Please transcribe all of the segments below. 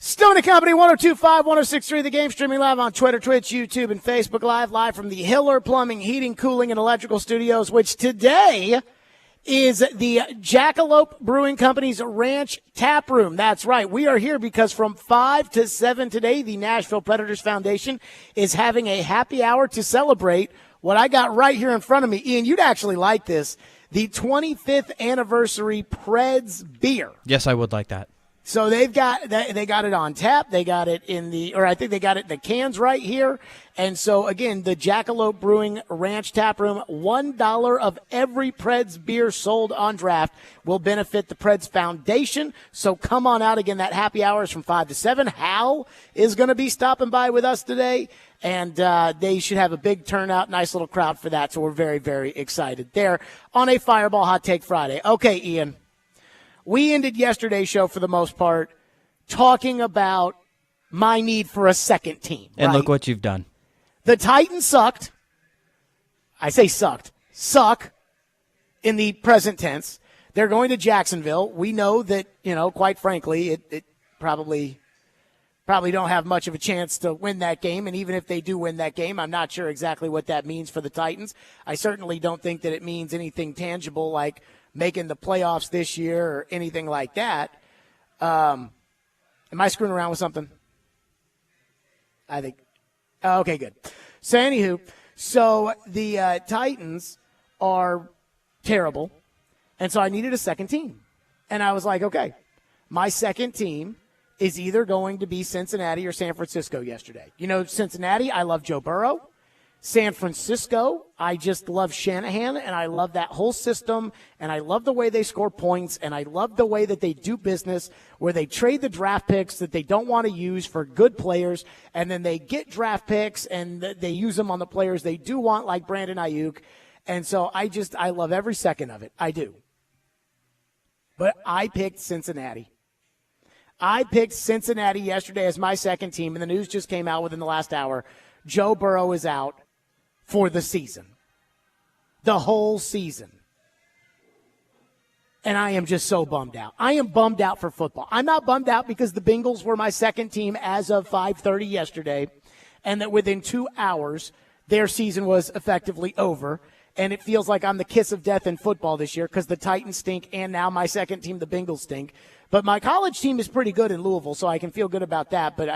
Stillman & Company, 102.5, 106.3, The Game, streaming live on Twitter, Twitch, YouTube, and Facebook live from the Hiller Plumbing, Heating, Cooling, and Electrical Studios, which today is the Jackalope Brewing Company's Ranch Tap Room. That's right. We are here because from 5 to 7 today, the Nashville Predators Foundation is having a happy hour to celebrate what I got right here in front of me. Ian, you'd actually like this. The 25th anniversary Preds beer. Yes, I would like that. So they got it on tap. They got it I think they got it in the cans right here. And so, again, the Jackalope Brewing Ranch Tap Room, $1 of every Preds beer sold on draft will benefit the Preds Foundation. So come on out. Again, that happy hour is from 5 to 7. Hal is going to be stopping by with us today, and they should have a big turnout, nice little crowd for that. So we're very, very excited there on a Fireball Hot Take Friday. Okay, Ian. We ended yesterday's show, for the most part, talking about my need for a second team. And right? Look what you've done. The Titans sucked. I say sucked. Suck in the present tense. They're going to Jacksonville. We know that, quite frankly, it probably don't have much of a chance to win that game. And even if they do win that game, I'm not sure exactly what that means for the Titans. I certainly don't think that it means anything tangible like making the playoffs this year or anything like that. Am I screwing around with something? I think. Okay, good. So, anywho, the Titans are terrible, and so I needed a second team. And I was like, okay, my second team is either going to be Cincinnati or San Francisco yesterday. Cincinnati, I love Joe Burrow. San Francisco, I just love Shanahan, and I love that whole system, and I love the way they score points, and I love the way that they do business, where they trade the draft picks that they don't want to use for good players, and then they get draft picks, and they use them on the players they do want, like Brandon Ayuk. And so I love every second of it. I do. But I picked Cincinnati. I picked Cincinnati yesterday as my second team, and the news just came out within the last hour. Joe Burrow is out for the season, the whole season. And I am just so bummed out. I am bummed out for football. I'm not bummed out because the Bengals were my second team as of 5:30 yesterday, and that within 2 hours, their season was effectively over. And it feels like I'm the kiss of death in football this year because the Titans stink, and now my second team, the Bengals, stink. But my college team is pretty good in Louisville, so I can feel good about that. But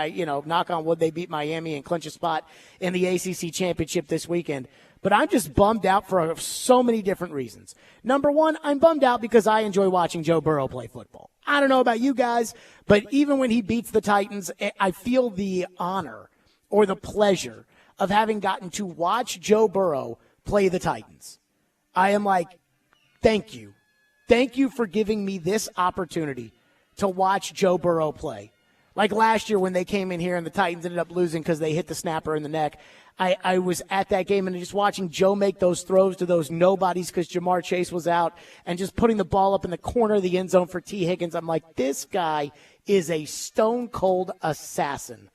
knock on wood, they beat Miami and clinch a spot in the ACC championship this weekend. But I'm just bummed out for so many different reasons. Number one, I'm bummed out because I enjoy watching Joe Burrow play football. I don't know about you guys, but even when he beats the Titans, I feel the honor or the pleasure of having gotten to watch Joe Burrow play the Titans. I am like, thank you. Thank you for giving me this opportunity to watch Joe Burrow play. Like last year when they came in here and the Titans ended up losing because they hit the snapper in the neck. I was at that game and just watching Joe make those throws to those nobodies because Jamar Chase was out and just putting the ball up in the corner of the end zone for T. Higgins. I'm like, this guy is a stone-cold assassin.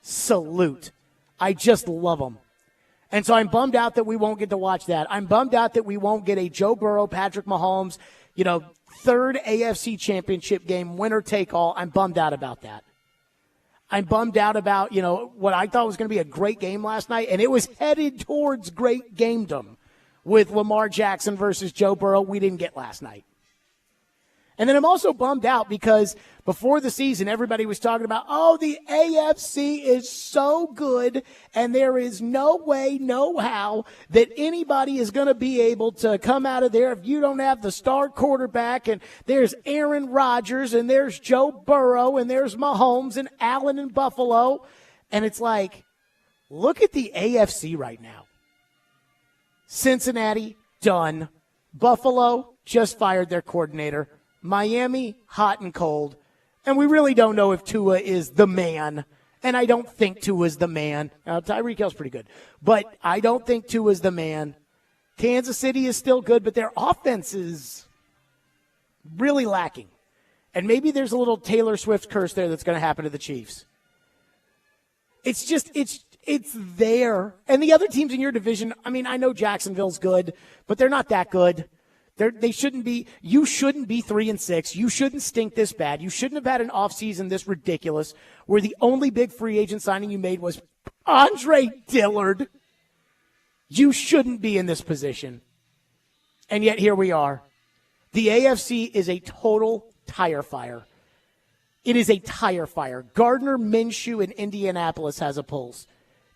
Salute. I just love him. And so I'm bummed out that we won't get to watch that. I'm bummed out that we won't get a Joe Burrow, Patrick Mahomes, third AFC championship game, winner take all. I'm bummed out about that. I'm bummed out about, what I thought was going to be a great game last night, and it was headed towards great gamedom with Lamar Jackson versus Joe Burrow. We didn't get last night. And then I'm also bummed out because before the season, everybody was talking about, the AFC is so good and there is no way, no how that anybody is going to be able to come out of there if you don't have the star quarterback. And there's Aaron Rodgers and there's Joe Burrow and there's Mahomes and Allen in Buffalo. And it's like, look at the AFC right now. Cincinnati, done. Buffalo just fired their coordinator. Miami, hot and cold. And we really don't know if Tua is the man. And I don't think Tua is the man. Now, Tyreek Hill's pretty good. But I don't think Tua is the man. Kansas City is still good, but their offense is really lacking. And maybe there's a little Taylor Swift curse there that's going to happen to the Chiefs. It's just, it's there. And the other teams in your division, I know Jacksonville's good, but they're not that good. They shouldn't be. You shouldn't be 3-6. You shouldn't stink this bad. You shouldn't have had an offseason this ridiculous where the only big free agent signing you made was Andre Dillard. You shouldn't be in this position. And yet here we are. The AFC is a total tire fire. It is a tire fire. Gardner Minshew in Indianapolis has a pulse.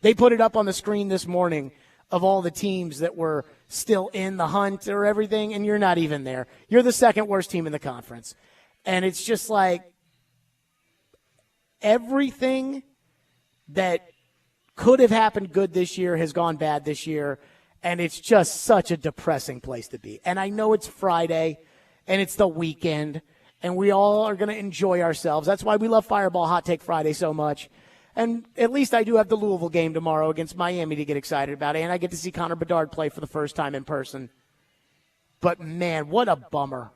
They put it up on the screen this morning of all the teams that were still in the hunt or everything, and you're not even there. You're the second worst team in the conference. And it's just like everything that could have happened good this year has gone bad this year, and it's just such a depressing place to be. And I know it's Friday, and it's the weekend, and we all are going to enjoy ourselves. That's why we love Fireball Hot Take Friday so much. And at least I do have the Louisville game tomorrow against Miami to get excited about, and I get to see Connor Bedard play for the first time in person. But, man, what a bummer.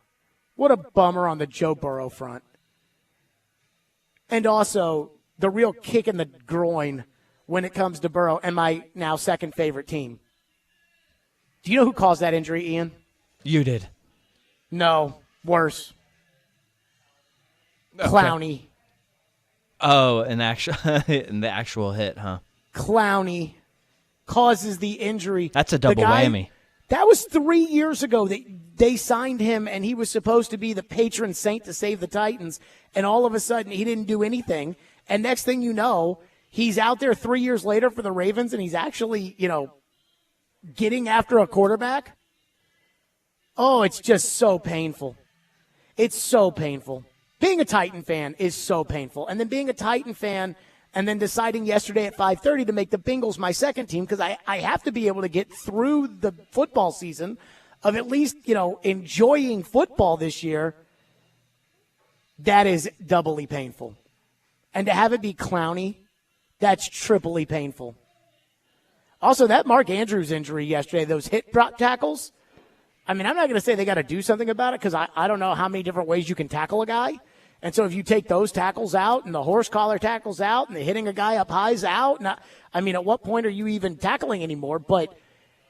What a bummer on the Joe Burrow front. And also the real kick in the groin when it comes to Burrow and my now second favorite team. Do you know who caused that injury, Ian? You did. No, worse. Okay. Clowney. Oh, in the actual hit, huh? Clowney causes the injury. That's a double whammy. That was 3 years ago that they signed him, and he was supposed to be the patron saint to save the Titans, and all of a sudden he didn't do anything. And next thing you know, he's out there 3 years later for the Ravens, and he's actually, getting after a quarterback. Oh, it's just so painful. It's so painful. Being a Titan fan is so painful. And then being a Titan fan and then deciding yesterday at 5:30 to make the Bengals my second team because I have to be able to get through the football season of at least, enjoying football this year. That is doubly painful. And to have it be Clowney, that's triply painful. Also, that Mark Andrews injury yesterday, those hit drop tackles, I'm not going to say they got to do something about it because I don't know how many different ways you can tackle a guy. And so if you take those tackles out and the horse collar tackles out and the hitting a guy up high's out, at what point are you even tackling anymore? But,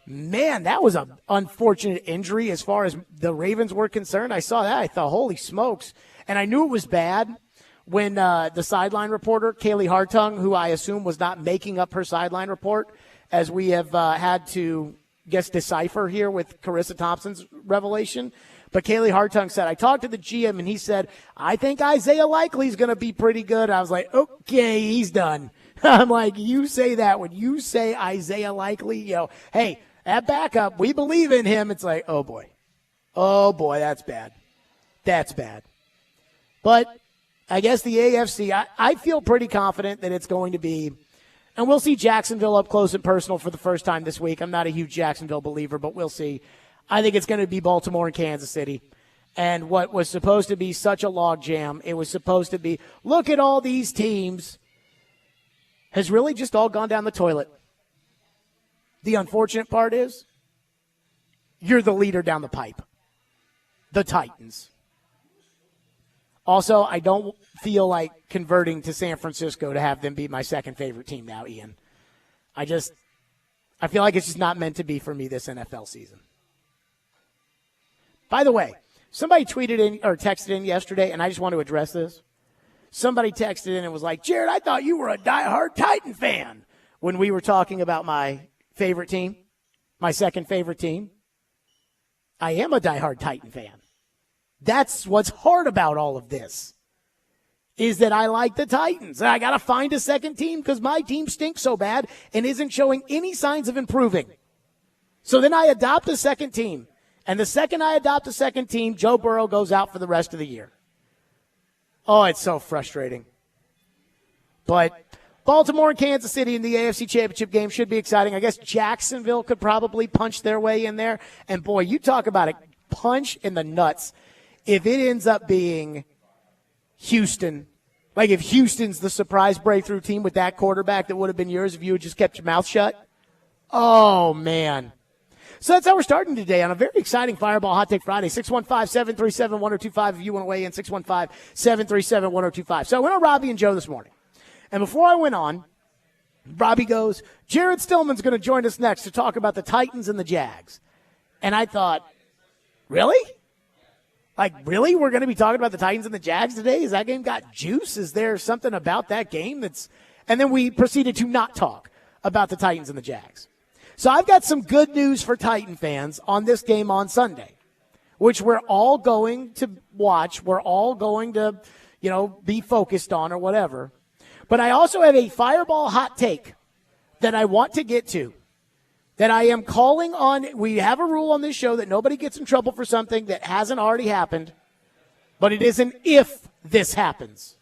man, that was an unfortunate injury as far as the Ravens were concerned. I saw that. I thought, holy smokes. And I knew it was bad when the sideline reporter, Kaylee Hartung, who I assume was not making up her sideline report, as we have had to, decipher here with Carissa Thompson's revelation. But Kaylee Hartung said, I talked to the GM, and he said, I think Isaiah Likely's going to be pretty good. I was like, okay, he's done. I'm like, you say that when you say Isaiah Likely, hey, at backup, we believe in him. It's like, oh, boy, that's bad. That's bad. But I guess the AFC, I feel pretty confident that it's going to be, and we'll see Jacksonville up close and personal for the first time this week. I'm not a huge Jacksonville believer, but we'll see. I think it's going to be Baltimore and Kansas City. And what was supposed to be such a logjam, it was supposed to be, look at all these teams, has really just all gone down the toilet. The unfortunate part is, you're the leader down the pipe. The Titans. Also, I don't feel like converting to San Francisco to have them be my second favorite team now, Ian. I feel like it's just not meant to be for me this NFL season. By the way, somebody tweeted in or texted in yesterday, and I just want to address this. Somebody texted in and was like, Jared, I thought you were a diehard Titan fan when we were talking about my favorite team, my second favorite team. I am a diehard Titan fan. That's what's hard about all of this, is that I like the Titans. I got to find a second team because my team stinks so bad and isn't showing any signs of improving. So then I adopt a second team. And the second I adopt a second team, Joe Burrow goes out for the rest of the year. Oh, it's so frustrating. But Baltimore and Kansas City in the AFC Championship game should be exciting. I guess Jacksonville could probably punch their way in there. And, boy, you talk about a punch in the nuts. If it ends up being Houston, like if Houston's the surprise breakthrough team with that quarterback that would have been yours if you had just kept your mouth shut, oh, man. So that's how we're starting today on a very exciting Fireball Hot Take Friday. 615-737-1025 if you want to weigh in, 615-737-1025. So I went on Robbie and Joe this morning. And before I went on, Robbie goes, Jared Stillman's going to join us next to talk about the Titans and the Jags. And I thought, Really? Like, really? We're going to be talking about the Titans and the Jags today? Is that game got juice? Is there something about that game that's... And then we proceeded to not talk about the Titans and the Jags. So I've got some good news for Titan fans on this game on Sunday, which we're all going to watch. We're all going to, be focused on or whatever. But I also have a fireball hot take that I want to get to, that I am calling on. We have a rule on this show that nobody gets in trouble for something that hasn't already happened, but it isn't if this happens.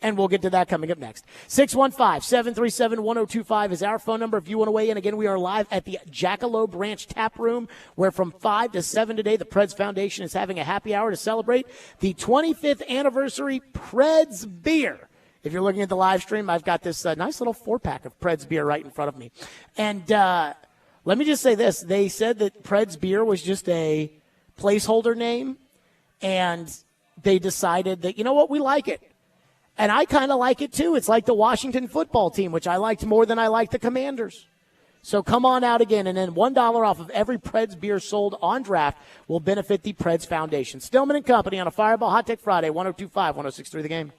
And we'll get to that coming up next. 615-737-1025 is our phone number if you want to weigh in. Again, we are live at the Jackalope Ranch Tap Room, where from 5 to 7 today, the Preds Foundation is having a happy hour to celebrate the 25th anniversary Preds beer. If you're looking at the live stream, I've got this nice little 4-pack of Preds beer right in front of me. And let me just say this. They said that Preds beer was just a placeholder name, and they decided that, we like it. And I kind of like it, too. It's like the Washington football team, which I liked more than I liked the Commanders. So come on out again, and then $1 off of every Preds beer sold on draft will benefit the Preds Foundation. Stillman and Company on a Fireball Hot Take Friday, 102.5, 106.3 The Game.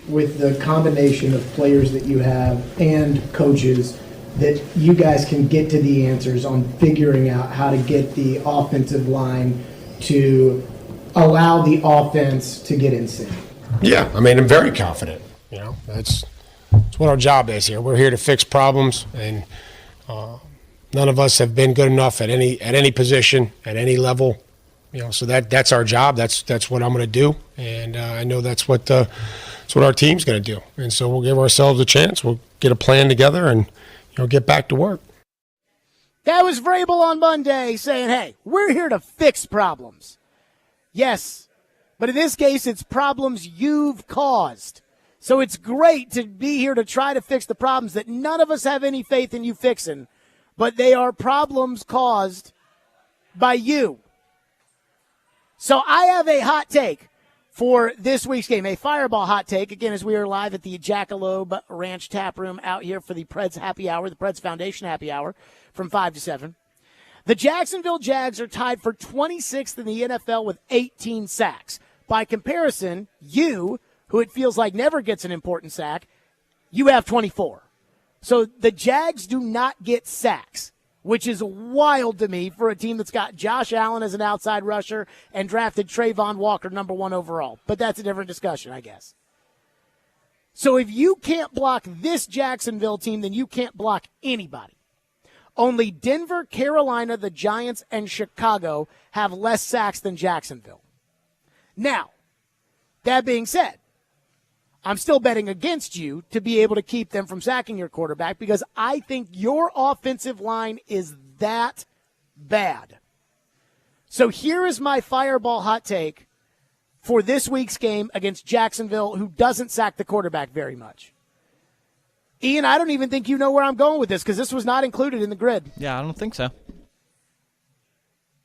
With the combination of players that you have and coaches, that you guys can get to the answers on figuring out how to get the offensive line to allow the offense to get in sync? Yeah, I mean, I'm very confident. You know, that's what our job is here. We're here to fix problems, and none of us have been good enough at any position, at any level. You know, so that's our job. That's what I'm going to do, and I know that's what our team's going to do. And so we'll give ourselves a chance. We'll get a plan together, and get back to work. That was Vrabel on Monday saying, "Hey, we're here to fix problems." Yes, but in this case, it's problems you've caused. So it's great to be here to try to fix the problems that none of us have any faith in you fixing, but they are problems caused by you. So I have a hot take for this week's game, a Fireball hot take, again, as we are live at the Jackalope Ranch Tap Room out here for the Preds Happy Hour, the Preds Foundation Happy Hour from 5 to 7. The Jacksonville Jags are tied for 26th in the NFL with 18 sacks. By comparison, you, who it feels like never gets an important sack, you have 24. So the Jags do not get sacks, which is wild to me for a team that's got Josh Allen as an outside rusher and drafted Trayvon Walker number 1 overall. But that's a different discussion, I guess. So if you can't block this Jacksonville team, then you can't block anybody. Only Denver, Carolina, the Giants, and Chicago have less sacks than Jacksonville. Now, that being said, I'm still betting against you to be able to keep them from sacking your quarterback because I think your offensive line is that bad. So here is my Fireball hot take for this week's game against Jacksonville, who doesn't sack the quarterback very much. Ian, I don't even think you know where I'm going with this because this was not included in the grid. Yeah, I don't think so.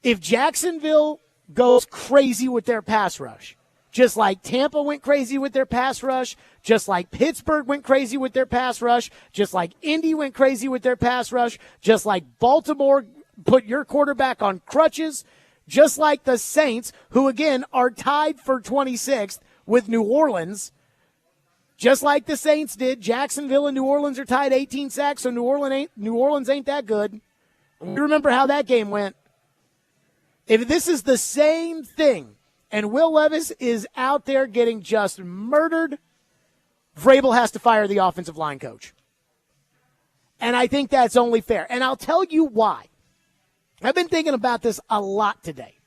If Jacksonville goes crazy with their pass rush, just like Tampa went crazy with their pass rush, just like Pittsburgh went crazy with their pass rush, just like Indy went crazy with their pass rush, just like Baltimore put your quarterback on crutches, just like the Saints, who again are tied for 26th with New Orleans, just like the Saints did. Jacksonville and New Orleans are tied 18 sacks, so New Orleans ain't that good. You remember how that game went. If this is the same thing, and Will Levis is out there getting just murdered, Vrabel has to fire the offensive line coach. And I think that's only fair. And I'll tell you why. I've been thinking about this a lot today,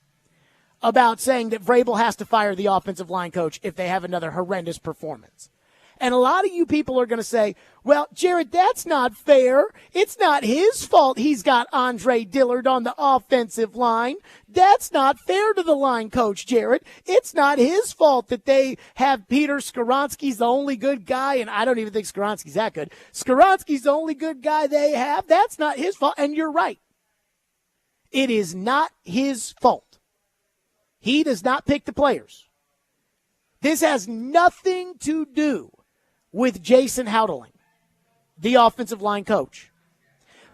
about saying that Vrabel has to fire the offensive line coach if they have another horrendous performance. And a lot of you people are going to say, well, Jared, that's not fair. It's not his fault he's got Andre Dillard on the offensive line. That's not fair to the line coach, Jared. It's not his fault that they have Peter Skoronski's the only good guy, and I don't even think Skoronski's that good. Skoronski's the only good guy they have. That's not his fault. And you're right. It is not his fault. He does not pick the players. This has nothing to do with Jason Houdeling, the offensive line coach.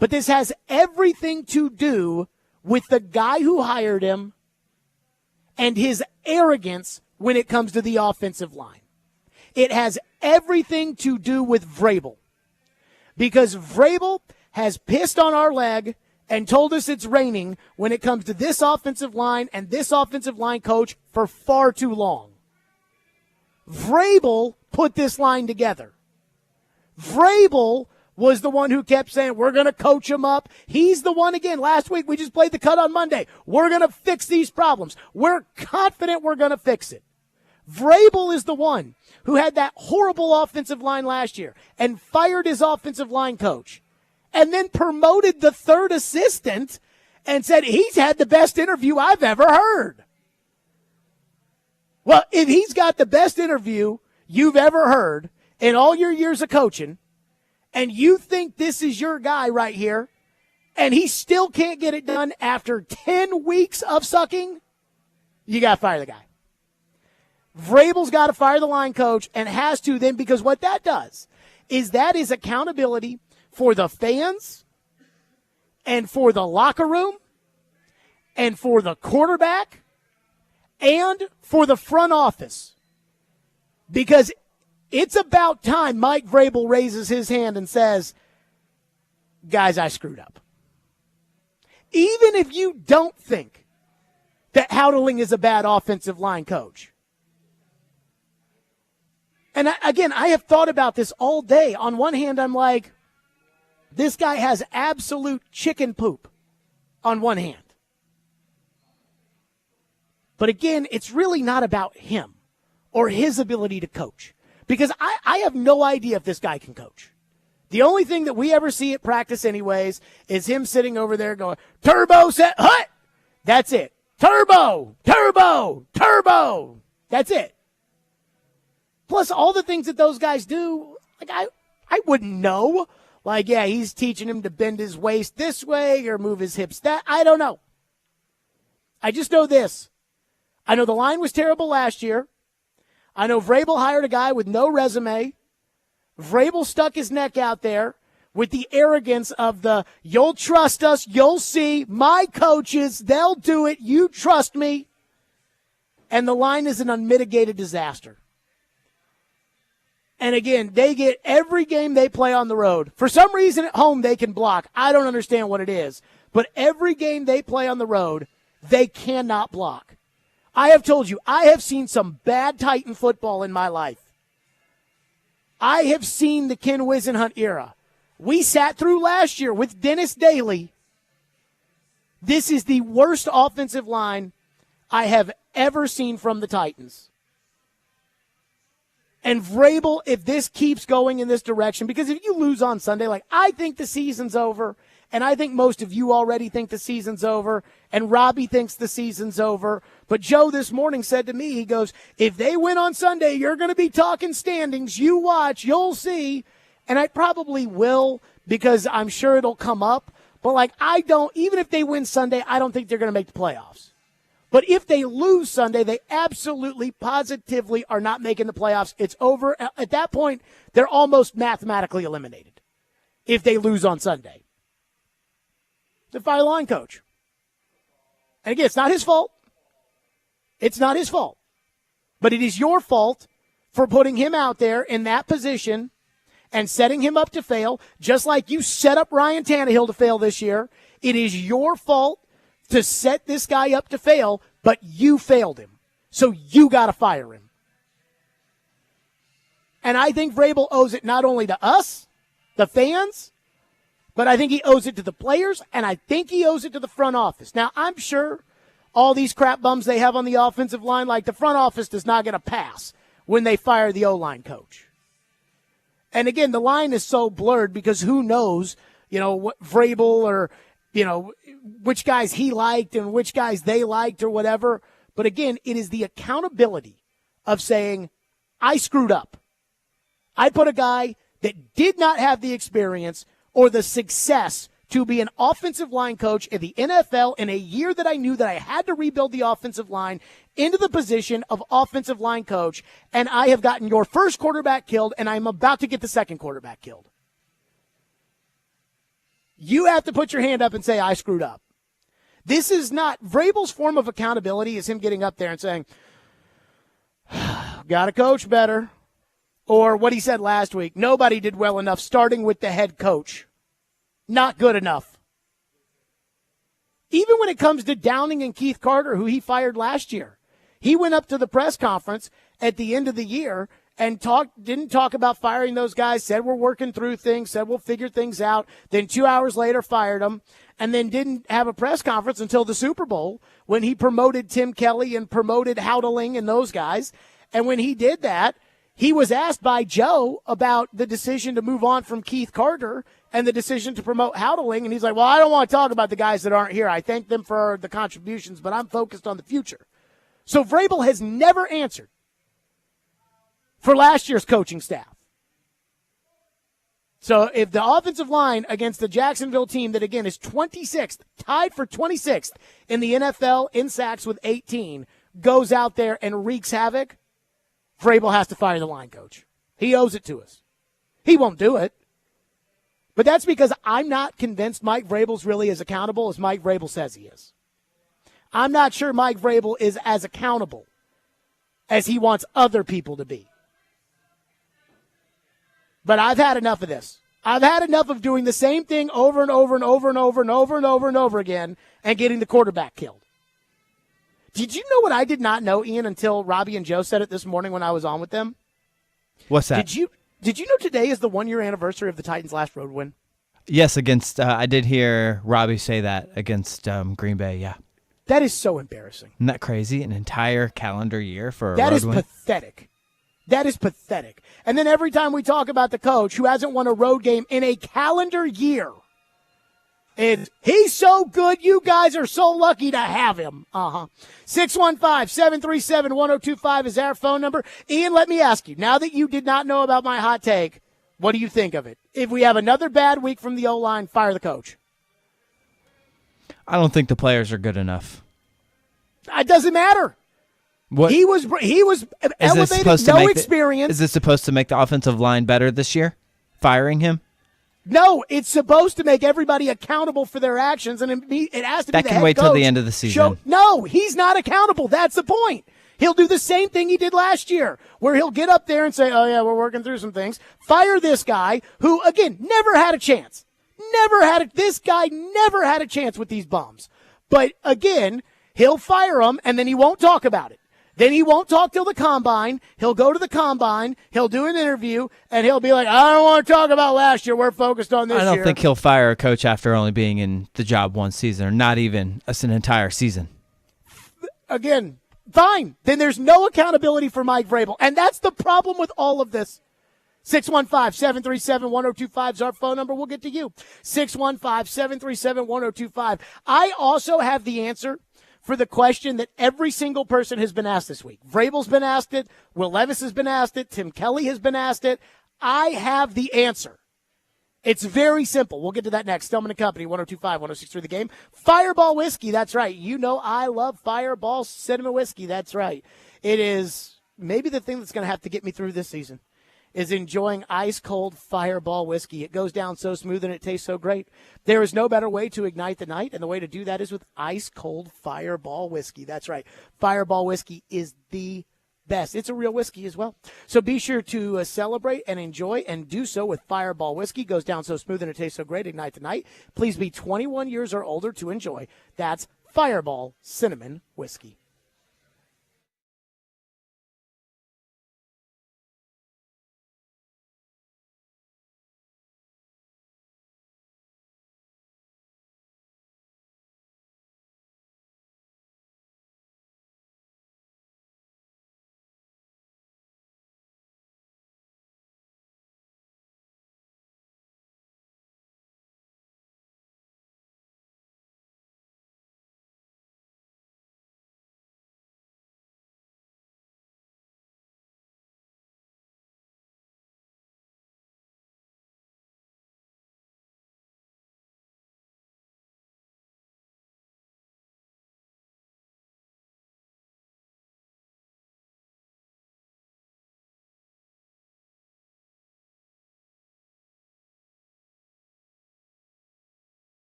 But this has everything to do with the guy who hired him and his arrogance when it comes to the offensive line. It has everything to do with Vrabel, because Vrabel has pissed on our leg and told us it's raining when it comes to this offensive line and this offensive line coach for far too long. Vrabel put this line together. Vrabel was the one who kept saying, we're going to coach him up. He's the one, again, last week we just played the cut on Monday. We're going to fix these problems. We're confident we're going to fix it. Vrabel is the one who had that horrible offensive line last year and fired his offensive line coach and then promoted the third assistant and said he's had the best interview I've ever heard. Well, if he's got the best interview you've ever heard in all your years of coaching, and you think this is your guy right here, and he still can't get it done after 10 weeks of sucking, you got to fire the guy. Vrabel's got to fire the line coach and has to then, because what that does is that is accountability for the fans and for the locker room and for the quarterback and for the front office, because it's about time Mike Vrabel raises his hand and says, guys, I screwed up. Even if you don't think that Howdeling is a bad offensive line coach. And again, I have thought about this all day. On one hand, I'm like, this guy has absolute chicken poop on one hand. But again, it's really not about him or his ability to coach. Because I have no idea if this guy can coach. The only thing that we ever see at practice anyways is him sitting over there going, turbo set, hut! That's it. Turbo, turbo, turbo. That's it. Plus all the things that those guys do, like I wouldn't know. Like, yeah, he's teaching him to bend his waist this way or move his hips that. I don't know. I just know this. I know the line was terrible last year. I know Vrabel hired a guy with no resume. Vrabel stuck his neck out there with the arrogance of the, you'll trust us, you'll see, my coaches, they'll do it, you trust me. And the line is an unmitigated disaster. And again, they get every game they play on the road. For some reason at home they can block. I don't understand what it is. But every game they play on the road, they cannot block. I have told you, I have seen some bad Titan football in my life. I have seen the Ken Wisenhunt era. We sat through last year with Dennis Daly. This is the worst offensive line I have ever seen from the Titans. And Vrabel, if this keeps going in this direction, because if you lose on Sunday, like I think the season's over, and I think most of you already think the season's over, and Robbie thinks the season's over. But Joe this morning said to me, he goes, if they win on Sunday, you're going to be talking standings. You watch, you'll see. And I probably will because I'm sure it'll come up. But like even if they win Sunday, I don't think they're going to make the playoffs. But if they lose Sunday, they absolutely, positively are not making the playoffs. It's over. At that point, they're almost mathematically eliminated if they lose on Sunday. The fire line coach. And again, it's not his fault. It's not his fault. But it is your fault for putting him out there in that position and setting him up to fail, just like you set up Ryan Tannehill to fail this year. It is your fault to set this guy up to fail, but you failed him. So you got to fire him. And I think Vrabel owes it not only to us, the fans, but I think he owes it to the players, and I think he owes it to the front office. Now, I'm sure all these crap bums they have on the offensive line, like the front office does not get a pass when they fire the O-line coach. And again, the line is so blurred because who knows, what Vrabel or, which guys he liked and which guys they liked or whatever. But again, it is the accountability of saying, I screwed up. I put a guy that did not have the experience or the success to be an offensive line coach in the NFL in a year that I knew that I had to rebuild the offensive line into the position of offensive line coach, and I have gotten your first quarterback killed, and I'm about to get the second quarterback killed. You have to put your hand up and say, I screwed up. This is not, Vrabel's form of accountability is him getting up there and saying, got to coach better. Or what he said last week, nobody did well enough starting with the head coach. Not good enough. Even when it comes to Downing and Keith Carter, who he fired last year, he went up to the press conference at the end of the year and didn't talk about firing those guys, said we're working through things, said we'll figure things out, then 2 hours later fired them, and then didn't have a press conference until the Super Bowl when he promoted Tim Kelly and promoted Howdeling and those guys. And when he did that, he was asked by Joe about the decision to move on from Keith Carter and the decision to promote Howdeling, and he's like, well, I don't want to talk about the guys that aren't here. I thank them for the contributions, but I'm focused on the future. So Vrabel has never answered for last year's coaching staff. So if the offensive line against the Jacksonville team that, again, is 26th, tied for 26th in the NFL in sacks with 18, goes out there and wreaks havoc, Vrabel has to fire the line coach. He owes it to us. He won't do it. But that's because I'm not convinced Mike Vrabel's really as accountable as Mike Vrabel says he is. I'm not sure Mike Vrabel is as accountable as he wants other people to be. But I've had enough of this. I've had enough of doing the same thing over and over and over and over and over and over and over again and getting the quarterback killed. Did you know what I did not know, Ian, until Robbie and Joe said it this morning when I was on with them? What's that? Did you know today is the 1-year anniversary of the Titans' last road win? Yes, against I did hear Robbie say that against Green Bay, yeah. That is so embarrassing. Isn't that crazy? An entire calendar year for a That road is win? pathetic. That is pathetic. And then every time we talk about the coach who hasn't won a road game in a calendar year, he's so good, you guys are so lucky to have him. 615-737-1025 is our phone number. Ian, let me ask you, now that you did not know about my hot take, what do you think of it? If we have another bad week from the O-line, fire the coach. I don't think the players are good enough. It doesn't matter. What He was elevated, no experience. Is this supposed to make the offensive line better this year? Firing him? No, it's supposed to make everybody accountable for their actions, and it has to be That the can head wait till coach. the end of the season. No, he's not accountable. That's the point. He'll do the same thing he did last year, where he'll get up there and say, oh, yeah, we're working through some things. Fire this guy who, again, never had a chance. This guy never had a chance with these bums. But, again, he'll fire him, and then he won't talk about it. Then he won't talk till the combine. He'll go to the combine. He'll do an interview, and he'll be like, I don't want to talk about last year. We're focused on this year. I don't think he'll fire a coach after only being in the job one season, or not even an entire season. Again, fine. Then there's no accountability for Mike Vrabel. And that's the problem with all of this. 615-737-1025 is our phone number. We'll get to you. 615-737-1025. I also have the answer for the question that every single person has been asked this week. Vrabel's been asked it. Will Levis has been asked it. Tim Kelly has been asked it. I have the answer. It's very simple. We'll get to that next. Stillman and Company, 102.5, 106.3 The Game. Fireball Whiskey, that's right. You know I love Fireball Cinnamon Whiskey, that's right. It is maybe the thing that's going to have to get me through this season is enjoying ice-cold Fireball Whiskey. It goes down so smooth and it tastes so great. There is no better way to ignite the night, and the way to do that is with ice-cold Fireball Whiskey. That's right. Fireball Whiskey is the best. It's a real whiskey as well. So be sure to celebrate and enjoy, and do so with Fireball Whiskey. Goes down so smooth and it tastes so great. Ignite the night. Please be 21 years or older to enjoy. That's Fireball Cinnamon Whiskey.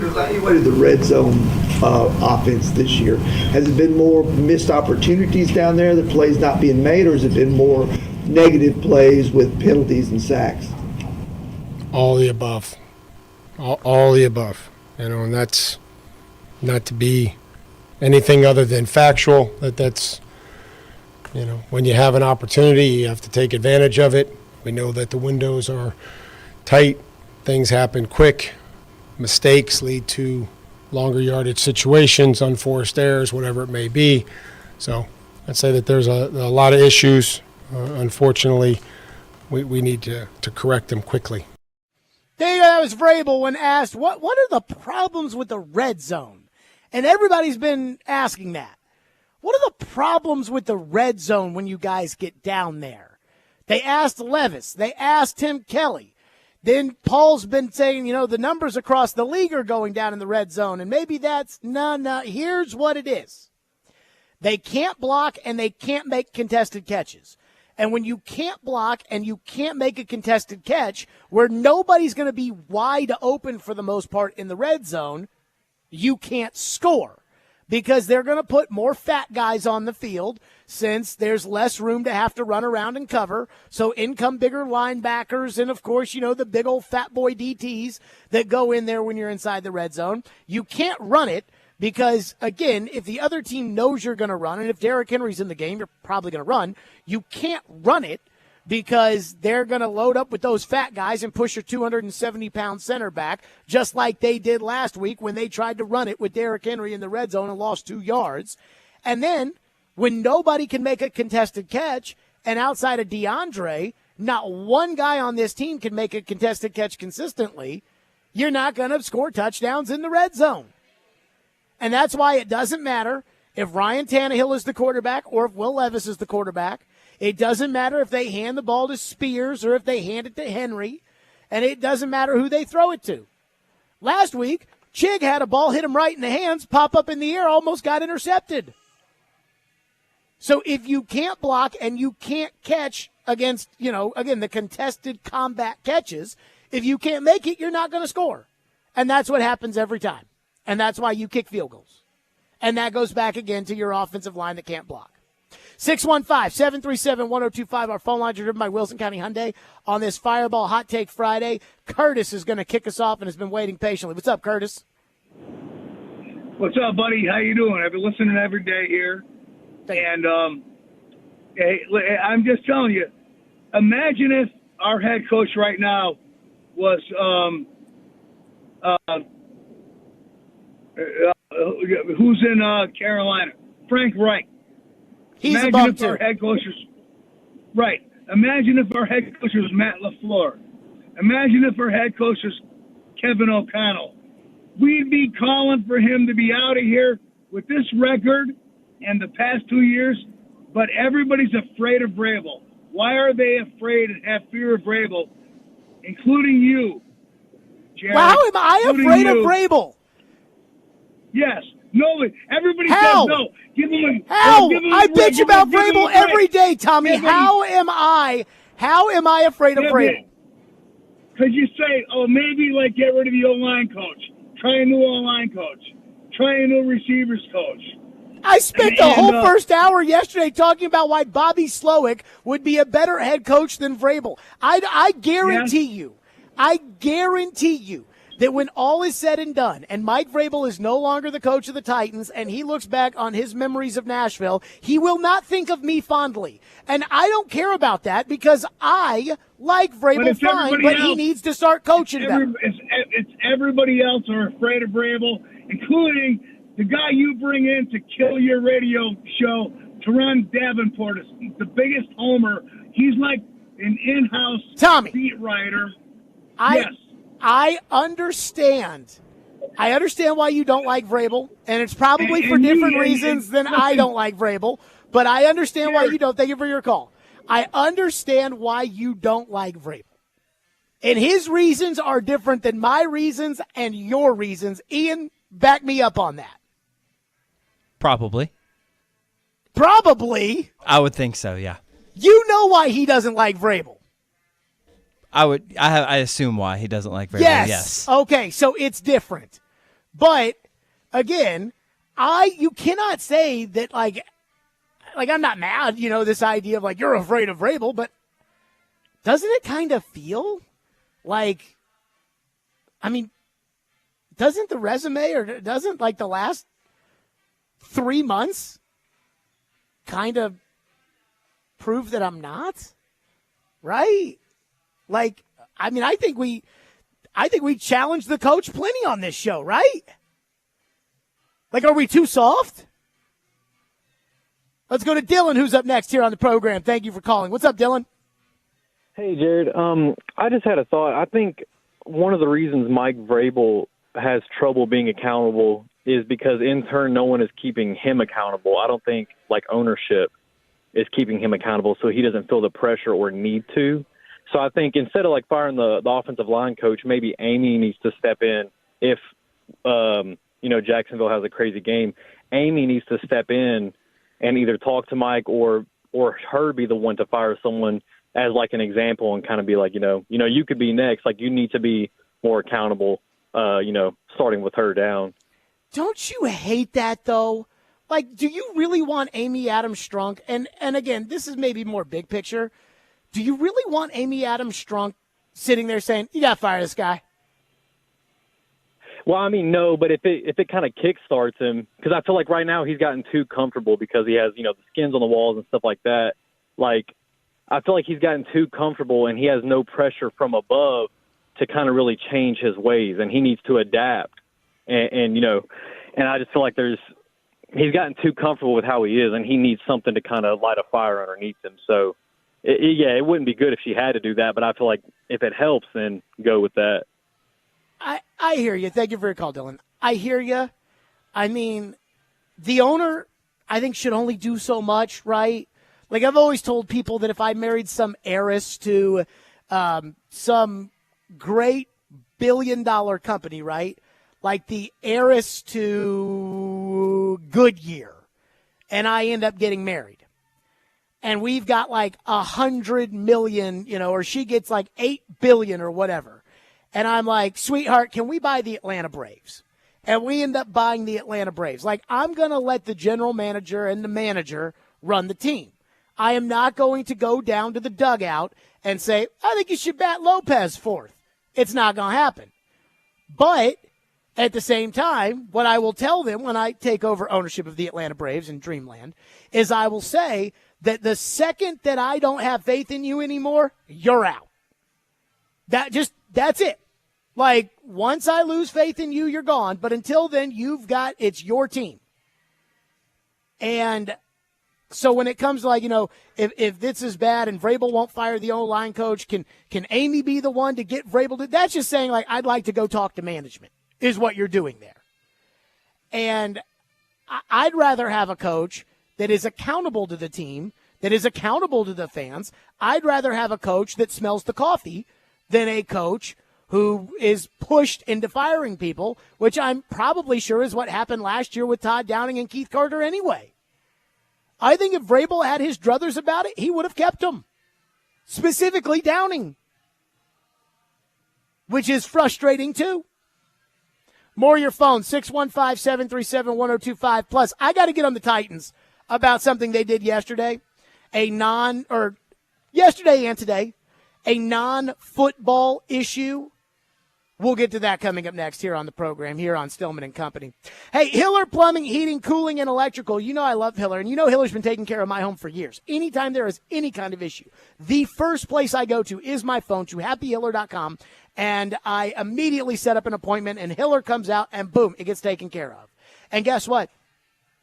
evaluated the red zone offense this year. Has it been more missed opportunities down there, the plays not being made, or has it been more negative plays with penalties and sacks? All the above. All the above. And that's not to be anything other than factual. That's, when you have an opportunity, you have to take advantage of it. We know that the windows are tight. Things happen quick. Mistakes lead to longer yardage situations, unforced errors, whatever it may be. So I'd say that there's a lot of issues. Unfortunately, we need to correct them quickly. That was Vrabel when asked, what are the problems with the red zone? And everybody's been asking that. What are the problems with the red zone when you guys get down there? They asked Levis. They asked Tim Kelly. Then Paul's been saying, the numbers across the league are going down in the red zone, and maybe that's no. Here's what it is. They can't block, and they can't make contested catches. And when you can't block and you can't make a contested catch where nobody's going to be wide open for the most part in the red zone, you can't score because they're going to put more fat guys on the field since there's less room to have to run around and cover. So in come bigger linebackers and, of course, the big old fat boy DTs that go in there when you're inside the red zone. You can't run it. Because, again, if the other team knows you're going to run, and if Derrick Henry's in the game, you're probably going to run, you can't run it because they're going to load up with those fat guys and push your 270-pound center back, just like they did last week when they tried to run it with Derrick Henry in the red zone and lost 2 yards. And then when nobody can make a contested catch, and outside of DeAndre, not one guy on this team can make a contested catch consistently, you're not going to score touchdowns in the red zone. And that's why it doesn't matter if Ryan Tannehill is the quarterback or if Will Levis is the quarterback. It doesn't matter if they hand the ball to Spears or if they hand it to Henry. And it doesn't matter who they throw it to. Last week, Chig had a ball hit him right in the hands, pop up in the air, almost got intercepted. So if you can't block and you can't catch against, again, the contested combat catches, if you can't make it, you're not going to score. And that's what happens every time. And that's why you kick field goals. And that goes back again to your offensive line that can't block. 615-737-1025. Our phone lines are driven by Wilson County Hyundai on this Fireball Hot Take Friday. Curtis is going to kick us off and has been waiting patiently. What's up, Curtis? What's up, buddy? How you doing? I've been listening every day here. And hey, I'm just telling you, imagine if our head coach right now was who's in Carolina? Frank Reich. He's Imagine a bum if too. our head coach was right. Imagine if our head coach was Matt LaFleur. Imagine if our head coach was Kevin O'Connell. We'd be calling for him to be out of here with this record and the past 2 years. But everybody's afraid of Vrabel. Why are they afraid and have fear of Vrabel, including you, Jared? How am I afraid of Vrabel? Yes. No, everybody How? says no. Give him a, How? give him I a break. bitch about Give him a Vrabel break. every day, Tommy. Yeah, but How am I afraid of Vrabel? Because you say, maybe get rid of the O-line coach. Try a new O-line coach. Try a new receivers coach. I spent the whole first hour yesterday talking about why Bobby Slowick would be a better head coach than Vrabel. I guarantee you that when all is said and done, and Mike Vrabel is no longer the coach of the Titans, and he looks back on his memories of Nashville, he will not think of me fondly. And I don't care about that because I like Vrabel fine, but he needs to start coaching better. It's everybody else are afraid of Vrabel, including the guy you bring in to kill your radio show, Teron Davenport, is the biggest homer. He's like an in-house beat writer. Yes. I understand. I understand why you don't like Vrabel, and it's probably for different reasons than I don't like Vrabel, but I understand why you don't. Thank you for your call. I understand why you don't like Vrabel. And his reasons are different than my reasons and your reasons. Ian, back me up on that. Probably. Probably? I would think so, yeah. You know why he doesn't like Vrabel. I assume why he doesn't like Vrabel. Yes. Okay, so it's different. But again, you cannot say that like I'm not mad, this idea of like you're afraid of Vrabel, but doesn't it kind of feel like, doesn't the resume or doesn't like the last 3 months kind of prove that I'm not? Right? Like, I think we challenged the coach plenty on this show, right? Like, are we too soft? Let's go to Dylan, who's up next here on the program. Thank you for calling. What's up, Dylan? Hey, Jared. I just had a thought. I think one of the reasons Mike Vrabel has trouble being accountable is because, in turn, no one is keeping him accountable. I don't think, ownership is keeping him accountable, so he doesn't feel the pressure or need to. So I think instead of, firing the offensive line coach, maybe Amy needs to step in if, Jacksonville has a crazy game. Amy needs to step in and either talk to Mike or her be the one to fire someone as an example and kind of be like, you could be next. You need to be more accountable, starting with her down. Don't you hate that though? Do you really want Amy Adams Strunk? And again, this is maybe more big picture. Do you really want Amy Adams Strunk sitting there saying, you got to fire this guy? Well, no, but if it kind of kickstarts him, because I feel like right now he's gotten too comfortable because he has, the skins on the walls and stuff like that. I feel like he's gotten too comfortable and he has no pressure from above to kind of really change his ways, and he needs to adapt. And I just feel like he's gotten too comfortable with how he is, and he needs something to kind of light a fire underneath him. So, it wouldn't be good if she had to do that, but I feel like if it helps, then go with that. I hear you. Thank you for your call, Dylan. I hear you. The owner, I think, should only do so much, right? I've always told people that if I married some heiress to some great billion-dollar company, right? Like the heiress to Goodyear, and I end up getting married. And we've got $100 million, or she gets $8 billion or whatever. And I'm like, sweetheart, can we buy the Atlanta Braves? And we end up buying the Atlanta Braves. I'm going to let the general manager and the manager run the team. I am not going to go down to the dugout and say, I think you should bat Lopez fourth. It's not going to happen. But at the same time, what I will tell them when I take over ownership of the Atlanta Braves in Dreamland is I will say that the second that I don't have faith in you anymore, you're out. That's it. Once I lose faith in you, you're gone. But until then, it's your team. And so when it comes to if this is bad and Vrabel won't fire the O-line coach, can Amy be the one to get Vrabel to? That's just saying I'd like to go talk to management is what you're doing there. And I'd rather have a coach that is accountable to the team, that is accountable to the fans. I'd rather have a coach that smells the coffee than a coach who is pushed into firing people, which I'm probably sure is what happened last year with Todd Downing and Keith Carter anyway. I think if Vrabel had his druthers about it, he would have kept them, specifically Downing, which is frustrating too. More your phone, 615-737-1025. Plus, I got to get on the Titans about something they did yesterday, yesterday and today, a non-football issue. We'll get to that coming up next here on the program, here on Stillman and Company. Hey, Hiller Plumbing, Heating, Cooling, and Electrical. You know I love Hiller, and you know Hiller's been taking care of my home for years. Anytime there is any kind of issue, the first place I go to is my phone, to happyhiller.com, and I immediately set up an appointment, and Hiller comes out, and boom, it gets taken care of. And guess what?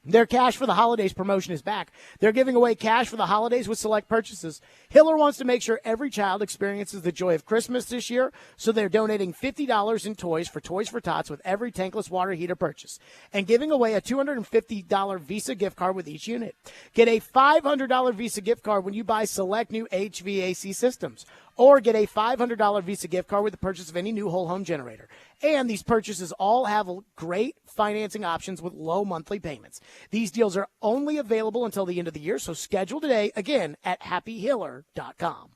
Their Cash for the Holidays promotion is back. They're giving away cash for the holidays with select purchases. Hiller wants to make sure every child experiences the joy of Christmas this year, so they're donating $50 in toys for Toys for Tots with every tankless water heater purchase and giving away a $250 Visa gift card with each unit. Get a $500 Visa gift card when you buy select new HVAC systems, or get a $500 Visa gift card with the purchase of any new whole home generator. And these purchases all have great financing options with low monthly payments. These deals are only available until the end of the year, so schedule today, again, at happyhiller.com.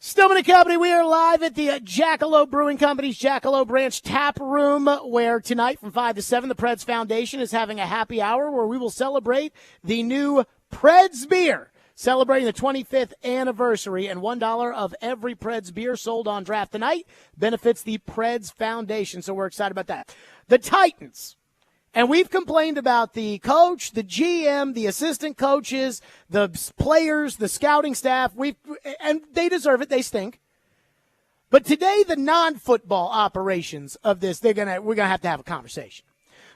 Stillman and Company, we are live at the Jackalope Brewing Company's Jackalope Branch Tap Room, where tonight from 5 to 7, the Preds Foundation is having a happy hour where we will celebrate the new Preds beer, celebrating the 25th anniversary, and $1 of every Preds beer sold on draft tonight benefits the Preds Foundation, so we're excited about that. The Titans. And we've complained about the coach, the GM, the assistant coaches, the players, the scouting staff. And they deserve it. They stink. But today, the non-football operations of this, we're gonna have to have a conversation.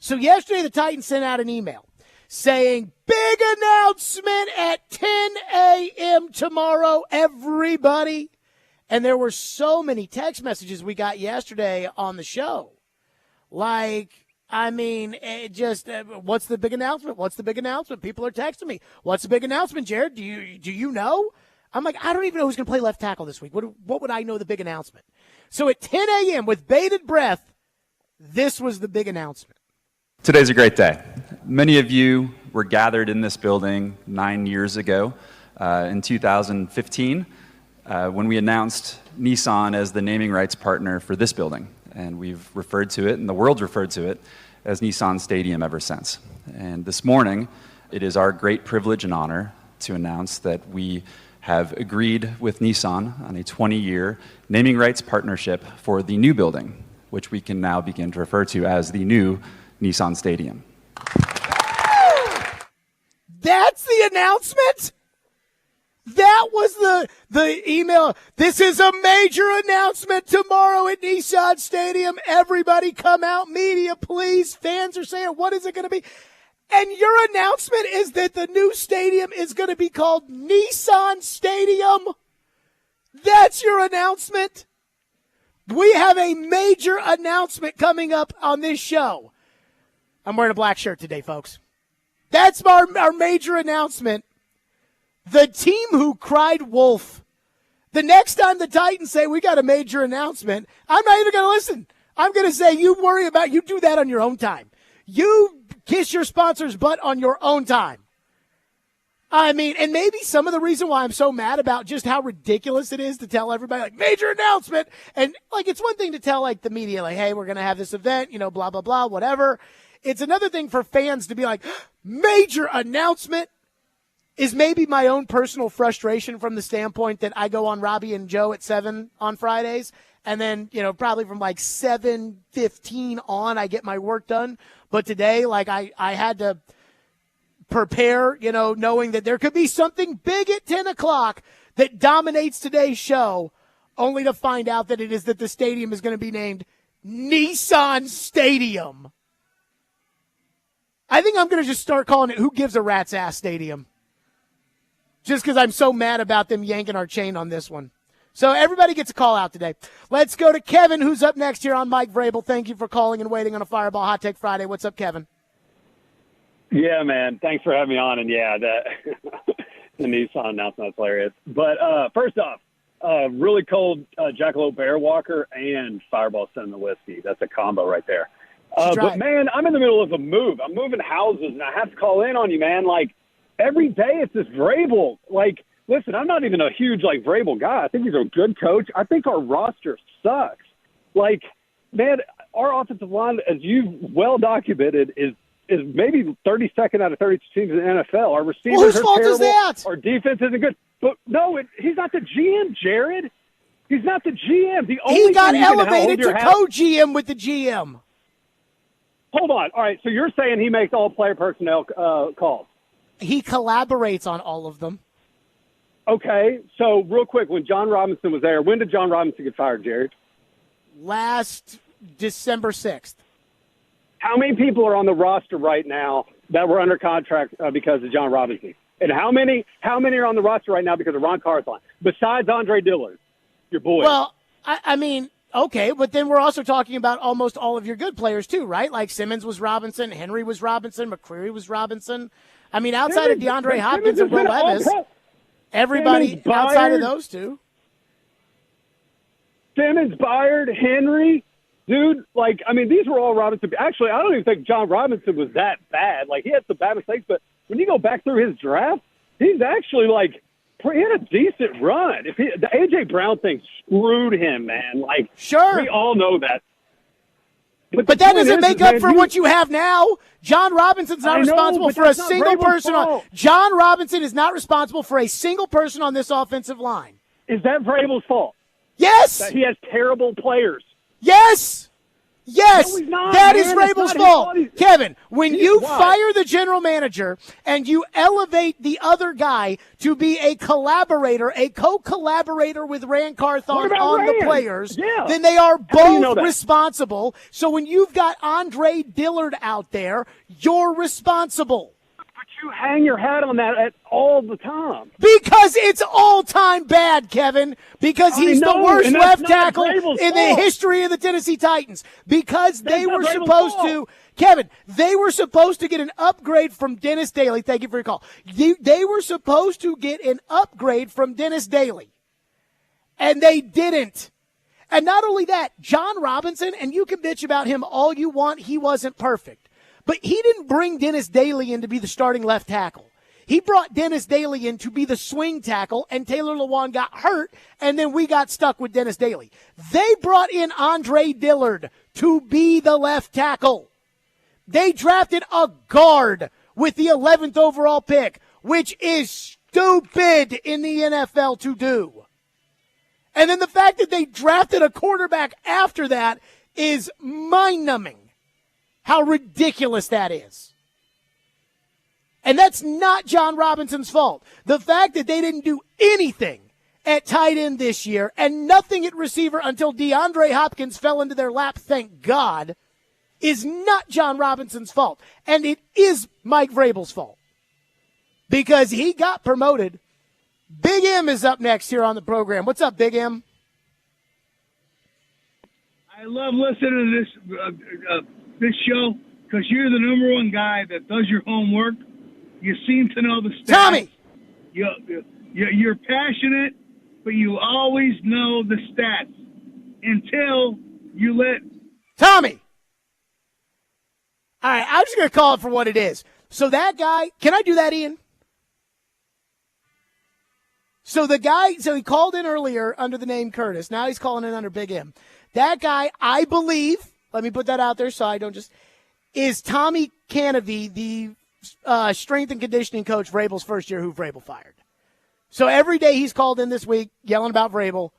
So yesterday, the Titans sent out an email saying, big announcement at 10 a.m. tomorrow, everybody. And there were so many text messages we got yesterday on the show. What's the big announcement? What's the big announcement? People are texting me. What's the big announcement, Jared? Do you know? I'm like, I don't even know who's going to play left tackle this week. What would I know the big announcement? So at 10 a.m. with bated breath, this was the big announcement. Today's a great day. Many of you were gathered in this building 9 years ago in 2015 when we announced Nissan as the naming rights partner for this building. And we've referred to it, and the world's referred to it, as Nissan Stadium ever since. And this morning, it is our great privilege and honor to announce that we have agreed with Nissan on a 20-year naming rights partnership for the new building, which we can now begin to refer to as the new Nissan Stadium. That's the announcement? That was the email. This is a major announcement tomorrow at Nissan Stadium. Everybody come out, media, please. Fans are saying, what is it going to be? And your announcement is that the new stadium is going to be called Nissan Stadium? That's your announcement? We have a major announcement coming up on this show. I'm wearing a black shirt today, folks. That's our major announcement. The team who cried wolf. The next time the Titans say we got a major announcement, I'm not even going to listen. I'm going to say you do that on your own time. You kiss your sponsor's butt on your own time. I mean, and maybe some of the reason why I'm so mad about just how ridiculous it is to tell everybody, like, major announcement. And, like, it's one thing to tell, like, the media, like, hey, we're going to have this event, blah, blah, blah, whatever. It's another thing for fans to be like, major announcement. Is maybe my own personal frustration from the standpoint that I go on Robbie and Joe at 7 on Fridays, and then, probably from like 7:15 on, I get my work done. But today, like, I had to prepare, knowing that there could be something big at 10 o'clock that dominates today's show, only to find out that the stadium is going to be named Nissan Stadium. I think I'm going to just start calling it Who Gives a Rat's Ass Stadium. Just because I'm so mad about them yanking our chain on this one. So everybody gets a call out today. Let's go to Kevin, who's up next here on Mike Vrabel. Thank you for calling and waiting on a Fireball Hot Take Friday. What's up, Kevin? Yeah, man. Thanks for having me on. And, yeah, the Nissan announcement, that's hilarious. But first off, really cold Jackalope Bear Walker and Fireball Cinnamon Whiskey. That's a combo right there. But, man, I'm in the middle of a move. I'm moving houses, and I have to call in on you, man. Like, every day it's this Vrabel. Like, listen, I'm not even a huge, Vrabel guy. I think he's a good coach. I think our roster sucks. Like, man, our offensive line, as you've well documented, is maybe 32nd out of 32 teams in the NFL. Our receivers are terrible. Is that? Our defense isn't good. But, no, he's not the GM, Jared. He's not the GM. He got elevated to co-GM with the GM. Hold on. All right, so you're saying he makes all player personnel calls. He collaborates on all of them. Okay, so real quick, when John Robinson was there, when did John Robinson get fired, Jared? Last December 6th. How many people are on the roster right now that were under contract because of John Robinson? And how many are on the roster right now because of Ron Carthon, besides Andre Dillard, your boy? Well, I mean, okay, but then we're also talking about almost all of your good players too, right? Like Simmons was Robinson, Henry was Robinson, McCreary was Robinson. I mean, outside of DeAndre Hopkins and Will Levis, everybody outside of those two. Simmons, Byard, Henry, dude, these were all Robinson. Actually, I don't even think John Robinson was that bad. He had some bad mistakes, but when you go back through his draft, he's actually, he had a decent run. The A.J. Brown thing screwed him, man. Like, sure. We all know that. But that doesn't make up for what you have now. John Robinson's not responsible for a single person. John Robinson is not responsible for a single person on this offensive line. Is that Vrabel's fault? Yes. That he has terrible players. Yes. Yes, no, he's not, that man. is Vrabel's fault. Kevin, when you why? fire the general manager and you elevate the other guy to be a collaborator, a co-collaborator with Rand Carthon on Rand? the players, Yeah. then they are How do you know both that? responsible. So when you've got Andre Dillard out there, you're responsible. You hang your hat on that all the time. Because it's all-time bad, Kevin. Because he's the worst left tackle in the history of the Tennessee Titans. Because they were supposed to, Kevin, they were supposed to get an upgrade from Dennis Daly. Thank you for your call. They were supposed to get an upgrade from Dennis Daly. And they didn't. And not only that, John Robinson, and you can bitch about him all you want, he wasn't perfect. But he didn't bring Dennis Daly in to be the starting left tackle. He brought Dennis Daly in to be the swing tackle, and Taylor Lewan got hurt, and then we got stuck with Dennis Daly. They brought in Andre Dillard to be the left tackle. They drafted a guard with the 11th overall pick, which is stupid in the NFL to do. And then the fact that they drafted a quarterback after that is mind-numbing. How ridiculous that is. And that's not John Robinson's fault. The fact that they didn't do anything at tight end this year and nothing at receiver until DeAndre Hopkins fell into their lap, thank God, is not John Robinson's fault. And it is Mike Vrabel's fault. Because he got promoted. Big M is up next here on the program. What's up, Big M? I love listening to this show because you're the number one guy that does your homework. You seem to know the stats. Tommy! You're passionate, but you always know the stats until you let... Tommy! All right, I'm just going to call it for what it is. So that guy... Can I do that, Ian? So he called in earlier under the name Curtis. Now he's calling in under Big M. That guy, I believe, let me put that out there so I don't just, is Tommy Canavy, the strength and conditioning coach, Vrabel's first year, who Vrabel fired. So every day he's called in this week yelling about Vrabel.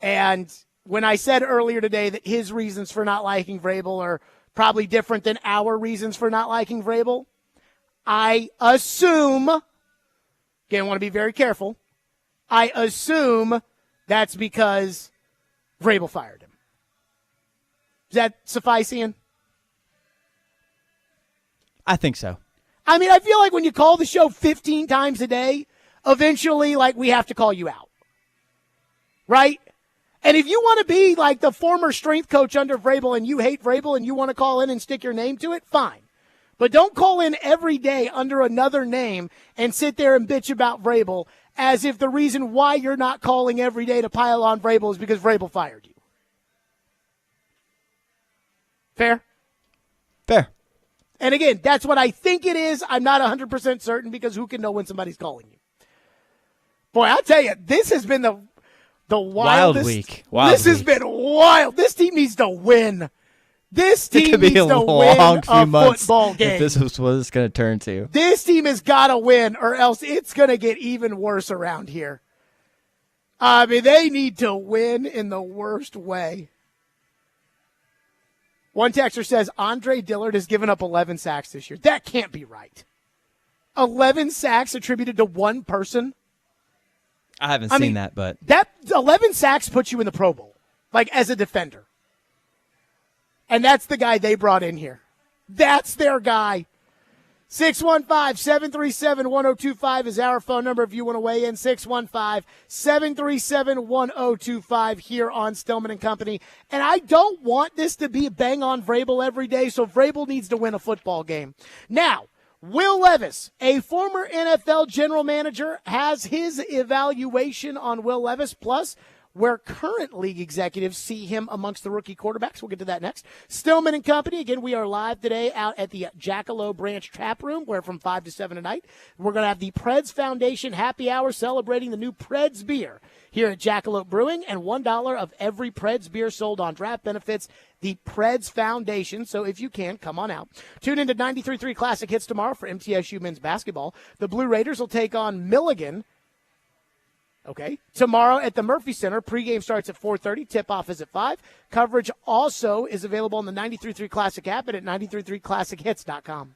And when I said earlier today that his reasons for not liking Vrabel are probably different than our reasons for not liking Vrabel, I assume, again, I want to be very careful, I assume that's because Vrabel fired him. Does that suffice, Ian? I think so. I mean, I feel like when you call the show 15 times a day, eventually, like, we have to call you out. Right? And if you want to be like the former strength coach under Vrabel and you hate Vrabel and you want to call in and stick your name to it, fine. But don't call in every day under another name and sit there and bitch about Vrabel as if the reason why you're not calling every day to pile on Vrabel is because Vrabel fired you. Fair? Fair. And again, that's what I think it is. I'm not 100% certain because who can know when somebody's calling you? Boy, I'll tell you, this has been the wildest. Wild week. This has been wild. This team needs to win. This team needs to win a football game. If this is what it's going to turn to. This team has got to win or else it's going to get even worse around here. I mean, they need to win in the worst way. One texter says, Andre Dillard has given up 11 sacks this year. That can't be right. 11 sacks attributed to one person? I haven't seen that, but. That 11 sacks puts you in the Pro Bowl, like as a defender. And that's the guy they brought in here. That's their guy. 615-737-1025 is our phone number if you want to weigh in. 615-737-1025 here on Stillman & Company. And I don't want this to be a bang on Vrabel every day, so Vrabel needs to win a football game. Now, Will Levis, a former NFL general manager, has his evaluation on Will Levis. Plus, where current league executives see him amongst the rookie quarterbacks. We'll get to that next. Stillman and Company. Again, we are live today out at the Jackalope Branch Tap Room, where from 5 to 7 tonight, we're going to have the Preds Foundation Happy Hour celebrating the new Preds beer here at Jackalope Brewing, and $1 of every Preds beer sold on draft benefits the Preds Foundation. So if you can, come on out. Tune into 93.3 Classic Hits tomorrow for MTSU men's basketball. The Blue Raiders will take on Milligan. Okay. Tomorrow at the Murphy Center, pregame starts at 4:30. Tip-off is at 5. Coverage also is available on the 93.3 Classic app and at 93.3classichits.com.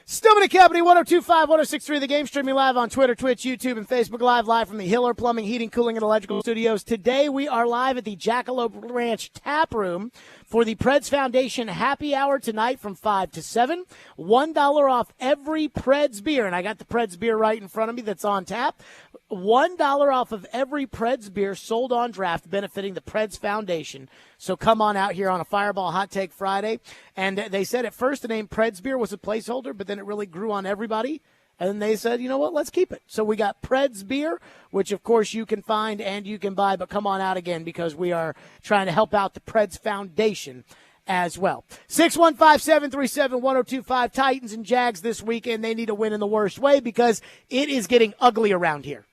Stillman and Company, 102.5, 106.3 The Game, streaming live on Twitter, Twitch, YouTube, and Facebook live from the Hiller Plumbing, Heating, Cooling, and Electrical Studios. Today we are live at the Jackalope Ranch Tap Room for the Preds Foundation Happy Hour tonight from 5 to 7. $1 off every Preds beer, and I got the Preds beer right in front of me that's on tap. $1 off of every Preds beer sold on draft, benefiting the Preds Foundation. So come on out here on a Fireball Hot Take Friday. And they said at first the name Preds beer was a placeholder, but then it really grew on everybody. And then they said, you know what, let's keep it. So we got Preds beer, which of course you can find and you can buy, but come on out again because we are trying to help out the Preds Foundation as well. 615-737-1025, Titans and Jags this weekend. They need a win in the worst way because it is getting ugly around here.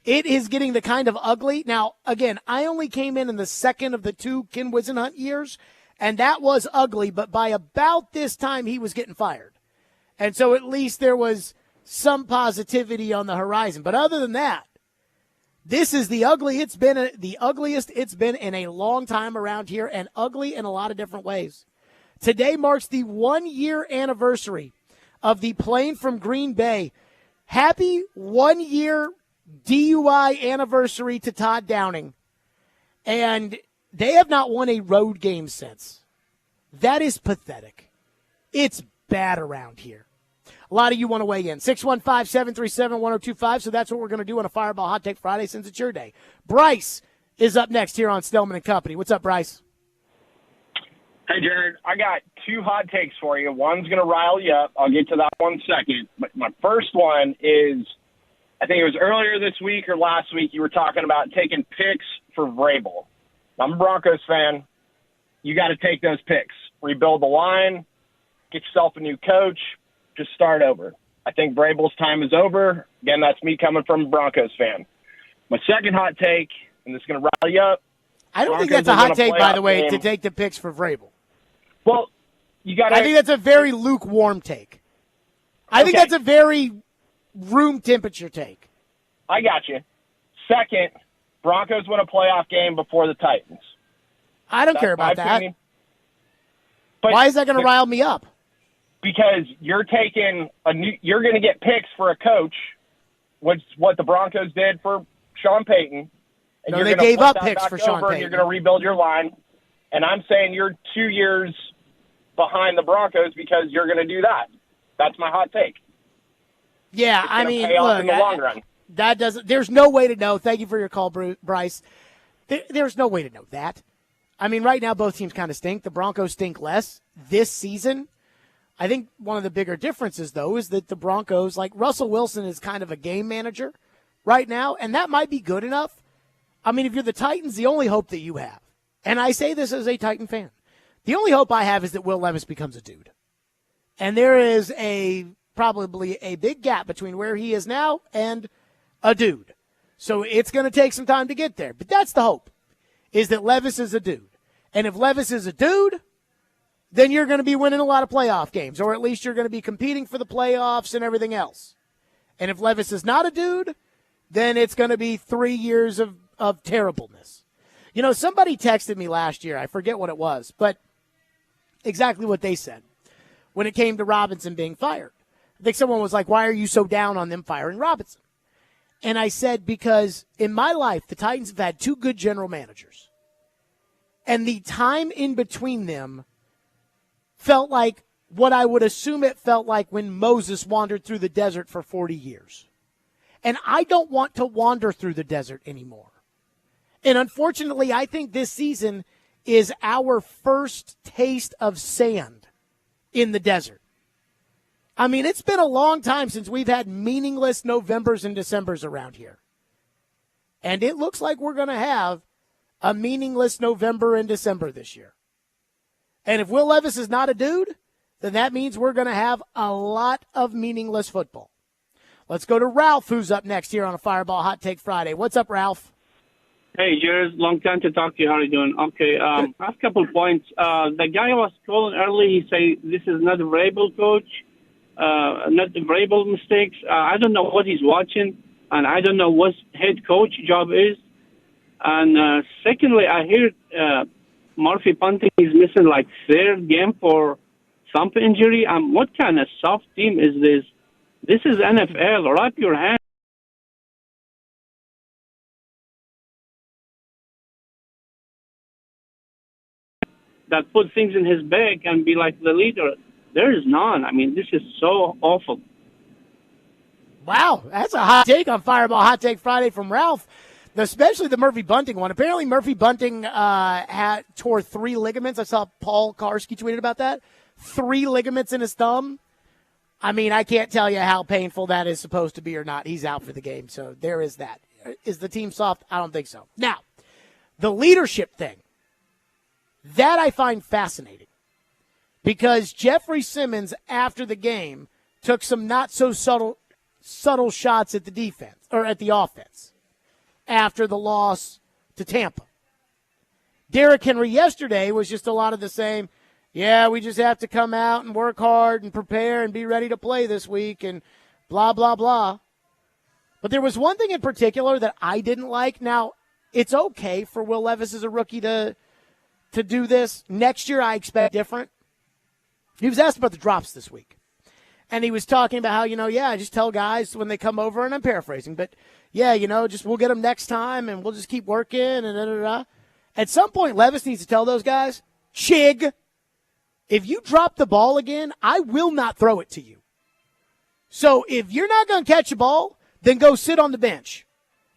It is getting the kind of ugly. Now, again, I only came in the second of the two Ken Whisenhunt years, and that was ugly, but by about this time he was getting fired. And so at least there was some positivity on the horizon. But other than that, this is the ugliest it's been in a long time around here, and ugly in a lot of different ways. Today marks the 1-year anniversary of the plane from Green Bay. Happy 1-year DUI anniversary to Todd Downing. And they have not won a road game since. That is pathetic. It's bad around here. A lot of you want to weigh in. 615-737-1025. So that's what we're going to do on a Fireball Hot Take Friday since it's your day. Bryce is up next here on Stillman and Company. What's up, Bryce? Hey, Jared. I got two hot takes for you. One's going to rile you up. I'll get to that one second. But my first one is, I think it was earlier this week or last week, you were talking about taking picks for Vrabel. I'm a Broncos fan. You got to take those picks. Rebuild the line, get yourself a new coach, just start over. I think Vrabel's time is over. Again, that's me coming from a Broncos fan. My second hot take, and this is going to rile you up. I don't think that's a hot take, by the way, to take the picks for Vrabel. Well, you got to. I think that's a very lukewarm take. I think that's a very room temperature take. I got you. Second, Broncos win a playoff game before the Titans. I don't care about that. But why is that going to rile me up? Because you're taking you're going to get picks for a coach, which is what the Broncos did for Sean Payton. And no, they gave up picks for Sean Payton. And you're going to rebuild your line. And I'm saying you're 2 years behind the Broncos because you're going to do that. That's my hot take. Yeah, I mean, look, in the long run. That doesn't. There's no way to know. Thank you for your call, Bryce. There's no way to know that. I mean, right now both teams kind of stink. The Broncos stink less this season. I think one of the bigger differences, though, is that the Broncos, like Russell Wilson, is kind of a game manager right now, and that might be good enough. I mean, if you're the Titans, the only hope that you have, and I say this as a Titan fan, the only hope I have is that Will Levis becomes a dude. And there is probably a big gap between where he is now and a dude. So it's going to take some time to get there. But that's the hope, is that Levis is a dude. And if Levis is a dude, then you're going to be winning a lot of playoff games, or at least you're going to be competing for the playoffs and everything else. And if Levis is not a dude, then it's going to be 3 years of terribleness. You know, somebody texted me last year. I forget what it was, but exactly what they said when it came to Robinson being fired. I think someone was like, why are you so down on them firing Robinson? And I said, because in my life, the Titans have had two good general managers. And the time in between them felt like what I would assume it felt like when Moses wandered through the desert for 40 years. And I don't want to wander through the desert anymore. And unfortunately, I think this season is our first taste of sand in the desert. I mean, it's been a long time since we've had meaningless Novembers and Decembers around here. And it looks like we're going to have a meaningless November and December this year. And if Will Levis is not a dude, then that means we're going to have a lot of meaningless football. Let's go to Ralph, who's up next here on a Fireball Hot Take Friday. What's up, Ralph? Hey, Jared. Long time to talk to you. How are you doing? Okay, I have a couple of points. The guy I was calling early, he said this is not a Vrabel coach, not the Vrabel mistakes. I don't know what he's watching, and I don't know what head coach job is. And secondly, I hear Murphy Punting is missing like third game for thumb injury. What kind of soft team is this? This is NFL. Wrap your hands. That put things in his bag and be like the leader. There is none. I mean, this is so awful. Wow, that's a hot take on Fireball Hot Take Friday from Ralph, especially the Murphy Bunting one. Apparently, Murphy Bunting tore 3 ligaments. I saw Paul Karski tweeted about that. 3 ligaments in his thumb. I mean, I can't tell you how painful that is supposed to be or not. He's out for the game, so there is that. Is the team soft? I don't think so. Now, the leadership thing, that I find fascinating because Jeffrey Simmons, after the game, took some not-so-subtle shots at the defense or at the offense after the loss to Tampa. Derrick Henry yesterday was just a lot of the same. Yeah, we just have to come out and work hard and prepare and be ready to play this week and blah, blah, blah. But there was one thing in particular that I didn't like. Now, it's okay for Will Levis as a rookie to do this. Next year, I expect different. He was asked about the drops this week. And he was talking about how, I just tell guys when they come over, and I'm paraphrasing, but just we'll get them next time and we'll just keep working and da-da-da. At some point, Levis needs to tell those guys, Chig, if you drop the ball again, I will not throw it to you. So if you're not going to catch a ball, then go sit on the bench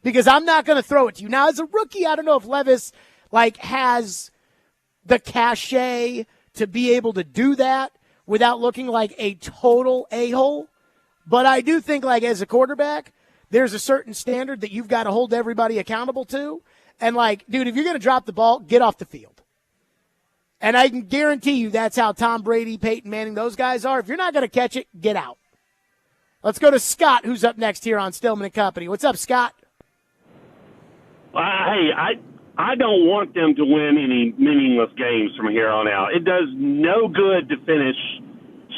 because I'm not going to throw it to you. Now, as a rookie, I don't know if Levis has the cachet to be able to do that without looking like a total a-hole. But I do think, as a quarterback, there's a certain standard that you've got to hold everybody accountable to. And, dude, if you're going to drop the ball, get off the field. And I can guarantee you that's how Tom Brady, Peyton Manning, those guys are. If you're not going to catch it, get out. Let's go to Scott, who's up next here on Stillman and Company. What's up, Scott? Hey, I don't want them to win any meaningless games from here on out. It does no good to finish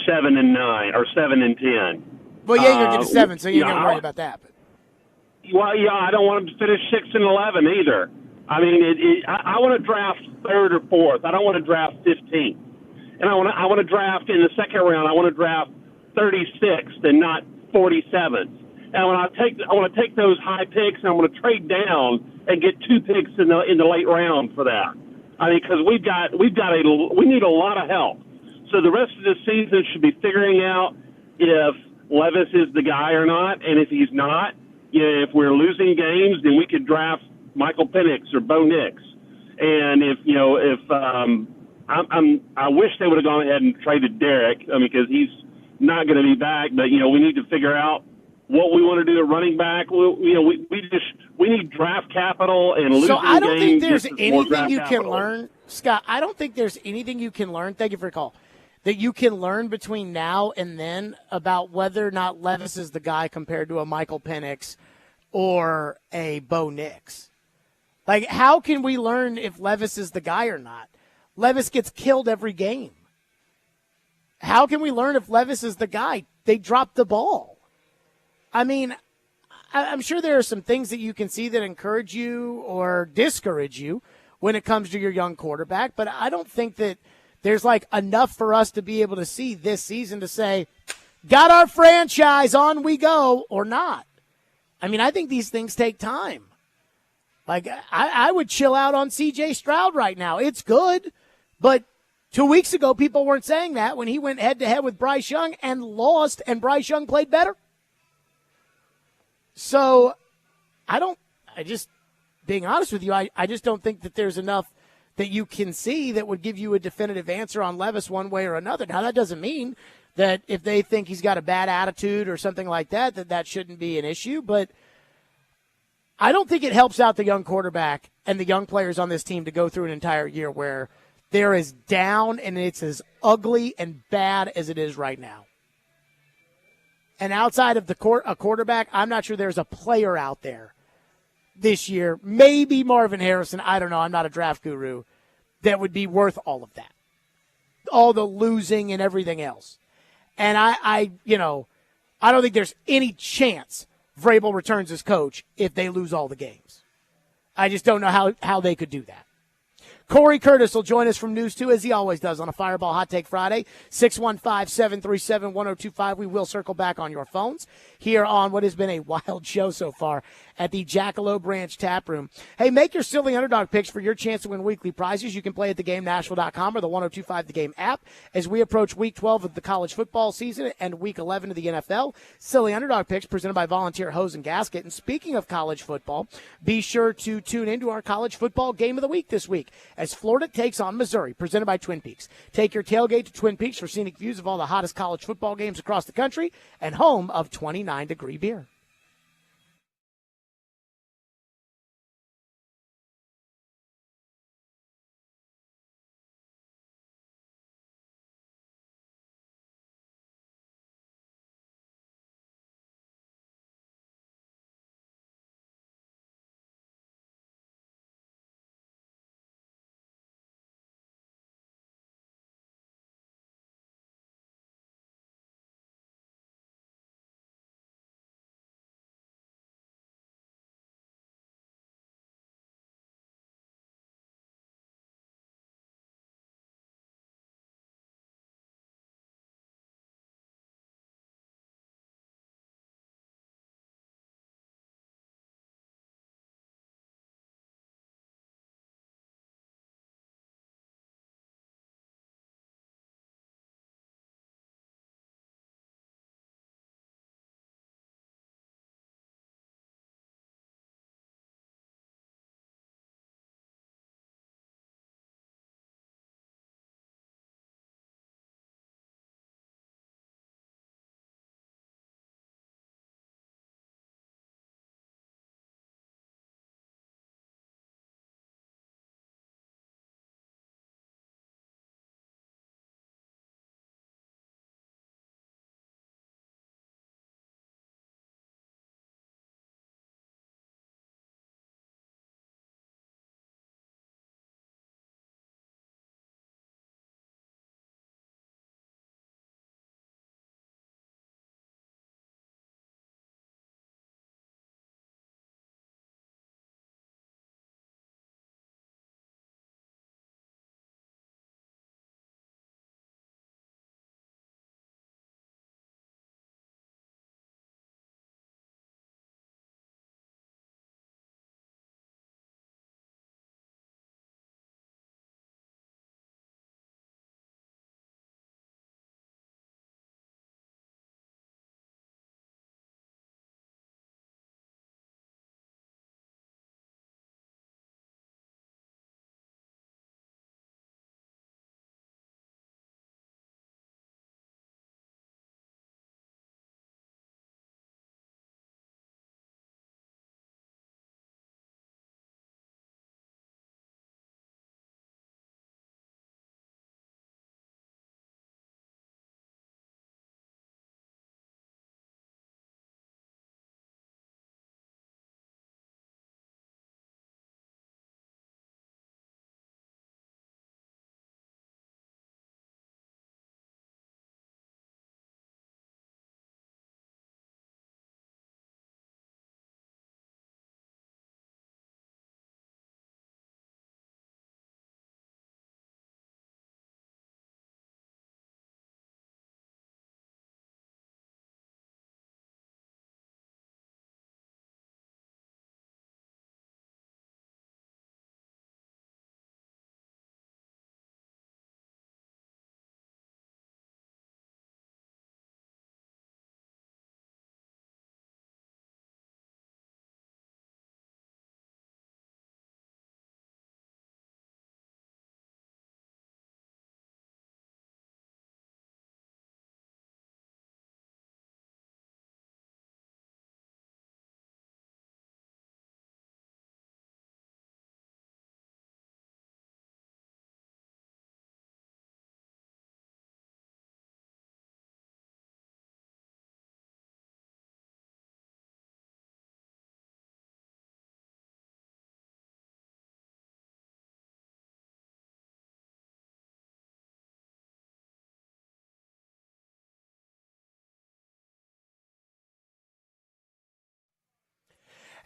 7-9 or 7-10. Well, you ain't gonna get to 7, so you ain't gonna worry about that. But. Well, yeah, I don't want them to finish 6-11 either. I mean, I want to draft 3rd or 4th. I don't want to draft 15th. And I want to draft in the second round. I want to draft 36th and not 47th. And when I want to take those high picks, and I'm going to trade down and get 2 picks in the late round for that. I mean, because we need a lot of help. So the rest of the season should be figuring out if Levis is the guy or not, and if he's not, if we're losing games, then we could draft Michael Penix or Bo Nix. And I wish they would have gone ahead and traded Derrick, because he's not going to be back. But we need to figure out what we want to do at running back. We need draft capital and losing games. So I don't think there's anything you can learn, Scott. I don't think there's anything you can learn. Thank you for your call. That you can learn between now and then about whether or not Levis is the guy compared to a Michael Penix or a Bo Nix. How can we learn if Levis is the guy or not? Levis gets killed every game. How can we learn if Levis is the guy? They dropped the ball. I mean, I'm sure there are some things that you can see that encourage you or discourage you when it comes to your young quarterback, but I don't think that there's enough for us to be able to see this season to say, got our franchise, on we go, or not. I mean, I think these things take time. I would chill out on C.J. Stroud right now. It's good, but 2 weeks ago, people weren't saying that when he went head-to-head with Bryce Young and lost, and Bryce Young played better. So, being honest with you, I just don't think that there's enough that you can see that would give you a definitive answer on Levis one way or another. Now, that doesn't mean that if they think he's got a bad attitude or something like that, that shouldn't be an issue. But I don't think it helps out the young quarterback and the young players on this team to go through an entire year where they're as down and it's as ugly and bad as it is right now. And outside of a quarterback, I'm not sure there's a player out there this year, maybe Marvin Harrison, I don't know, I'm not a draft guru, that would be worth all of that. All the losing and everything else. And I don't think there's any chance Vrabel returns as coach if they lose all the games. I just don't know how they could do that. Cory Curtis will join us from News 2, as he always does, on a Fireball Hot Take Friday, 615-737-1025. We will circle back on your phones here on what has been a wild show so far at the Jackalope Branch Tap Room. Hey, make your silly underdog picks for your chance to win weekly prizes. You can play at theGameNashville.com or the 1025 The Game app as we approach Week 12 of the college football season and Week 11 of the NFL. Silly underdog picks presented by Volunteer Hose and Gasket. And speaking of college football, be sure to tune into our college football game of the week this week as Florida takes on Missouri, presented by Twin Peaks. Take your tailgate to Twin Peaks for scenic views of all the hottest college football games across the country and home of 29-degree beer.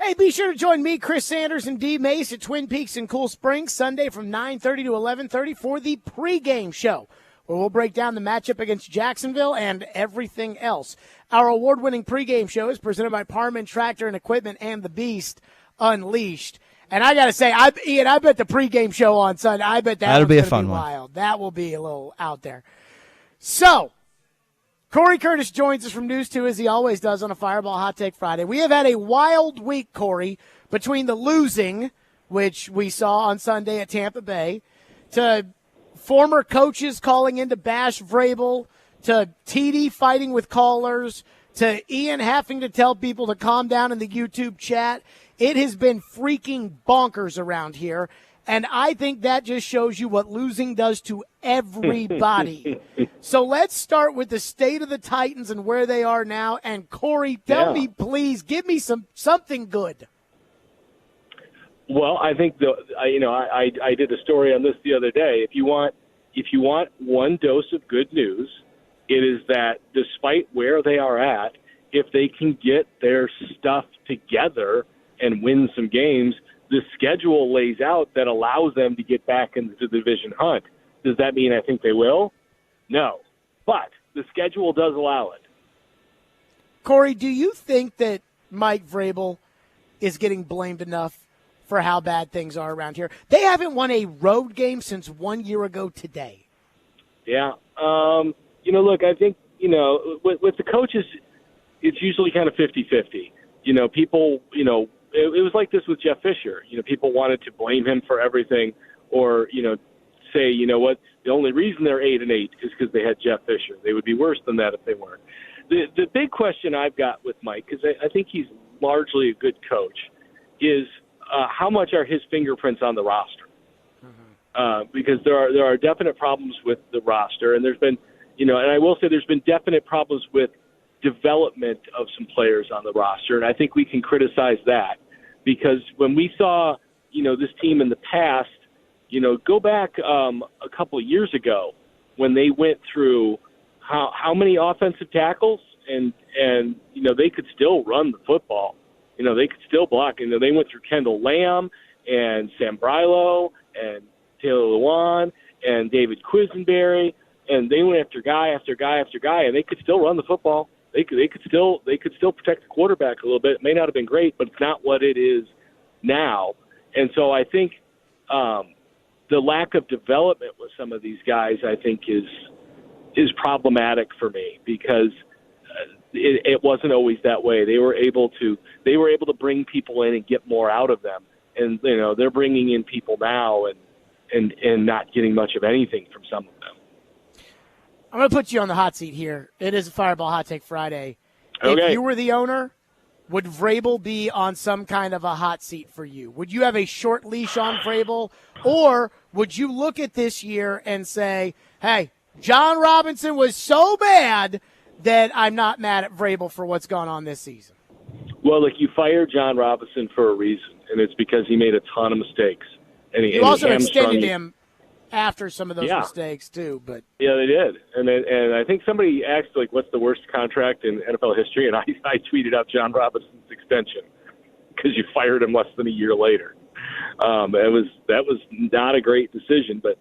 Hey, be sure to join me, Chris Sanders, and D. Mace at Twin Peaks in Cool Springs Sunday from 9:30 to 11:30 for the pregame show, where we'll break down the matchup against Jacksonville and everything else. Our award-winning pregame show is presented by Parman Tractor and Equipment and the Beast Unleashed. And I got to say, Ian, I bet the pregame show on Sunday, I bet that'll be a fun one. Wild. That will be a little out there. So, Cory Curtis joins us from News 2, as he always does on a Fireball Hot Take Friday. We have had a wild week, Cory, between the losing, which we saw on Sunday at Tampa Bay, to former coaches calling in to bash Vrabel, to TD fighting with callers, to Ian having to tell people to calm down in the YouTube chat. It has been freaking bonkers around here, and I think that just shows you what losing does to everybody. So let's start with the state of the Titans and where they are now. And Cory, tell me, please, give me something good. Well, I think I did a story on this the other day. If you want one dose of good news, it is that despite where they are at, if they can get their stuff together and win some games, the schedule lays out that allows them to get back into the division hunt. Does that mean I think they will? No. But the schedule does allow it. Cory, do you think that Mike Vrabel is getting blamed enough for how bad things are around here? They haven't won a road game since 1 year ago today. Yeah. Look, I think, with the coaches, it's usually kind of 50-50. People, it was like this with Jeff Fisher. People wanted to blame him for everything or, say, what, the only reason they're 8-8 is because they had Jeff Fisher. They would be worse than that if they weren't. The big question I've got with Mike, because I think he's largely a good coach, is how much are his fingerprints on the roster? Because there are definite problems with the roster, and there's been, and I will say there's been definite problems with development of some players on the roster, and I think we can criticize that because when we saw, this team in the past, go back a couple of years ago when they went through how many offensive tackles and they could still run the football. They could still block. They went through Kendall Lamb and Sam Brilo and Taylor Lewan and David Quisenberry, and they went after guy after guy after guy, and they could still run the football. They could still protect the quarterback a little bit. It may not have been great, but it's not what it is now. And so I think the lack of development with some of these guys, I think, is problematic for me because it wasn't always that way. They were able to bring people in and get more out of them, and they're bringing in people now and not getting much of anything from some of them. I'm going to put you on the hot seat here. It is a Fireball Hot Take Friday. Okay. If you were the owner, would Vrabel be on some kind of a hot seat for you? Would you have a short leash on Vrabel? Or would you look at this year and say, hey, John Robinson was so bad that I'm not mad at Vrabel for what's gone on this season? Well, look, you fired John Robinson for a reason, and it's because he made a ton of mistakes. And you also extended him after some of those mistakes too, but yeah, they did, and I think somebody asked what's the worst contract in NFL history, and I tweeted out John Robinson's extension because you fired him less than a year later. That was not a great decision, but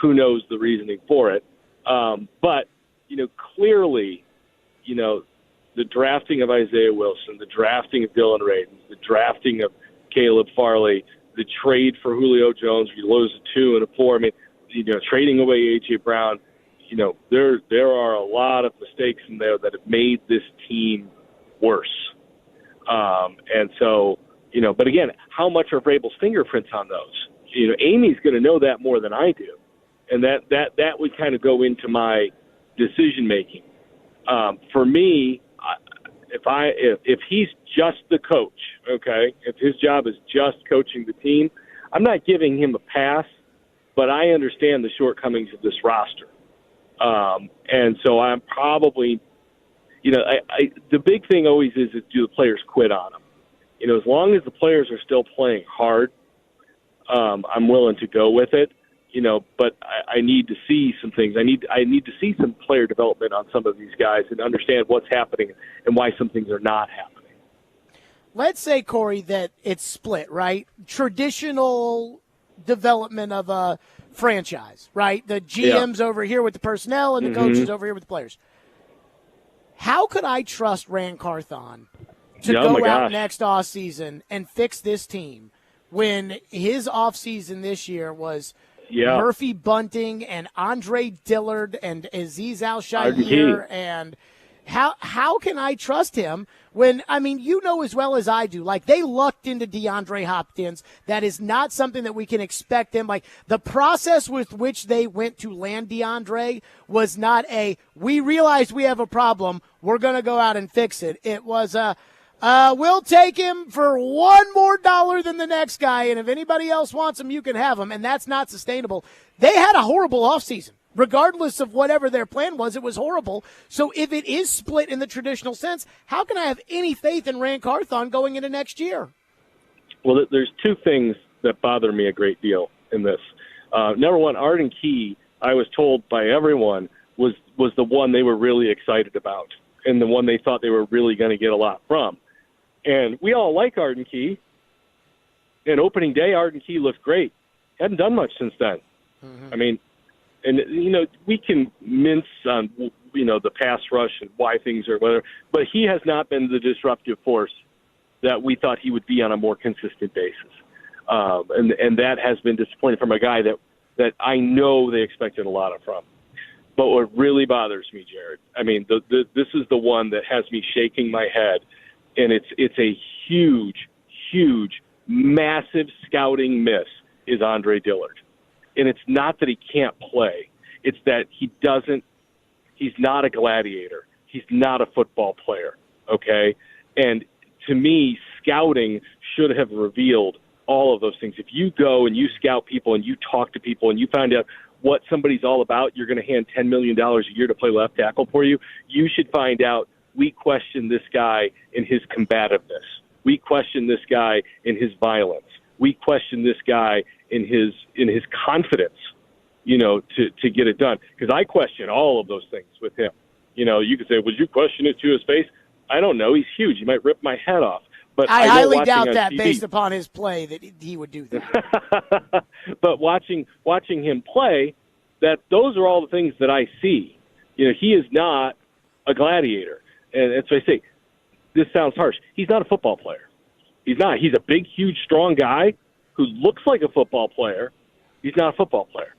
who knows the reasoning for it? But clearly, the drafting of Isaiah Wilson, the drafting of Dylan Radins, the drafting of Caleb Farley, the trade for Julio Jones, you lose a 2 and a 4. I mean, trading away A.J. Brown, there are a lot of mistakes in there that have made this team worse. And so, but again, how much are Vrabel's fingerprints on those? Amy's going to know that more than I do. And that would kind of go into my decision making. For me, if he's just the coach, okay, if his job is just coaching the team, I'm not giving him a pass, but I understand the shortcomings of this roster. And so I'm probably, the big thing always is do the players quit on him? As long as the players are still playing hard, I'm willing to go with it. But I need to see some things. I need to see some player development on some of these guys and understand what's happening and why some things are not happening. let's say, Corey, that it's split, right? Traditional development of a franchise, right? The GM's over here with the personnel and the coaches over here with the players. How could I trust Rand Carthon to go out next offseason and fix this team when his offseason this year was Murphy Bunting and Andre Dillard and Azeez Al-Shaair? And how can I trust him when, I mean, you know as well as I do, like they lucked into DeAndre Hopkins. That is not something that we can expect them. Like the process with which they went to land DeAndre was not we realized we have a problem, we're going to go out and fix it. It was we'll take him for $1 more than the next guy, and if anybody else wants him, you can have him, and that's not sustainable. They had a horrible offseason. Regardless of whatever their plan was, it was horrible. So if it is split in the traditional sense, how can I have any faith in Rand Carthon going into next year? Well, there's two things that bother me a great deal in this. Number one, Arden Key, I was told by everyone, was the one they were really excited about and the one they thought they were really going to get a lot from. And we all like Arden Key. And opening day, Arden Key looked great. Hadn't done much since then. I mean, and, we can mince on, the pass rush and why things are whatever, but he has not been the disruptive force that we thought he would be on a more consistent basis. And that has been disappointing from a guy that I know they expected a lot of from. But what really bothers me, Jared, I mean, this is the one that has me shaking my head, and it's a huge, massive scouting miss is Andre Dillard. And it's not that he can't play. It's that he's not a gladiator. He's not a football player, okay? And to me, scouting should have revealed all of those things. If you go and you scout people and you talk to people and you find out what somebody's all about, you're going to hand $10 million a year to play left tackle for you, you should find out we question this guy in his combativeness. We question this guy in his violence. We question this guy in his confidence, to get it done. Because I question all of those things with him. You could say, would you question it to his face? I don't know. He's huge. He might rip my head off. But I highly doubt that based upon his play that he would do that. But watching him play, those are all the things that I see. He is not a gladiator. And that's what I say. This sounds harsh. He's not a football player. He's not. He's a big, huge, strong guy who looks like a football player. He's not a football player.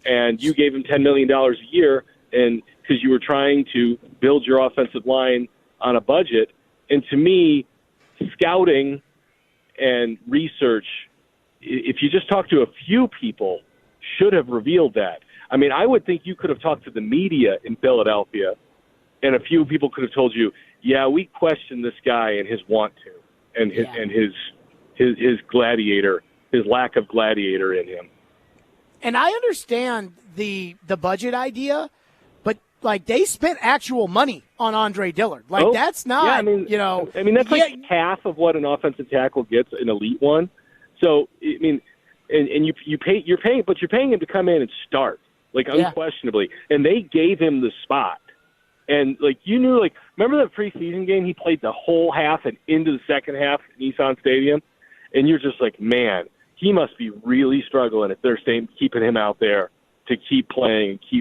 And you gave him $10 million a year and because you were trying to build your offensive line on a budget. And to me, scouting and research, if you just talk to a few people, should have revealed that. I mean, I would think you could have talked to the media in Philadelphia, and a few people could have told you, yeah, we question this guy and his want to, and his gladiator, his lack of gladiator in him. And I understand the budget idea, but like they spent actual money on Andre Dillard. Like that's not, that's like half of what an offensive tackle gets, an elite one. So I mean, and you're paying him to come in and start, like unquestionably, and they gave him the spot. And, remember that preseason game? He played the whole half and into the second half at Nissan Stadium. And you're just like, man, he must be really struggling if they're keeping him out there to keep playing. And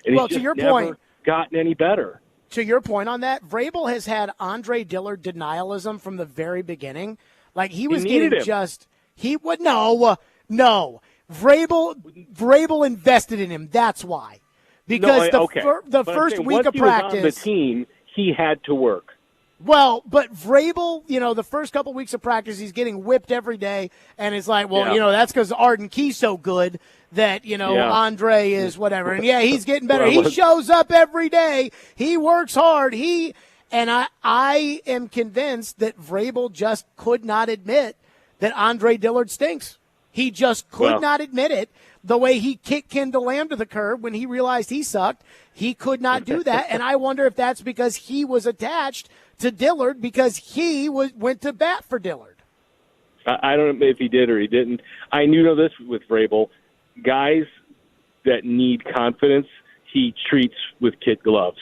he's just never gotten any better. To your point on that, Vrabel has had Andre Dillard denialism from the very beginning. Like, he was getting no. Vrabel invested in him. That's why. Because the first week of practice, on the team, he had to work. Well, but Vrabel, the first couple weeks of practice, he's getting whipped every day, and it's like, that's because Arden Key's so good that Andre is whatever, and he's getting better. He shows up every day. He works hard. I am convinced that Vrabel just could not admit that Andre Dillard stinks. He just could not admit it. The way he kicked Kendall Lamb to the curb when he realized he sucked, he could not do that. And I wonder if that's because he was attached to Dillard because he went to bat for Dillard. I don't know if he did or he didn't. I knew this with Vrabel. Guys that need confidence, he treats with kid gloves.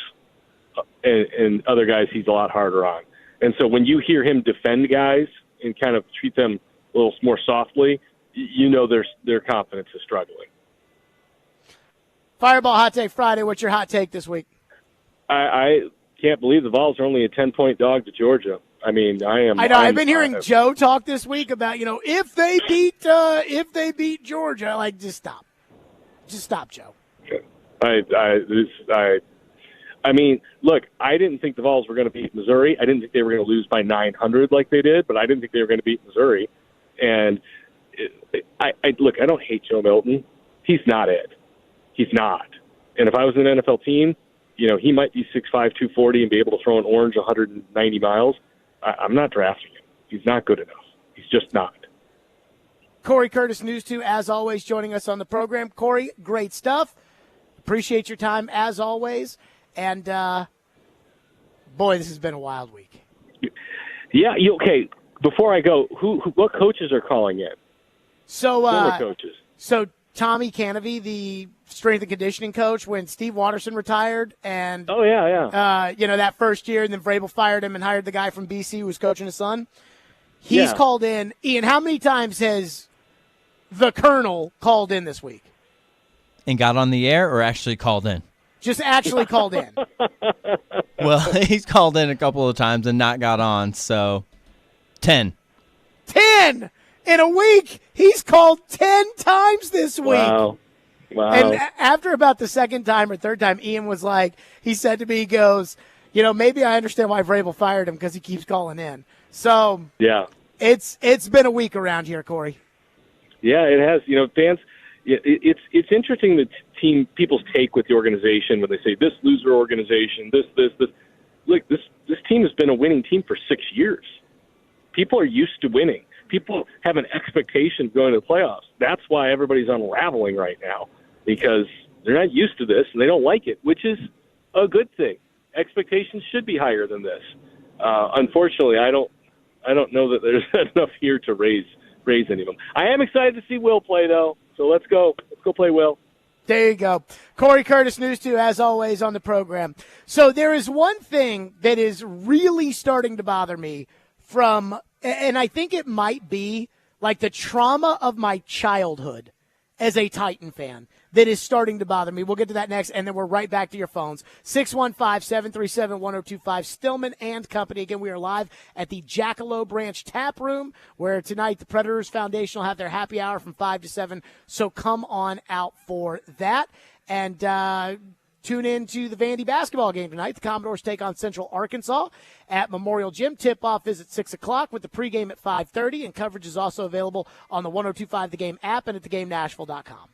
And other guys he's a lot harder on. And so when you hear him defend guys and kind of treat them a little more softly, you know their confidence is struggling. Fireball Hot Take Friday. What's your hot take this week? I can't believe the Vols are only a 10-point dog to Georgia. I mean, I know. I've been hearing Joe talk this week about, if they beat Georgia, like, just stop, Joe. I mean, look, I didn't think the Vols were going to beat Missouri. I didn't think they were going to lose by 900 like they did, but I didn't think they were going to beat Missouri. And I don't hate Joe Milton. He's not it. He's not. And if I was an NFL team, he might be 6'5", 240 and be able to throw an orange 190 miles. I'm not drafting him. He's not good enough. He's just not. Cory Curtis, News 2, as always, joining us on the program. Cory, great stuff. Appreciate your time, as always. And, boy, this has been a wild week. Yeah, okay. Before I go, what coaches are calling in? Former coaches. So Tommy Canavy, the strength and conditioning coach, when Steve Watterson retired, and that first year, and then Vrabel fired him and hired the guy from BC who was coaching his son. He's called in. Ian, how many times has the Colonel called in this week? And got on the air, or actually called in? Just actually called in. Well, he's called in a couple of times and not got on, so 10. 10 in a week. He's called 10 times this week. Wow. And after about the second time or third time, Ian was like, he said to me, he goes, maybe I understand why Vrabel fired him, because he keeps calling in. So yeah, it's been a week around here, Cory. Yeah, it has. Fans. It's interesting that people's take with the organization when they say this loser organization, this. Look, this team has been a winning team for 6 years. People are used to winning. People have an expectation of going to the playoffs. That's why everybody's unraveling right now, because they're not used to this and they don't like it, which is a good thing. Expectations should be higher than this. Unfortunately, I don't know that there's enough here to raise any of them. I am excited to see Will play, though. So let's go play Will. There you go. Cory Curtis, News 2, as always, on the program. So there is one thing that is really starting to bother me and I think it might be like the trauma of my childhood as a Titan fan that is starting to bother me. We'll get to that next, and then we're right back to your phones. 615-737-1025, Stillman and Company. Again, we are live at the Jackalope Branch Tap Room, where tonight the Predators Foundation will have their happy hour from 5 to 7, so come on out for that. And tune in to the Vandy basketball game tonight. The Commodores take on Central Arkansas at Memorial Gym. Tip-off is at 6 o'clock with the pregame at 5:30, and coverage is also available on the 102.5 The Game app and at theGameNashville.com.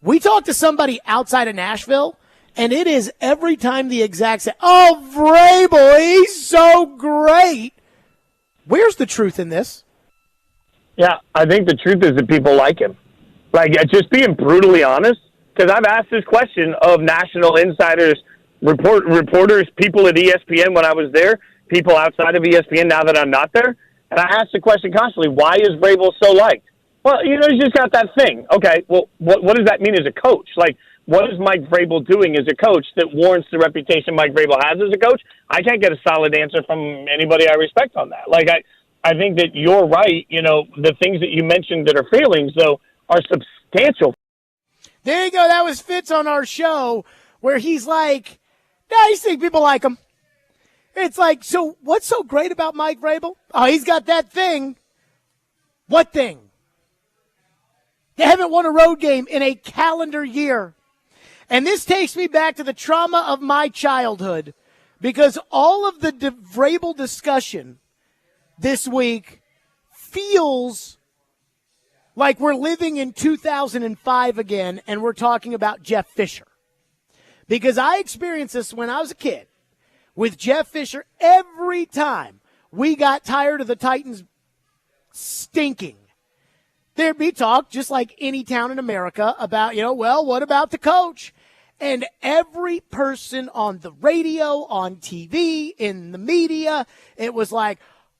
We talked to somebody outside of Nashville, and it is every time the exact same. Oh, Vrabel, he's so great. Where's the truth in this? Yeah, I think the truth is that people like him. Like, just being brutally honest, because I've asked this question of national insiders, reporters, people at ESPN when I was there, people outside of ESPN now that I'm not there, and I ask the question constantly, why is Vrabel so liked? Well, he's just got that thing. Okay, well, what does that mean as a coach? Like, what is Mike Vrabel doing as a coach that warrants the reputation Mike Vrabel has as a coach? I can't get a solid answer from anybody I respect on that. Like, I think that you're right. The things that you mentioned that are failings, though, are substantial. There you go. That was Fitz on our show where he's like, I just think people like him. It's like, so what's so great about Mike Vrabel? Oh, he's got that thing. What thing? They haven't won a road game in a calendar year. And this takes me back to the trauma of my childhood because all of the Vrabel discussion this week feels like we're living in 2005 again and we're talking about Jeff Fisher. Because I experienced this when I was a kid with Jeff Fisher every time we got tired of the Titans stinking. There'd be talk, just like any town in America, about, well, what about the coach? And every person on the radio, on TV, in the media, it was like,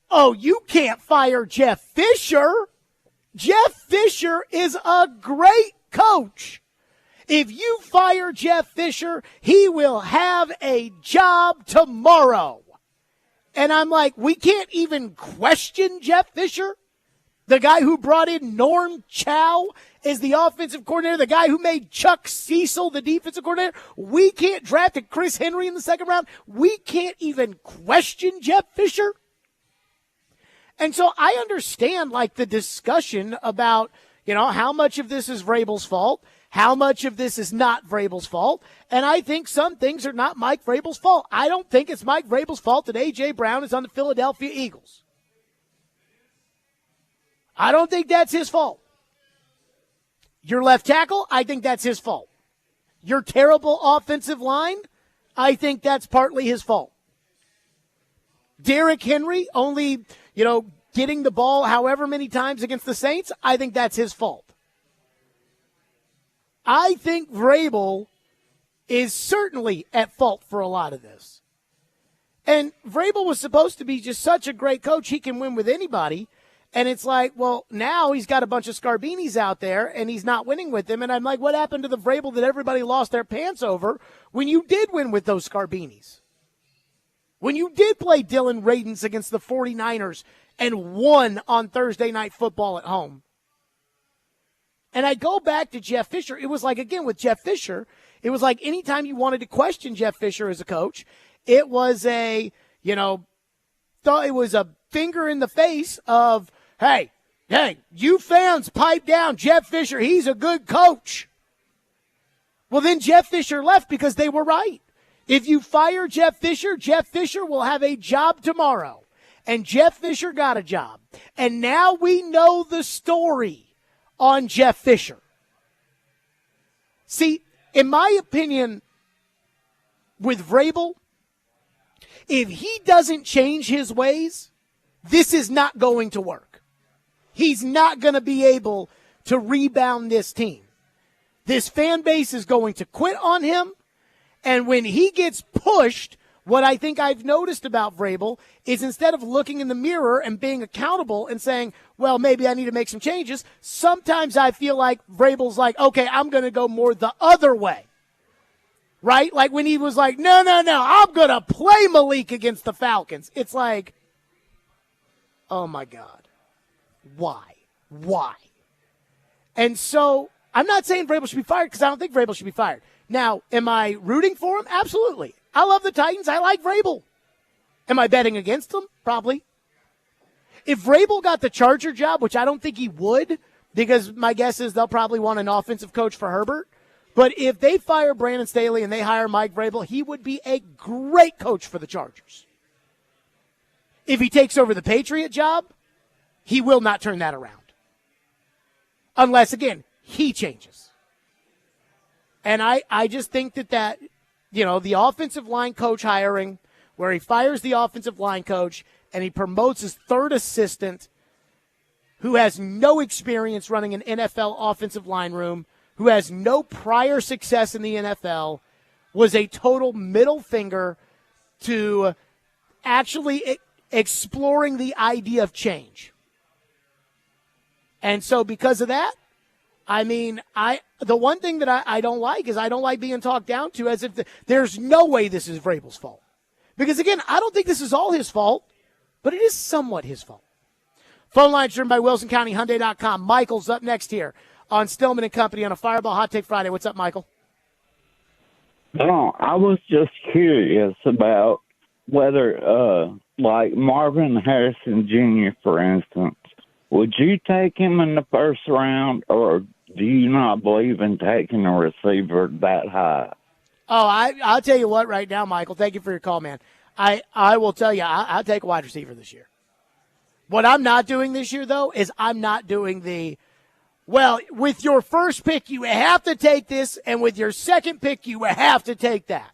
oh, you can't fire Jeff Fisher. Jeff Fisher is a great coach. If you fire Jeff Fisher, he will have a job tomorrow. And I'm like, we can't even question Jeff Fisher? The guy who brought in Norm Chow as the offensive coordinator, the guy who made Chuck Cecil the defensive coordinator. We can't draft Chris Henry in the second round. We can't even question Jeff Fisher. And so I understand, like, the discussion about, how much of this is Vrabel's fault, how much of this is not Vrabel's fault. And I think some things are not Mike Vrabel's fault. I don't think it's Mike Vrabel's fault that A.J. Brown is on the Philadelphia Eagles. I don't think that's his fault. Your left tackle, I think that's his fault. Your terrible offensive line, I think that's partly his fault. Derrick Henry only, getting the ball however many times against the Saints, I think that's his fault. I think Vrabel is certainly at fault for a lot of this. And Vrabel was supposed to be just such a great coach, he can win with anybody. And it's like, well, now he's got a bunch of Scarbinis out there, and he's not winning with them. And I'm like, what happened to the Vrabel that everybody lost their pants over when you did win with those Scarbinis? When you did play Dylan Radins against the 49ers and won on Thursday Night Football at home? And I go back to Jeff Fisher. It was like, again, with Jeff Fisher, it was like anytime you wanted to question Jeff Fisher as a coach, it was it was a finger in the face of, Hey, you fans pipe down Jeff Fisher. He's a good coach. Well, then Jeff Fisher left because they were right. If you fire Jeff Fisher will have a job tomorrow. And Jeff Fisher got a job. And now we know the story on Jeff Fisher. See, in my opinion, with Vrabel, if he doesn't change his ways, this is not going to work. He's not going to be able to rebound this team. This fan base is going to quit on him. And when he gets pushed, what I think I've noticed about Vrabel is instead of looking in the mirror and being accountable and saying, well, maybe I need to make some changes, sometimes I feel like Vrabel's like, okay, I'm going to go more the other way. Right? Like when he was like, no, I'm going to play Malik against the Falcons. It's like, oh, my God. Why? And so I'm not saying Vrabel should be fired because I don't think Vrabel should be fired. Now, am I rooting for him? Absolutely. I love the Titans. I like Vrabel. Am I betting against them? Probably. If Vrabel got the Charger job, which I don't think he would, because my guess is they'll probably want an offensive coach for Herbert. But if they fire Brandon Staley and they hire Mike Vrabel, he would be a great coach for the Chargers. If he takes over the Patriot job, he will not turn that around. Unless, again, he changes. And I just think that, the offensive line coach hiring, where he fires the offensive line coach and he promotes his third assistant who has no experience running an NFL offensive line room, who has no prior success in the NFL, was a total middle finger to actually exploring the idea of change. And so because of that, the one thing that I don't like is I don't like being talked down to as if there's no way this is Vrabel's fault. Because, again, I don't think this is all his fault, but it is somewhat his fault. Phone lines driven by WilsonCountyHyundai.com. Michael's up next here on Stillman and Company on a Fireball Hot Take Friday. What's up, Michael? Oh, I was just curious about whether, like Marvin Harrison Jr., for instance, would you take him in the first round, or do you not believe in taking a receiver that high? Oh, I'll tell you what right now, Michael. Thank you for your call, man. I will tell you, I'll take a wide receiver this year. What I'm not doing this year, though, is I'm not doing with your first pick, you have to take this, and with your second pick, you have to take that.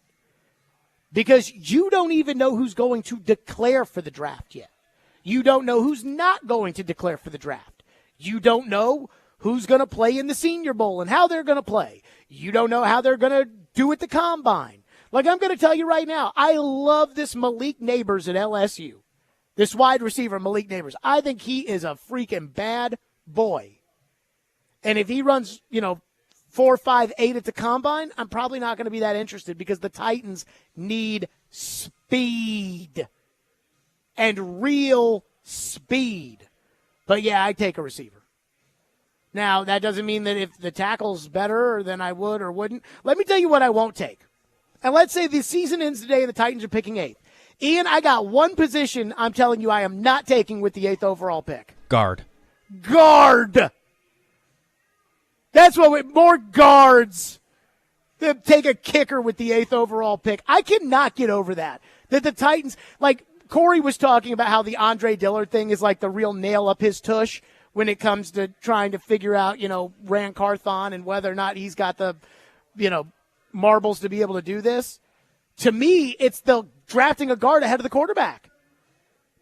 Because you don't even know who's going to declare for the draft yet. You don't know who's not going to declare for the draft. You don't know who's going to play in the Senior Bowl and how they're going to play. You don't know how they're going to do at the Combine. Like, I'm going to tell you right now, I love this Malik Neighbors at LSU. This wide receiver, Malik Neighbors. I think he is a freaking bad boy. And if he runs, 4.58 at the Combine, I'm probably not going to be that interested because the Titans need speed. And real speed. But, yeah, I take a receiver. Now, that doesn't mean that if the tackle's better than I would or wouldn't. Let me tell you what I won't take. And let's say the season ends today and the Titans are picking 8th. Ian, I got one position I'm telling you I am not taking with the 8th overall pick. Guard. That's more guards than take a kicker with the 8th overall pick. I cannot get over that. That the Titans, like Cory was talking about how the Andre Dillard thing is like the real nail up his tush when it comes to trying to figure out, Rand Carthon and whether or not he's got the, marbles to be able to do this. To me, it's the drafting a guard ahead of the quarterback.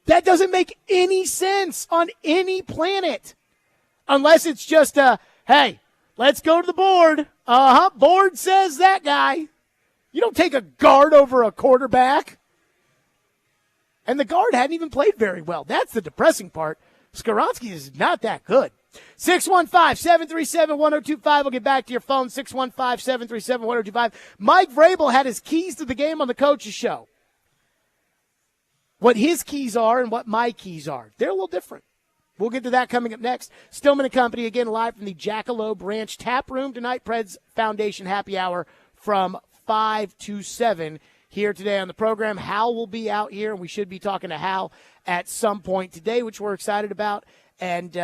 That doesn't make any sense on any planet. Unless it's just hey, let's go to the board. Board says that guy. You don't take a guard over a quarterback. And the guard hadn't even played very well. That's the depressing part. Skoronski is not that good. 615-737-1025. I'll get back to your phone. 615-737-1025. Mike Vrabel had his keys to the game on the Coach's Show. What his keys are and what my keys are. They're a little different. We'll get to that coming up next. Stillman and Company, again, live from the Jackalope Ranch Tap Room tonight. Preds Foundation Happy Hour from 5 to 7 here today on the program. Hal will be out here, and we should be talking to Hal at some point today, which we're excited about, and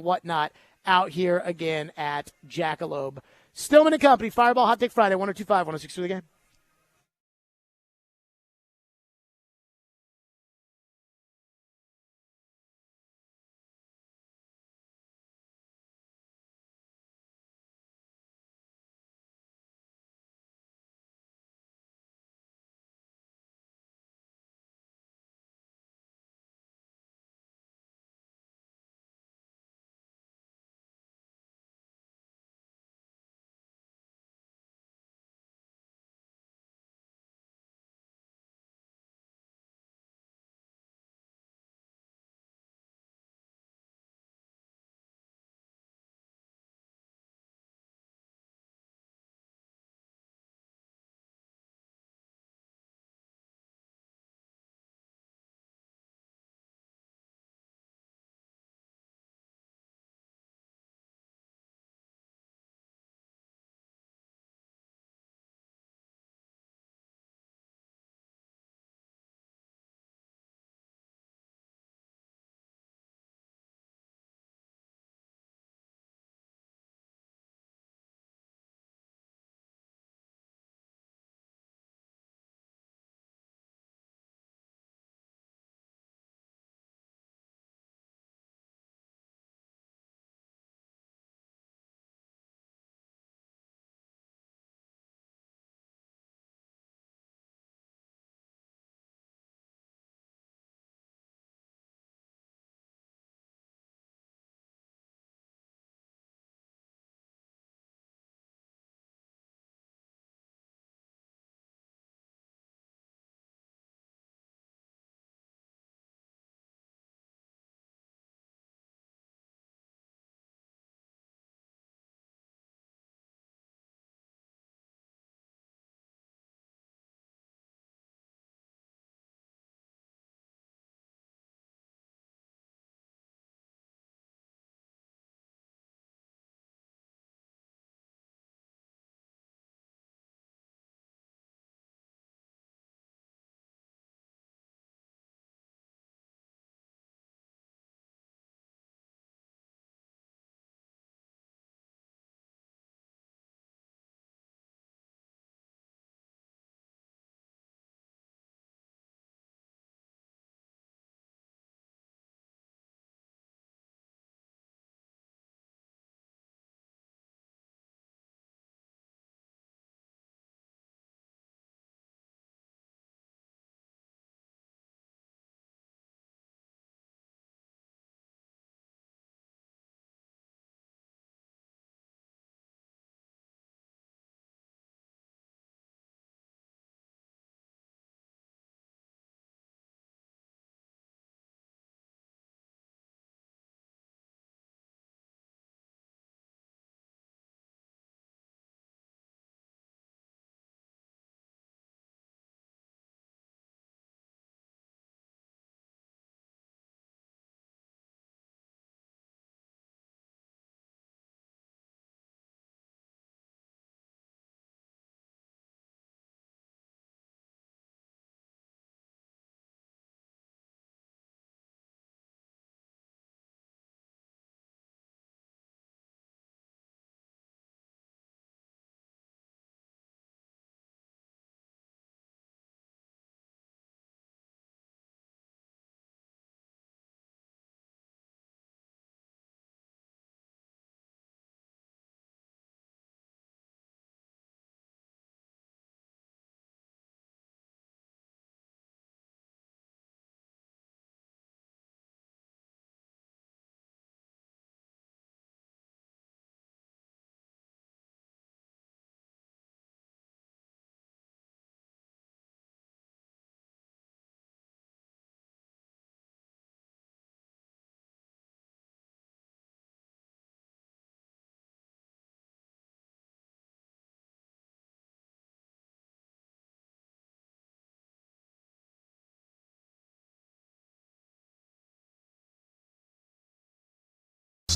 whatnot out here again at Jackalope. Stillman and Company, Fireball Hot Take Friday, 102.5, 106.3 The Game.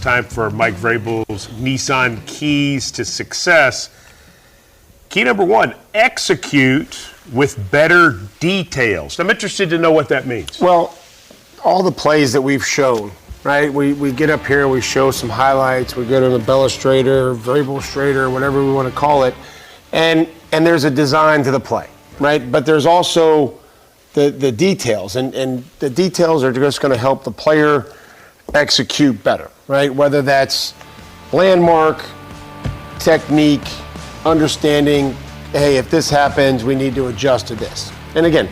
time for Mike Vrabel's Nissan Keys to Success. Key number 1, execute with better details. I'm interested to know what that means. Well, all the plays that we've shown, right? We get up here, we show some highlights, we go to an Illustrator, Vrabelstrator, whatever we want to call it, and there's a design to the play, right? But there's also the details, and the details are just going to help the player execute better, right? Whether that's landmark, technique, understanding, hey, if this happens, we need to adjust to this. And again,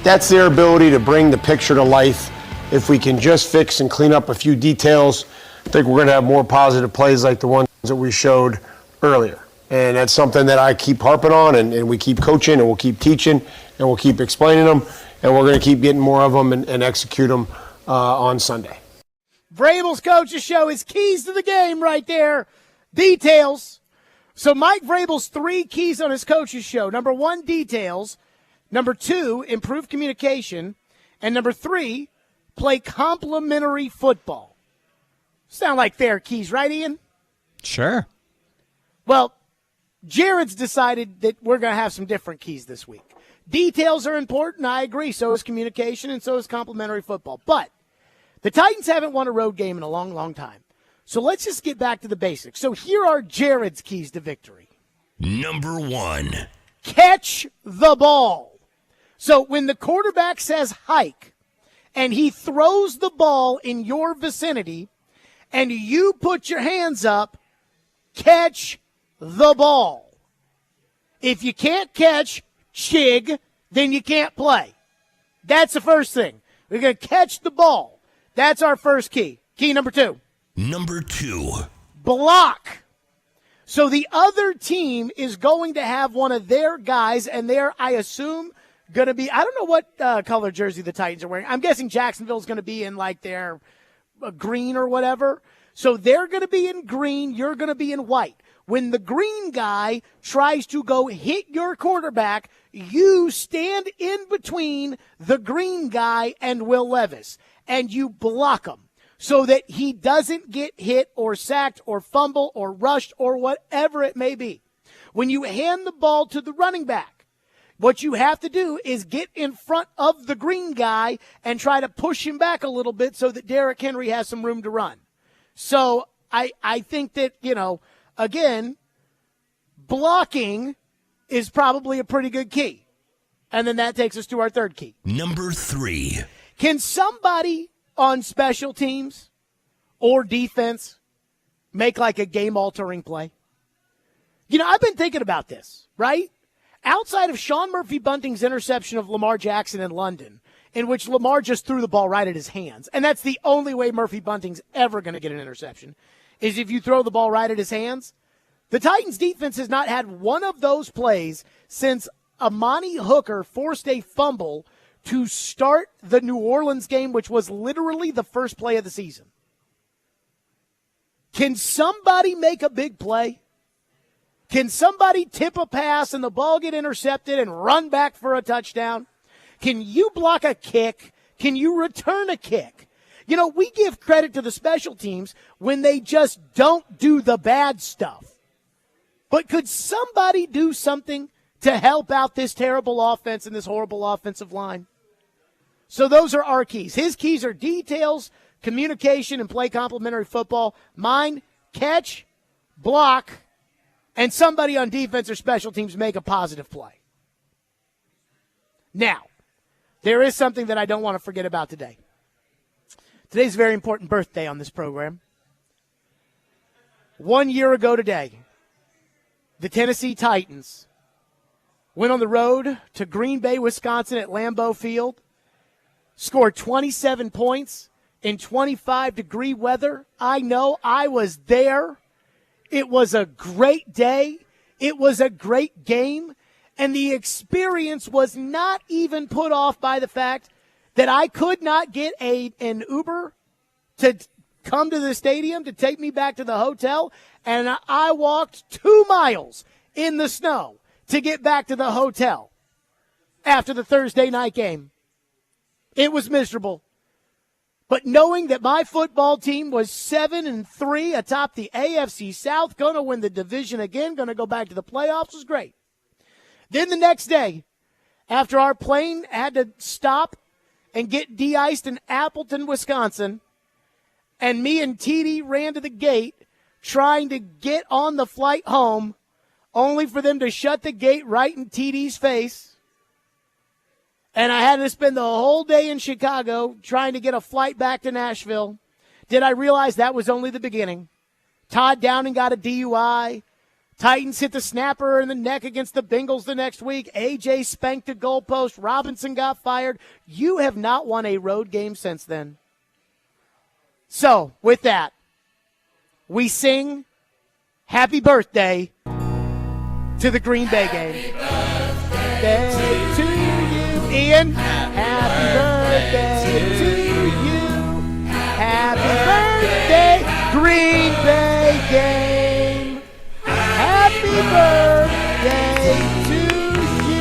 that's their ability to bring the picture to life. If we can just fix and clean up a few details, I think we're going to have more positive plays like the ones that we showed earlier. And that's something that I keep harping on, and we keep coaching, and we'll keep teaching, and we'll keep explaining them, and we're going to keep getting more of them and execute them on Sunday. Vrabel's Coaches Show is keys to the game right there. Details. So Mike Vrabel's 3 keys on his Coaches Show. Number 1, details. Number 2, improve communication. And number 3, play complementary football. Sound like fair keys, right, Ian? Sure. Well, Jared's decided that we're going to have some different keys this week. Details are important, I agree. So is communication, and so is complementary football. But the Titans haven't won a road game in a long, long time. So let's just get back to the basics. So here are Jared's keys to victory. Number 1. Catch the ball. So when the quarterback says hike and he throws the ball in your vicinity and you put your hands up, catch the ball. If you can't catch, chig, then you can't play. That's the first thing. We're going to catch the ball. That's our first key. Key number 2. Number 2. Block. So the other team is going to have one of their guys, and they're, I assume, going to be, I don't know what color jersey the Titans are wearing. I'm guessing Jacksonville's going to be in like their green or whatever. So they're going to be in green. You're going to be in white. When the green guy tries to go hit your quarterback, you stand in between the green guy and Will Levis, and you block him so that he doesn't get hit or sacked or fumble or rushed or whatever it may be. When you hand the ball to the running back, what you have to do is get in front of the green guy and try to push him back a little bit so that Derrick Henry has some room to run. So I think that, again, blocking is probably a pretty good key. And then that takes us to our third key. Number 3. Can somebody on special teams or defense make like a game-altering play? I've been thinking about this, right? Outside of Sean Murphy-Bunting's interception of Lamar Jackson in London, in which Lamar just threw the ball right at his hands, and that's the only way Murphy-Bunting's ever going to get an interception, is if you throw the ball right at his hands. The Titans' defense has not had one of those plays since Amani Hooker forced a fumble to start the New Orleans game, which was literally the first play of the season. Can somebody make a big play? Can somebody tip a pass and the ball get intercepted and run back for a touchdown? Can you block a kick? Can you return a kick? We give credit to the special teams when they just don't do the bad stuff. But could somebody do something to help out this terrible offense and this horrible offensive line? So those are our keys. His keys are details, communication, and play complementary football. Mine, catch, block, and somebody on defense or special teams make a positive play. Now, there is something that I don't want to forget about today. Today's a very important birthday on this program. 1 year ago today, the Tennessee Titans went on the road to Green Bay, Wisconsin at Lambeau Field, scored 27 points in 25-degree weather. I know, I was there. It was a great day. It was a great game. And the experience was not even put off by the fact that I could not get an Uber to come to the stadium to take me back to the hotel. And I walked 2 miles in the snow to get back to the hotel after the Thursday night game. It was miserable. But knowing that my football team was 7-3 atop the AFC South, going to win the division again, going to go back to the playoffs was great. Then the next day, after our plane had to stop and get de-iced in Appleton, Wisconsin, and me and TD ran to the gate trying to get on the flight home, only for them to shut the gate right in TD's face. And I had to spend the whole day in Chicago trying to get a flight back to Nashville. Did I realize that was only the beginning? Todd Downing got a DUI. Titans hit the snapper in the neck against the Bengals the next week. AJ spanked a goalpost. Robinson got fired. You have not won a road game since then. So, with that, we sing happy birthday to the Green Bay game. Happy birthday to you, Ian. Happy birthday to you. Happy birthday, Green Bay game. Happy birthday to you.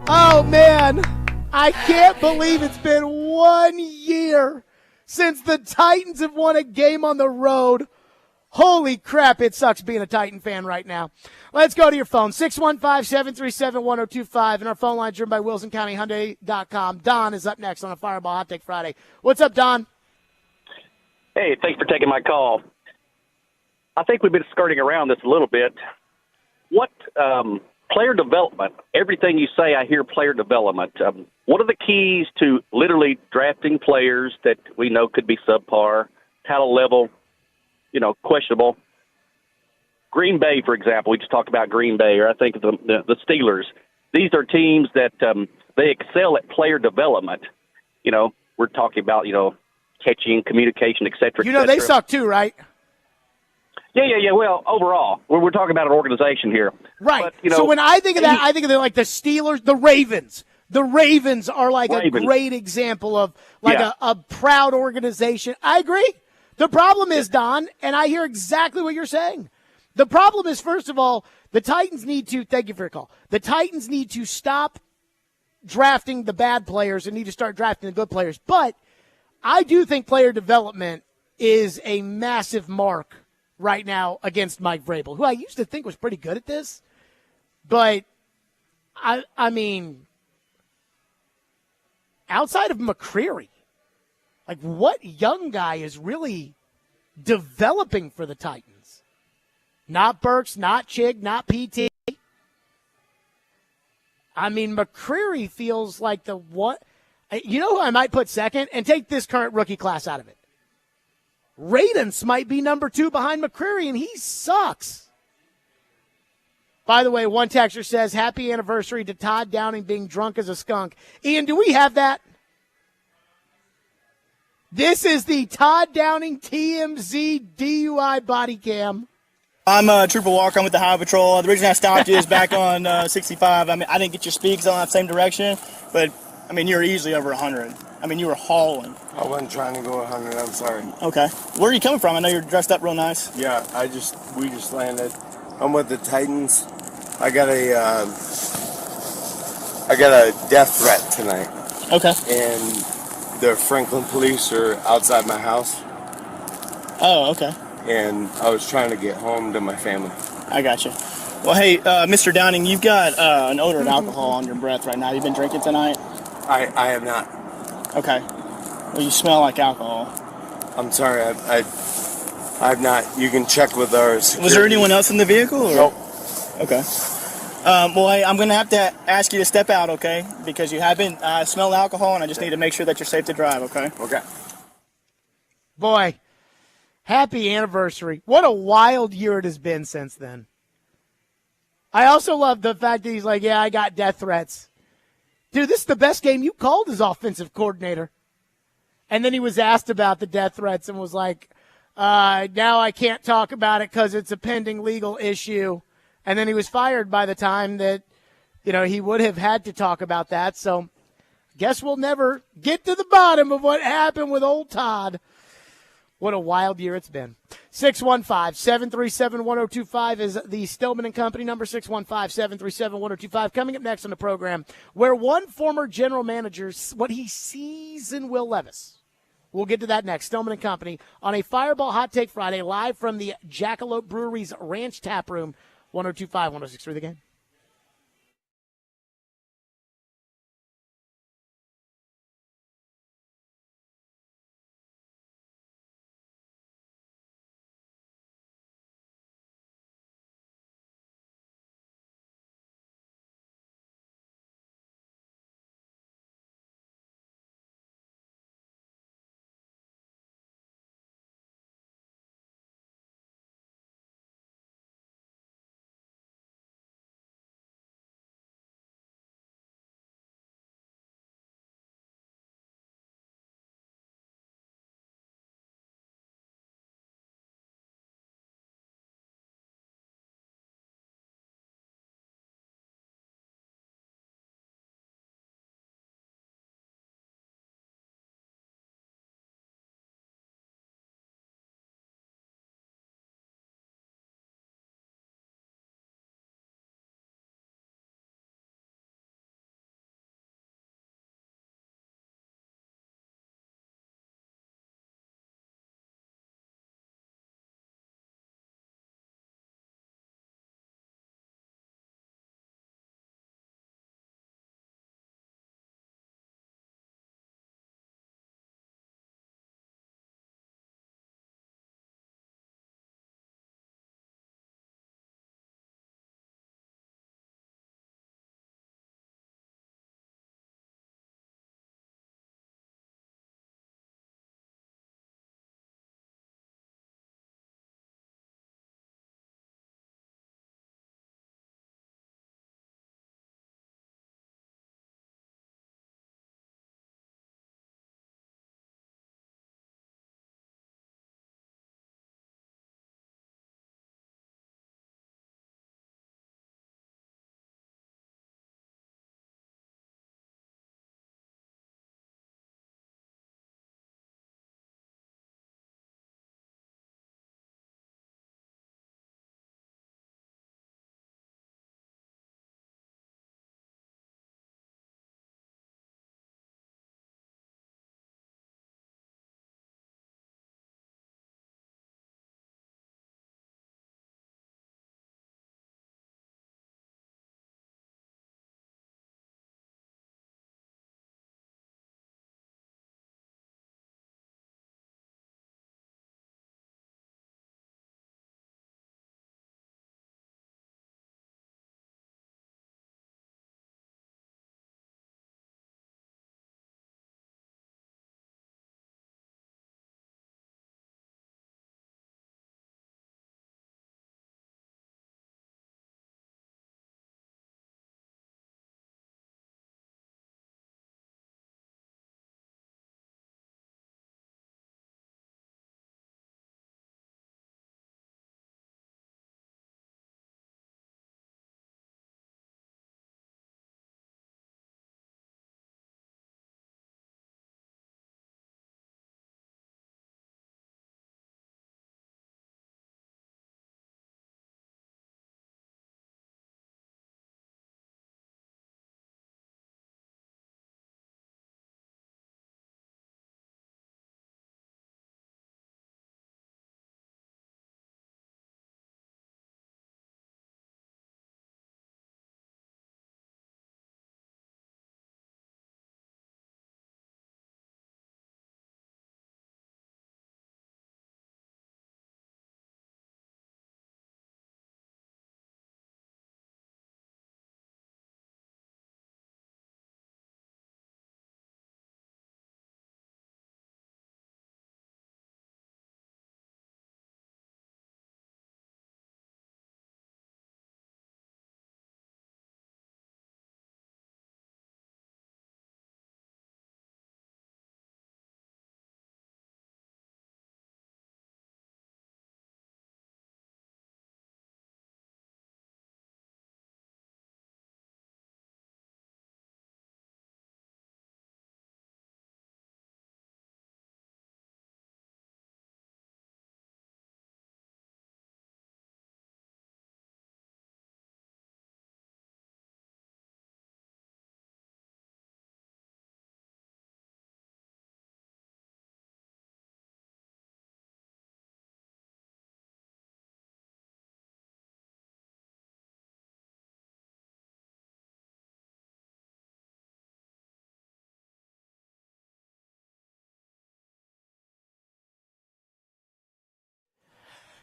Oh, man. I can't believe it's been 1 year since the Titans have won a game on the road. Holy crap, it sucks being a Titan fan right now. Let's go to your phone, 615-737-1025, and our phone line driven by WilsonCountyHyundai.com. Don is up next on a Fireball Hot Take Friday. What's up, Don? Hey, thanks for taking my call. I think we've been skirting around this a little bit. What player development, everything you say, I hear player development. What are the keys to literally drafting players that we know could be subpar, talent level, questionable? Green Bay, for example, we just talked about Green Bay, or I think of the Steelers. These are teams that they excel at player development. We're talking about, catching, communication, et cetera, et cetera. They suck too, right? Yeah. Well, overall, we're talking about an organization here. Right. But, so when I think of that, I think of like the Steelers, the Ravens. The Ravens are like a great example of a proud organization. I agree. The problem is, Don, and I hear exactly what you're saying. The problem is, first of all, the Titans need to, thank you for your call, the Titans need to stop drafting the bad players and need to start drafting the good players. But I do think player development is a massive mark right now against Mike Vrabel, who I used to think was pretty good at this. But, I mean, outside of McCreary, like what young guy is really developing for the Titans? Not Burks, not Chig, not PT. I mean, McCreary feels like the one. You know who I might put second? And take this current rookie class out of it. Radunz might be number 2 behind McCreary, and he sucks. By the way, one texter says, happy anniversary to Todd Downing being drunk as a skunk. Ian, do we have that? This is the Todd Downing TMZ DUI body cam. I'm Trooper Walker. I'm with the Highway Patrol. The reason I stopped you is back on 65. I mean, I didn't get your speed because I'm in the same direction, but, I mean, you were easily over 100. I mean, you were hauling. I wasn't trying to go 100. I'm sorry. Okay. Where are you coming from? I know you're dressed up real nice. Yeah, we just landed. I'm with the Titans. I got a death threat tonight. Okay. And the Franklin police are outside my house. Oh, okay. And I was trying to get home to my family. I got you. Well, hey, Mr. Downing, you've got an odor of alcohol on your breath right now. You've been drinking tonight? I have not. Okay. Well, you smell like alcohol. I'm sorry. I've not. You can check with our security. Was there anyone else in the vehicle? Or? Nope. Okay. Well, hey, I'm going to have to ask you to step out, okay? Because you have been smelling alcohol, and I just need to make sure that you're safe to drive, okay? Okay. Boy, happy anniversary. What a wild year it has been since then. I also love the fact that he's like, yeah, I got death threats. Dude, this is the best game you called as offensive coordinator. And then he was asked about the death threats and was like, now I can't talk about it because it's a pending legal issue. And then he was fired by the time that, he would have had to talk about that. So guess we'll never get to the bottom of what happened with old Todd. What a wild year it's been. 615-737-1025 is the Stillman and Company number, 615-737-1025. Coming up next on the program, where one former general manager, what he sees in Will Levis. We'll get to that next. Stillman and Company on a Fireball Hot Take Friday, live from the Jackalope Brewery's Ranch Tap Room, 102.5, 106.3 The Game.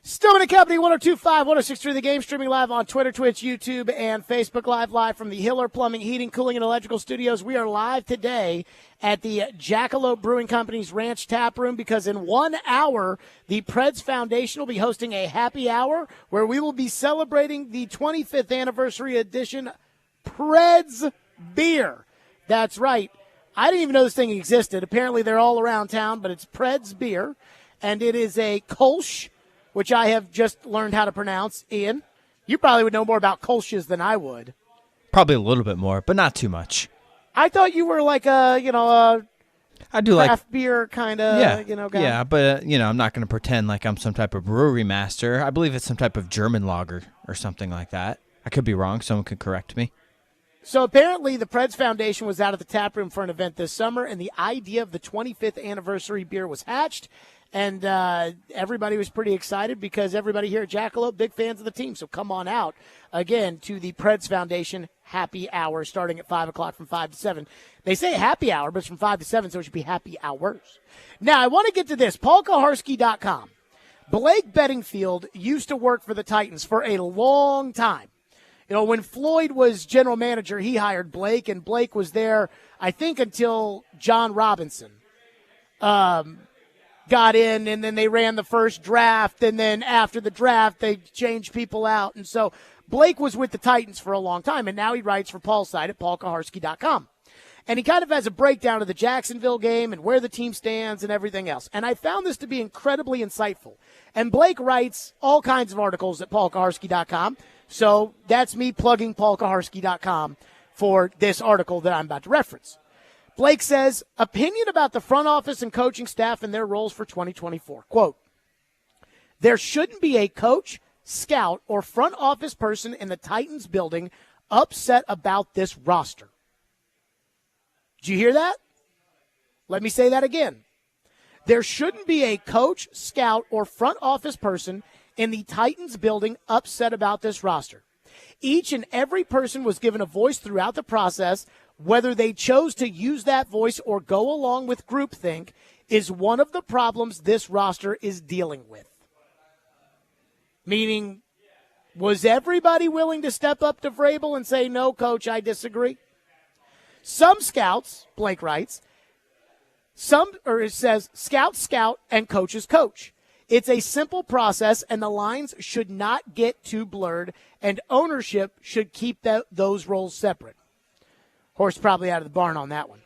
Stillman and Company, 102.5, 106.3 The Game, streaming live on Twitter, Twitch, YouTube, and Facebook live from the Hiller Plumbing, Heating, Cooling, and Electrical Studios. We are live today at the Jackalope Brewing Company's Ranch Tap Room because in 1 hour, the Preds Foundation will be hosting a happy hour where we will be celebrating the 25th anniversary edition Preds beer. That's right. I didn't even know this thing existed. Apparently, they're all around town, but it's Preds beer, and it is a Kolsch, which I have just learned how to pronounce. Ian, you probably would know more about Kolsch's than I would. Probably a little bit more, but not too much. I thought you were like a I do craft beer kind of, guy. Yeah, but, I'm not going to pretend like I'm some type of brewery master. I believe it's some type of German lager or something like that. I could be wrong. Someone could correct me. So apparently the Preds Foundation was out at the tap room for an event this summer, and the idea of the 25th anniversary beer was hatched. And everybody was pretty excited because everybody here at Jackalope, big fans of the team. So come on out, again, to the Preds Foundation happy hour starting at 5 o'clock from 5 to 7. They say happy hour, but it's from 5 to 7, so it should be happy hours. Now, I want to get to this. PaulKoharski.com. Blake Bedingfield used to work for the Titans for a long time. When Floyd was general manager, he hired Blake, and Blake was there, I think, until John Robinson got in, and then they ran the first draft, and then after the draft, they changed people out. And so Blake was with the Titans for a long time, and now he writes for Paul's site at paulkoharski.com. And he kind of has a breakdown of the Jacksonville game and where the team stands and everything else. And I found this to be incredibly insightful. And Blake writes all kinds of articles at paulkoharski.com. So that's me plugging paulkoharski.com for this article that I'm about to reference. Blake says, opinion about the front office and coaching staff and their roles for 2024. Quote, there shouldn't be a coach, scout, or front office person in the Titans building upset about this roster. Did you hear that? Let me say that again. There shouldn't be a coach, scout, or front office person in the Titans building upset about this roster. Each and every person was given a voice throughout the process. Whether they chose to use that voice or go along with groupthink is one of the problems this roster is dealing with. Meaning, was everybody willing to step up to Vrabel and say, no, coach, I disagree? Some scouts, Blake writes, it says, scouts scout and coaches coach. It's a simple process, and the lines should not get too blurred, and ownership should keep those roles separate. Horse probably out of the barn on that one.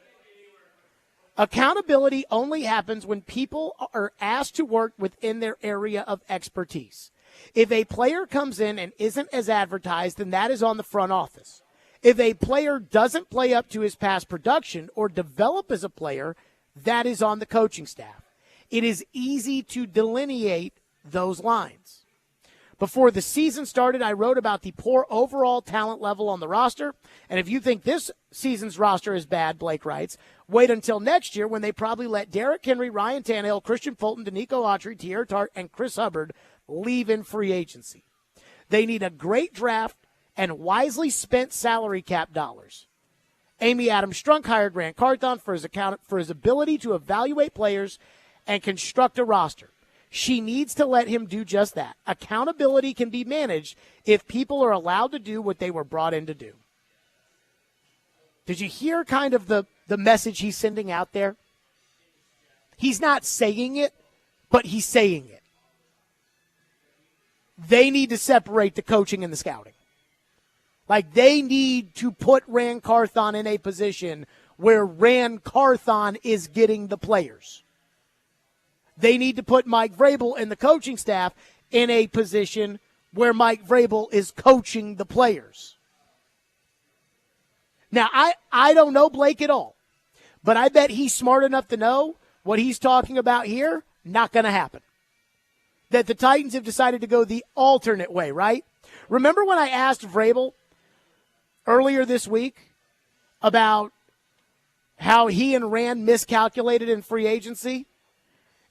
Accountability only happens when people are asked to work within their area of expertise. If a player comes in and isn't as advertised, then that is on the front office. If a player doesn't play up to his past production or develop as a player, that is on the coaching staff. It is easy to delineate those lines. Before the season started, I wrote about the poor overall talent level on the roster. And if you think this season's roster is bad, Blake writes, wait until next year when they probably let Derrick Henry, Ryan Tannehill, Christian Fulton, Danico Autry, Tierra Tart, and Chris Hubbard leave in free agency. They need a great draft and wisely spent salary cap dollars. Amy Adams Strunk hired Grant Carthon for his ability to evaluate players and construct a roster. She needs to let him do just that. Accountability can be managed if people are allowed to do what they were brought in to do. Did you hear kind of the message he's sending out there? He's not saying it, but he's saying it. They need to separate the coaching and the scouting. Like, they need to put Rand Carthon in a position where Rand Carthon is getting the players. They need to put Mike Vrabel and the coaching staff in a position where Mike Vrabel is coaching the players. Now, I don't know Blake at all, but I bet he's smart enough to know what he's talking about here, not going to happen. That the Titans have decided to go the alternate way, right? Remember when I asked Vrabel earlier this week about how he and Rand miscalculated in free agency?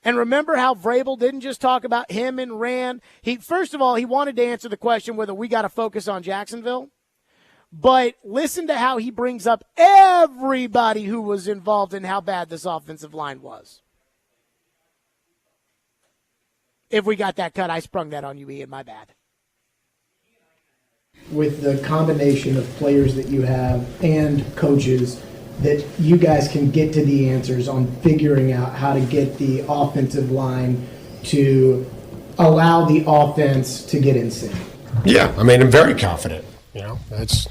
And remember how Vrabel didn't just talk about him and Rand. First of all, he wanted to answer the question whether we got to focus on Jacksonville. But listen to how he brings up everybody who was involved in how bad this offensive line was. if we got that cut. I sprung that on you, Ian. My bad. With the combination of players that you have and coaches, that you guys can get to the answers on figuring out how to get the offensive line to allow the offense to get in sync. Yeah, I mean, I'm very confident. You know, that's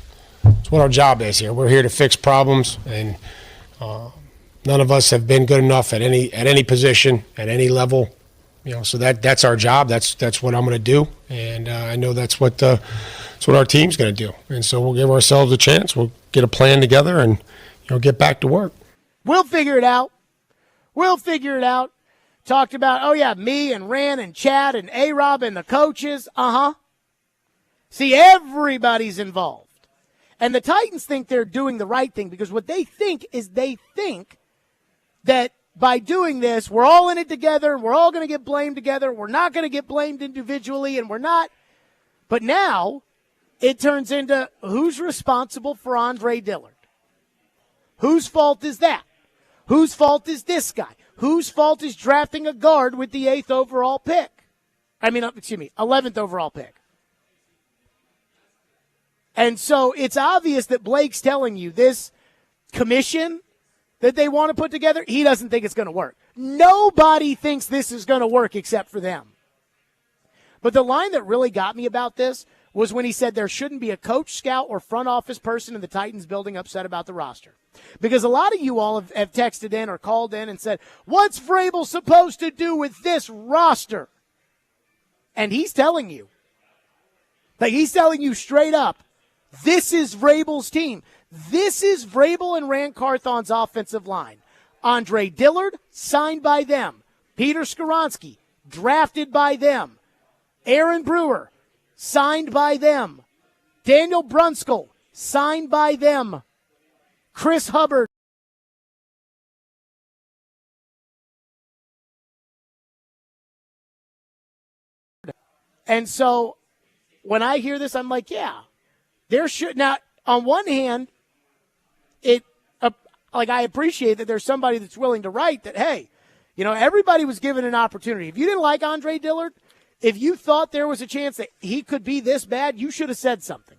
what our job is here. We're here to fix problems, and none of us have been good enough at any position, at any level. You know, so that's our job. That's what I'm going to do, and I know that's what our team's going to do. And so we'll give ourselves a chance. We'll get a plan together, and get back to work. We'll figure it out. Talked about, me and Ran and Chad and A-Rob and the coaches. See, everybody's involved. And the Titans think they're doing the right thing because what they think is that by doing this, we're all in it together. We're all going to get blamed together. We're not going to get blamed individually, and we're not. But now it turns into who's responsible for Andre Dillard? Whose fault is that? Whose fault is this guy? Whose fault is drafting a guard with the 11th overall pick? 11th overall pick. And so it's obvious that Blake's telling you this commission that they want to put together, he doesn't think it's going to work. Nobody thinks this is going to work except for them. But the line that really got me about this was when he said there shouldn't be a coach, scout, or front office person in the Titans building upset about the roster. Because a lot of you all have texted in or called in and said, what's Vrabel supposed to do with this roster? And he's telling you straight up, this is Vrabel's team. This is Vrabel and Rand Carthon's offensive line. Andre Dillard, signed by them. Peter Skoronski, drafted by them. Aaron Brewer, signed by them. Daniel Brunskill, signed by them. Chris Hubbard. And so when I hear this, I'm like, yeah, there should not. On one hand, I appreciate that there's somebody that's willing to write that, hey, everybody was given an opportunity. If you didn't like Andre Dillard, if you thought there was a chance that he could be this bad, you should have said something.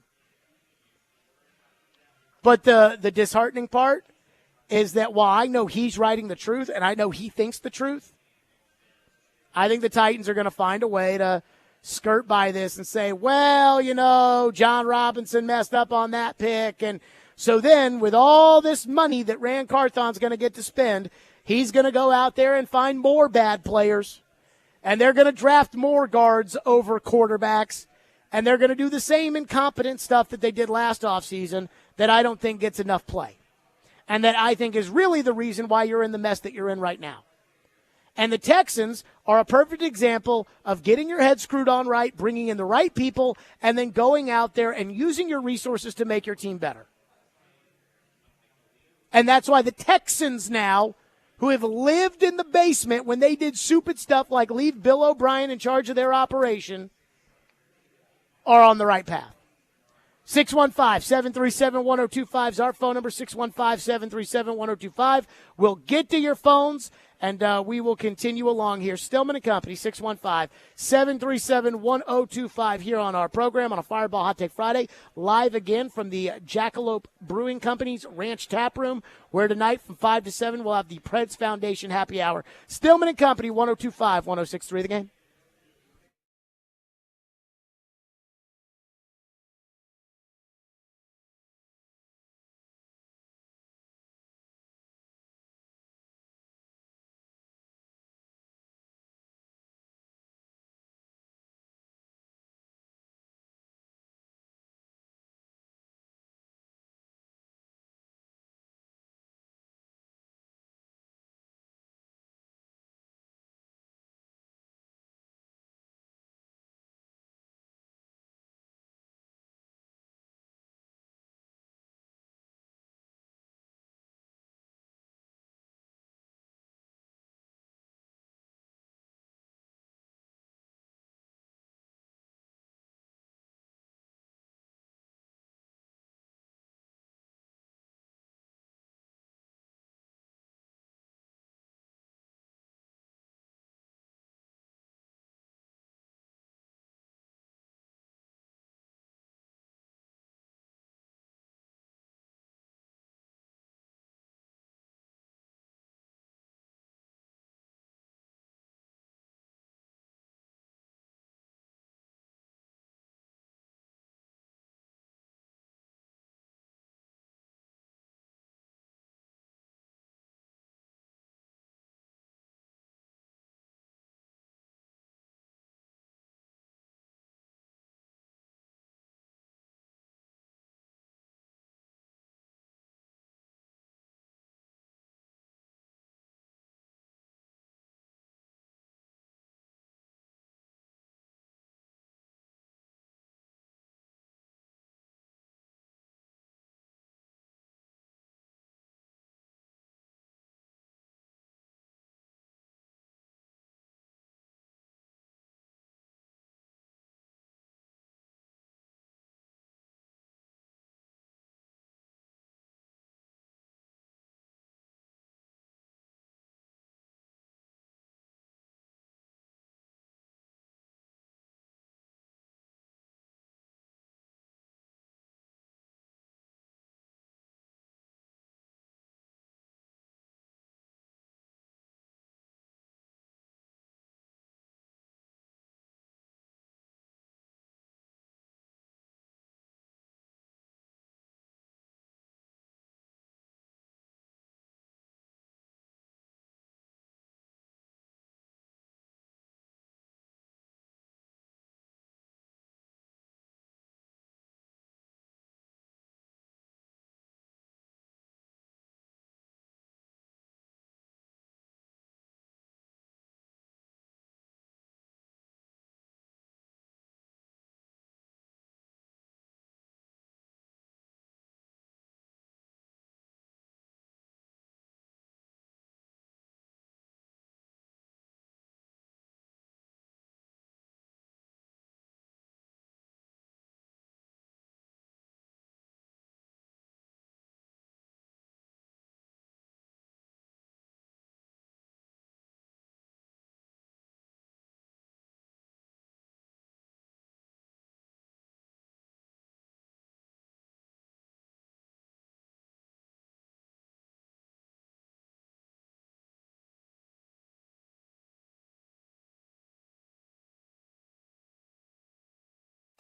But the disheartening part is that while I know he's writing the truth and I know he thinks the truth, I think the Titans are going to find a way to skirt by this and say, well, John Robinson messed up on that pick. And so then with all this money that Rand Carthon's going to get to spend, he's going to go out there and find more bad players. And they're going to draft more guards over quarterbacks. And they're going to do the same incompetent stuff that they did last offseason that I don't think gets enough play. And that I think is really the reason why you're in the mess that you're in right now. And the Texans are a perfect example of getting your head screwed on right, bringing in the right people, and then going out there and using your resources to make your team better. And that's why the Texans now, who have lived in the basement when they did stupid stuff like leave Bill O'Brien in charge of their operation, are on the right path. 615-737-1025 is our phone number, 615-737-1025. We'll get to your phones, and we will continue along here. Stillman and Company, 615-737-1025 here on our program on a Fireball Hot Take Friday, live again from the Jackalope Brewing Company's Ranch Tap Room, where tonight from 5 to 7 we'll have the Preds Foundation Happy Hour. Stillman and Company, 102.5, 106.3 The Game.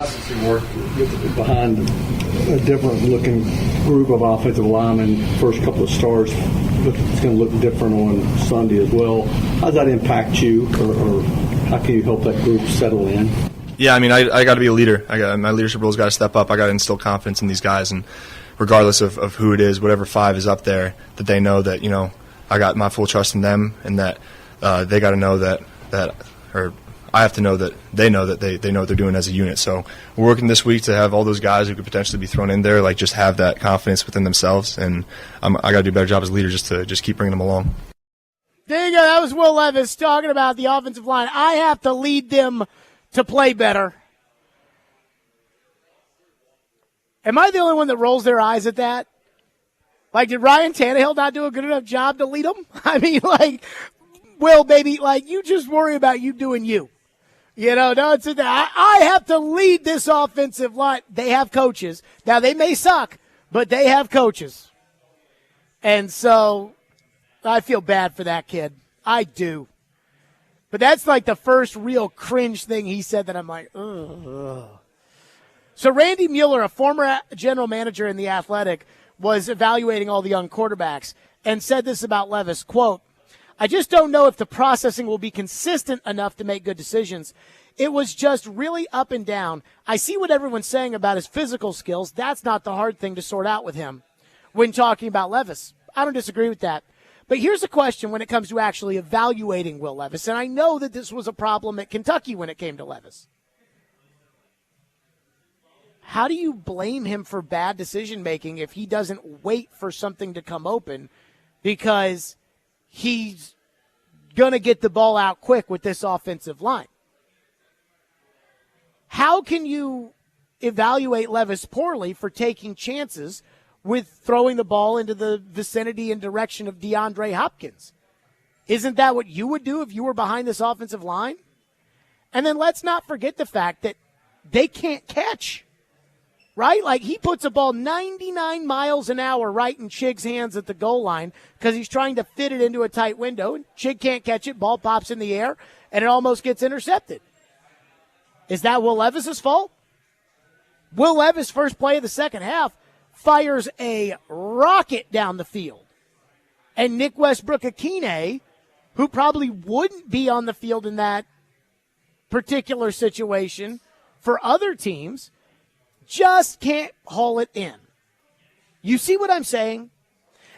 Work behind a different looking group of offensive linemen. First couple of starts, it's going to look different on Sunday as well. How does that impact you, or how can you help that group settle in? Yeah, I mean, I got to be a leader. My leadership role's got to step up. I got to instill confidence in these guys, and regardless of who it is, whatever five is up there, that they know that, you know, I got my full trust in them, and that they got to know that or I have to know that they know that they know what they're doing as a unit. So we're working this week to have all those guys who could potentially be thrown in there, like, just have that confidence within themselves, and I got to do a better job as a leader just to keep bringing them along. There you go. That was Will Levis talking about the offensive line. I have to lead them to play better. Am I the only one that rolls their eyes at that? Like, did Ryan Tannehill not do a good enough job to lead them? I mean, like, Will, baby, like, you just worry about you doing you. You know, don't sit there. I have to lead this offensive line. They have coaches. Now, they may suck, but they have coaches. And so I feel bad for that kid. I do. But that's like the first real cringe thing he said that I'm like, ugh. So Randy Mueller, a former general manager in The Athletic, was evaluating all the young quarterbacks and said this about Levis, quote, I just don't know if the processing will be consistent enough to make good decisions. It was just really up and down. I see what everyone's saying about his physical skills. That's not the hard thing to sort out with him when talking about Levis. I don't disagree with that. But here's a question when it comes to actually evaluating Will Levis, and I know that this was a problem at Kentucky when it came to Levis. How do you blame him for bad decision-making if he doesn't wait for something to come open because he's going to get the ball out quick with this offensive line? How can you evaluate Levis poorly for taking chances with throwing the ball into the vicinity and direction of DeAndre Hopkins? Isn't that what you would do if you were behind this offensive line? And then let's not forget the fact that they can't catch, right? Like, he puts a ball 99 miles an hour right in Chig's hands at the goal line because he's trying to fit it into a tight window, and Chig can't catch it. Ball pops in the air, and it almost gets intercepted. Is that Will Levis's fault? Will Levis, first play of the second half, fires a rocket down the field. And Nick Westbrook-Akine, who probably wouldn't be on the field in that particular situation for other teams, just can't haul it in. You see what I'm saying?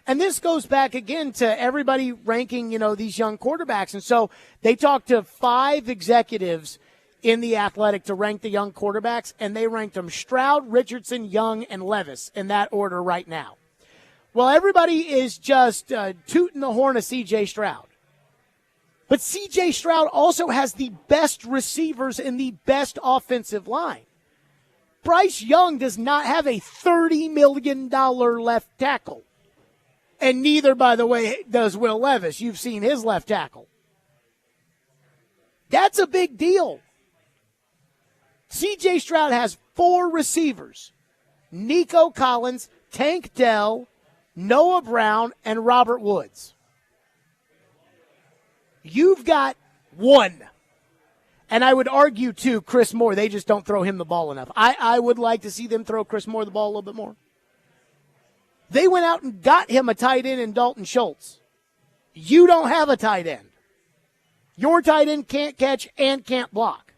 And this goes back again to everybody ranking, you know, these young quarterbacks. And so they talked to 5 executives in The Athletic to rank the young quarterbacks, and they ranked them Stroud, Richardson, Young, and Levis in that order right now. Well, everybody is just tooting the horn of C.J. Stroud. But C.J. Stroud also has the best receivers in the best offensive line. Bryce Young does not have a $30 million left tackle. And neither, by the way, does Will Levis. You've seen his left tackle. That's a big deal. C.J. Stroud has 4 receivers: Nico Collins, Tank Dell, Noah Brown, and Robert Woods. You've got 1. And I would argue, too, Chris Moore, they just don't throw him the ball enough. I would like to see them throw Chris Moore the ball a little bit more. They went out and got him a tight end in Dalton Schultz. You don't have a tight end. Your tight end can't catch and can't block.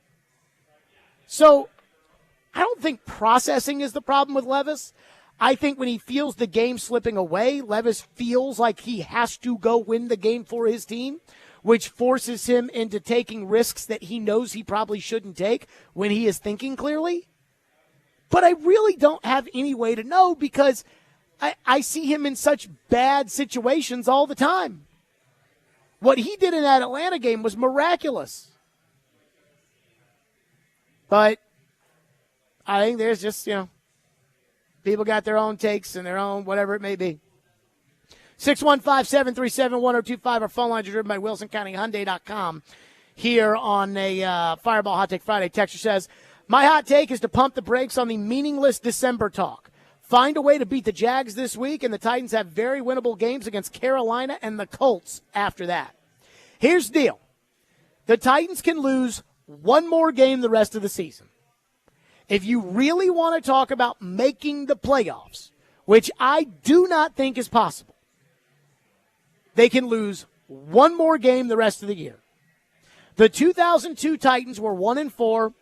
So I don't think processing is the problem with Levis. I think when he feels the game slipping away, Levis feels like he has to go win the game for his team, which forces him into taking risks that he knows he probably shouldn't take when he is thinking clearly. But I really don't have any way to know because I see him in such bad situations all the time. What he did in that Atlanta game was miraculous. But I think there's just, people got their own takes and their own whatever it may be. 615-737-1025. Our phone lines are driven by WilsonCountyHyundai.com here on a Fireball Hot Take Friday. Texture says, my hot take is to pump the brakes on the meaningless December talk. Find a way to beat the Jags this week, and the Titans have very winnable games against Carolina and the Colts after that. Here's the deal. The Titans can lose one more game the rest of the season. If you really want to talk about making the playoffs, which I do not think is possible, they can lose one more game the rest of the year. The 2002 Titans were 1-4,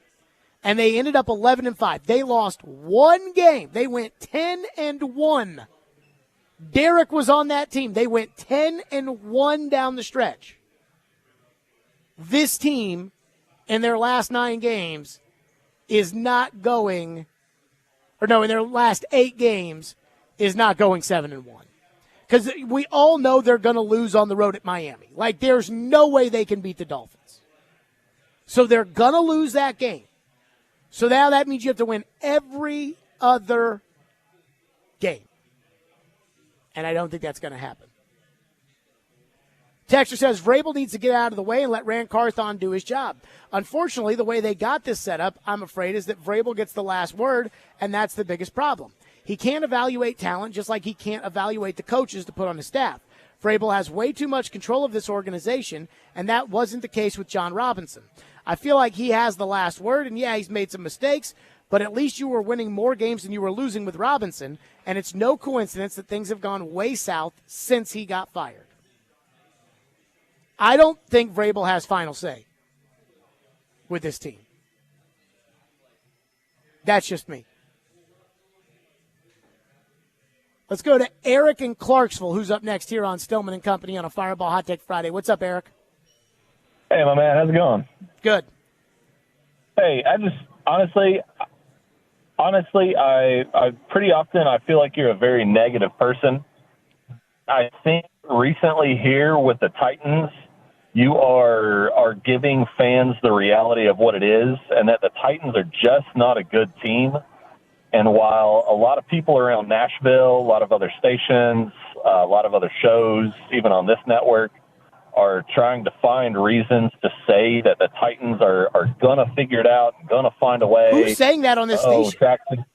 and they ended up 11-5. They lost one game. They went 10-1. Derek was on that team. They went 10-1 down the stretch. This team, in their last 9 games, is not going, or no, in their last 8 games, is not going 7-1. Because we all know they're going to lose on the road at Miami. Like, there's no way they can beat the Dolphins. So they're going to lose that game. So now that means you have to win every other game. And I don't think that's going to happen. Texter says, Vrabel needs to get out of the way and let Rand Carthon do his job. Unfortunately, the way they got this set up, I'm afraid, is that Vrabel gets the last word, and that's the biggest problem. He can't evaluate talent just like he can't evaluate the coaches to put on his staff. Vrabel has way too much control of this organization, and that wasn't the case with John Robinson. I feel like he has the last word, and yeah, he's made some mistakes, but at least you were winning more games than you were losing with Robinson, and it's no coincidence that things have gone way south since he got fired. I don't think Vrabel has final say with this team. That's just me. Let's go to Eric in Clarksville, who's up next here on Stillman and Company on a Fireball Hot Take Friday. What's up, Eric? Hey, my man. How's it going? Good. Hey, I just honestly, I pretty often I feel like you're a very negative person. I think recently here with the Titans, you are giving fans the reality of what it is, and that the Titans are just not a good team. And while a lot of people around Nashville, a lot of other stations, a lot of other shows, even on this network, are trying to find reasons to say that the Titans are going to figure it out, going to find a way. Who's saying that on this station?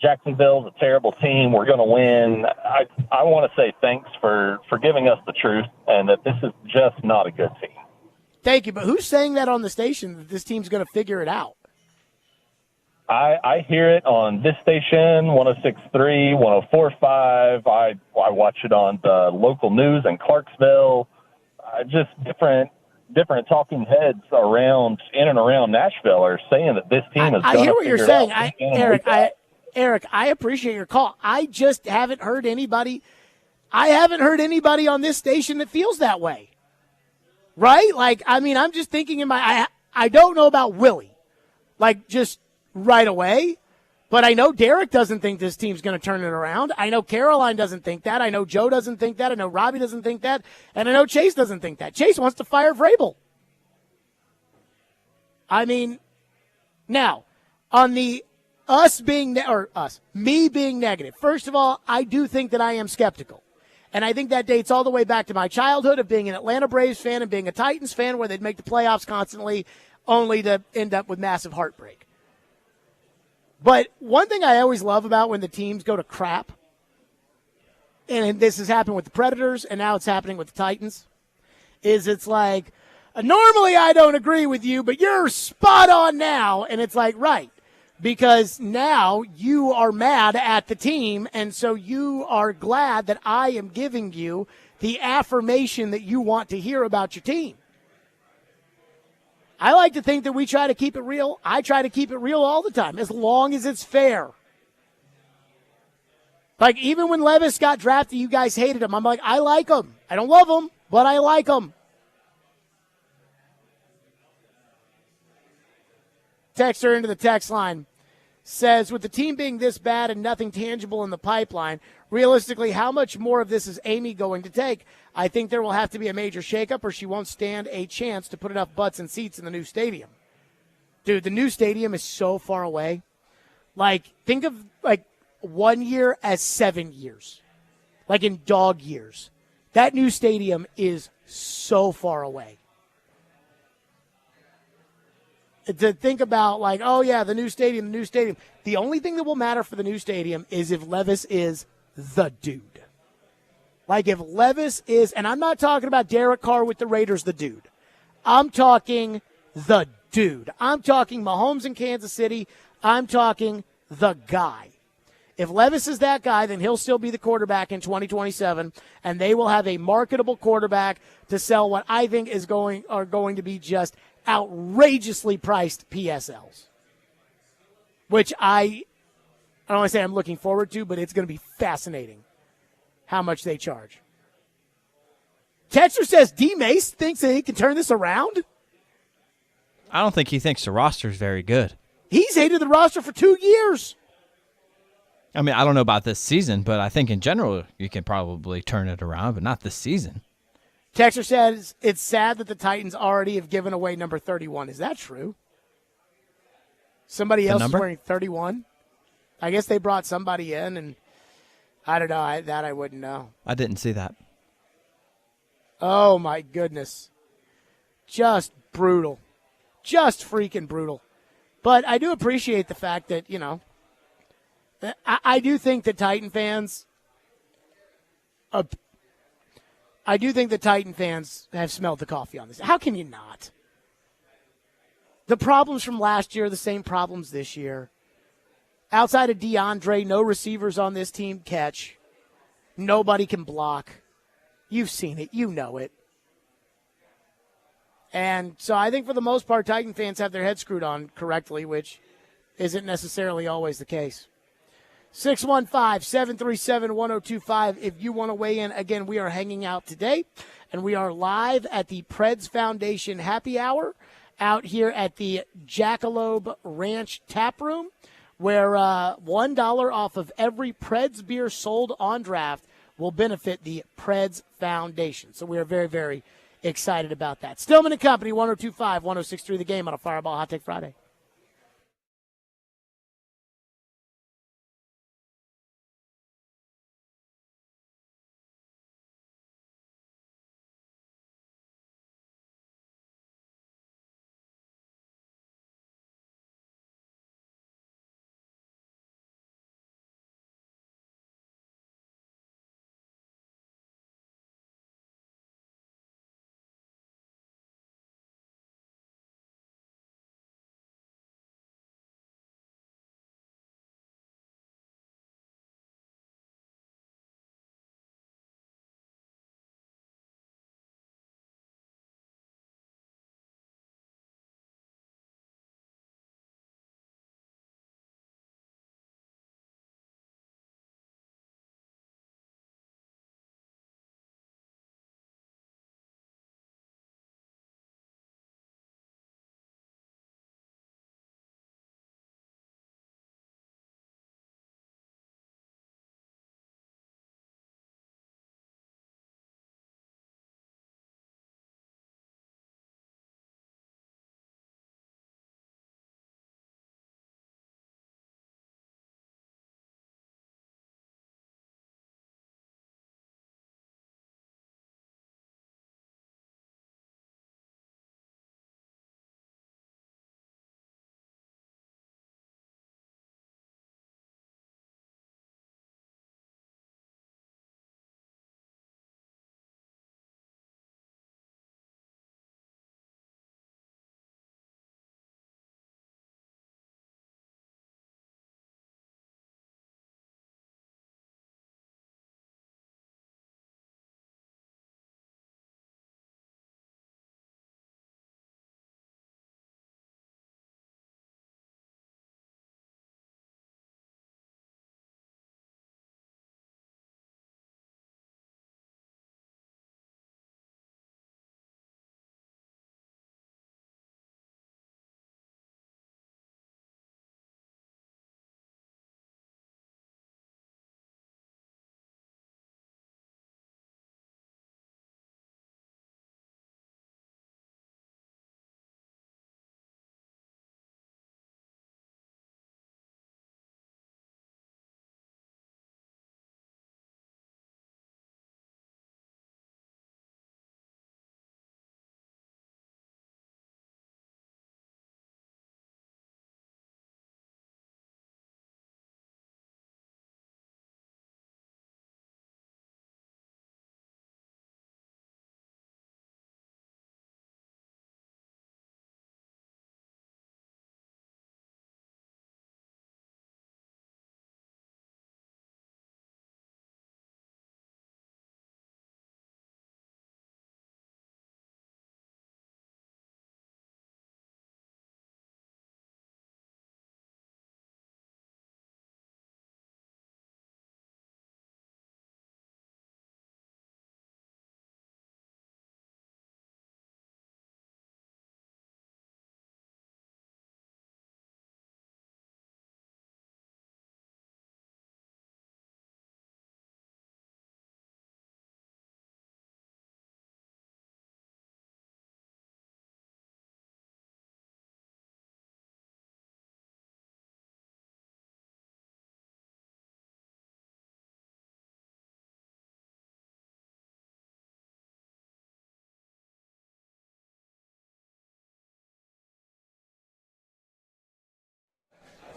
Jacksonville's a terrible team. We're going to win. I want to say thanks for giving us the truth and that this is just not a good team. Thank you. But who's saying that on the station, that this team's going to figure it out? I hear it on this station, 106.3, 104.5. I watch it on the local news in Clarksville. Just different talking heads in and around Nashville are saying that this team is going to figure it out. I hear what you're saying. Eric, I appreciate your call. I just haven't heard anybody. I haven't heard anybody on this station that feels that way. Right? Like, I mean, I'm just thinking I don't know about Willie. Like, just right away. But I know Derek doesn't think this team's going to turn it around. I know Caroline doesn't think that. I know Joe doesn't think that. I know Robbie doesn't think that. And I know Chase doesn't think that. Chase wants to fire Vrabel. I mean, now, on the me being negative. First of all, I do think that I am skeptical. And I think that dates all the way back to my childhood of being an Atlanta Braves fan and being a Titans fan where they'd make the playoffs constantly only to end up with massive heartbreak. But one thing I always love about when the teams go to crap, and this has happened with the Predators and now it's happening with the Titans, is it's like, normally I don't agree with you, but you're spot on now. And it's like, right. Because now you are mad at the team, and so you are glad that I am giving you the affirmation that you want to hear about your team. I like to think that we try to keep it real. I try to keep it real all the time, as long as it's fair. Like, even when Levis got drafted, you guys hated him. I'm like, I like him. I don't love him, but I like him. Texter into the text line says, with the team being this bad and nothing tangible in the pipeline, realistically, how much more of this is Amy going to take? I think there will have to be a major shakeup or she won't stand a chance to put enough butts and seats in the new stadium. Dude, the new stadium is so far away. Like, think of, 1 year as 7 years. Like in dog years. That new stadium is so far away. To think about, the new stadium. The only thing that will matter for the new stadium is if Levis is the dude. Like, if Levis is, and I'm not talking about Derek Carr with the Raiders, the dude. I'm talking the dude. I'm talking Mahomes in Kansas City. I'm talking the guy. If Levis is that guy, then he'll still be the quarterback in 2027, and they will have a marketable quarterback to sell what I think are going to be just outrageously priced PSLs, which I don't want to say I'm looking forward to, but it's going to be fascinating how much they charge. Tetcher says D. Mace thinks that he can turn this around. I don't think he thinks the roster is very good. He's hated the roster for 2 years. I mean, I don't know about this season, but I think in general you can probably turn it around, but not this season. Texter says it's sad that the Titans already have given away number 31. Is that true? Somebody else is wearing 31? I guess they brought somebody in, and I don't know. I wouldn't know. I didn't see that. Oh, my goodness. Just brutal. Just freaking brutal. But I do appreciate the fact that, I do think that Titan fans have smelled the coffee on this. How can you not? The problems from last year are the same problems this year. Outside of DeAndre, no receivers on this team catch. Nobody can block. You've seen it. You know it. And so I think for the most part, Titan fans have their heads screwed on correctly, which isn't necessarily always the case. 615-737-1025 if you want to weigh in. Again, we are hanging out today, and we are live at the Preds Foundation Happy Hour out here at the Jackalope Ranch Tap Room, where $1 off of every Preds beer sold on draft will benefit the Preds Foundation. So we are very, very excited about that. Stillman and Company, 102.5, 106.3 The Game on a Fireball Hot Take Friday.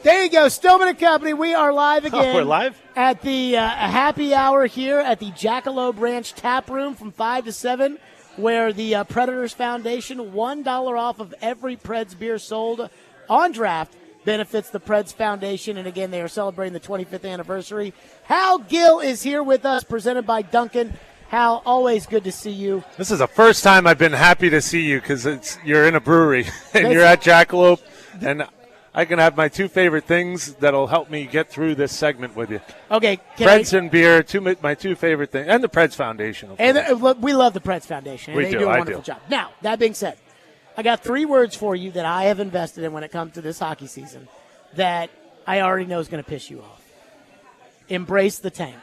There you go, Stillman and Company. We are live again. We're live? At the happy hour here at the Jackalope Branch Tap Room from 5 to 7, where the Predators Foundation, $1 off of every Preds beer sold on draft benefits the Preds Foundation. And again, they are celebrating the 25th anniversary. Hal Gill is here with us, presented by Duncan. Hal, always good to see you. This is the first time I've been happy to see you because you're in a brewery and you're at Jackalope, and I can have my two favorite things that'll help me get through this segment with you. Okay. Preds and beer, my two favorite things, and the Preds Foundation. And we love the Preds Foundation. And they do a wonderful job. Now, that being said, I got 3 words for you that I have invested in when it comes to this hockey season that I already know is going to piss you off. Embrace the tank.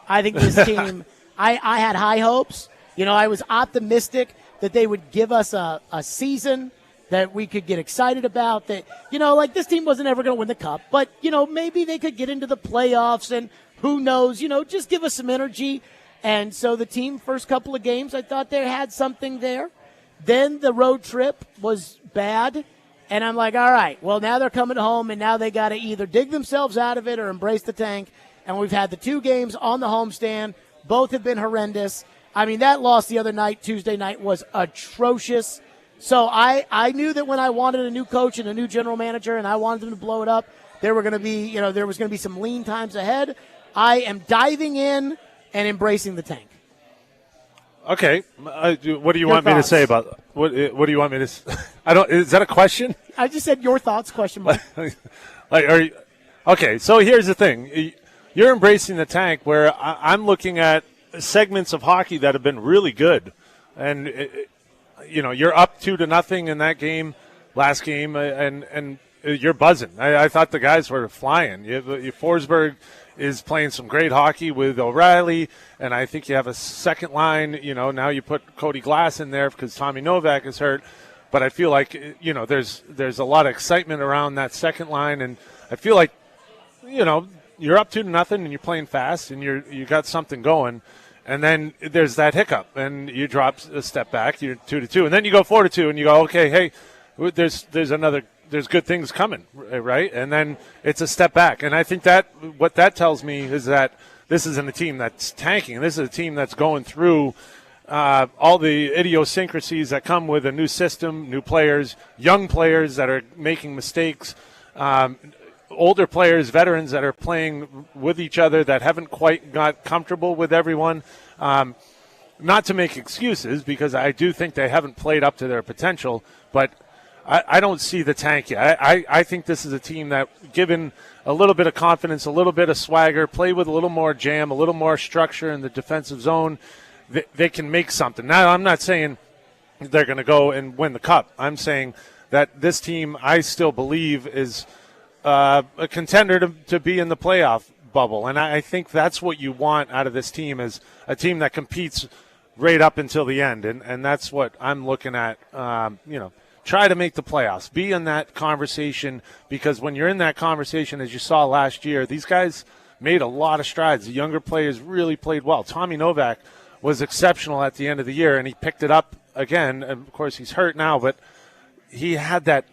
I think this team, I had high hopes. I was optimistic that they would give us a season that we could get excited about, that, this team wasn't ever going to win the cup, but, maybe they could get into the playoffs, and who knows, just give us some energy. And so the team, first couple of games, I thought they had something there. Then the road trip was bad, and I'm like, all right, well, now they're coming home, and now they got to either dig themselves out of it or embrace the tank. And we've had the 2 games on the homestand. Both have been horrendous. I mean, that loss the other night, Tuesday night, was atrocious. So I knew that when I wanted a new coach and a new general manager and I wanted them to blow it up, there was going to be some lean times ahead. I am diving in and embracing the tank. Okay, what do you want me to say about what do you want me to? Is that a question? I just said your thoughts. Question mark. Okay, so here's the thing: you're embracing the tank, where I'm looking at segments of hockey that have been really good, and you're up 2-0 in that game, last game, and you're buzzing. I thought the guys were flying. Forsberg is playing some great hockey with O'Reilly, and I think you have a second line. Now you put Cody Glass in there because Tommy Novak is hurt, but I feel like there's a lot of excitement around that second line, and I feel like you're up 2-0 and you're playing fast and you got something going. And then there's that hiccup, and you drop a step back. You're 2-2, and then you go 4-2, and you go, okay, hey, there's good things coming, right? And then it's a step back, and I think that what that tells me is that this isn't a team that's tanking. This is a team that's going through all the idiosyncrasies that come with a new system, new players, young players that are making mistakes. Older players, veterans that are playing with each other that haven't quite got comfortable with everyone. Not to make excuses, because I do think they haven't played up to their potential, but I don't see the tank yet. I think this is a team that, given a little bit of confidence, a little bit of swagger, play with a little more jam, a little more structure in the defensive zone, they can make something. Now, I'm not saying they're going to go and win the cup. I'm saying that this team, I still believe, is a contender to be in the playoff bubble. And I think that's what you want out of this team, is a team that competes right up until the end. And that's what I'm looking at, try to make the playoffs. Be in that conversation, because when you're in that conversation, as you saw last year, these guys made a lot of strides. The younger players really played well. Tommy Novak was exceptional at the end of the year, and he picked it up again. And of course, he's hurt now, but he had that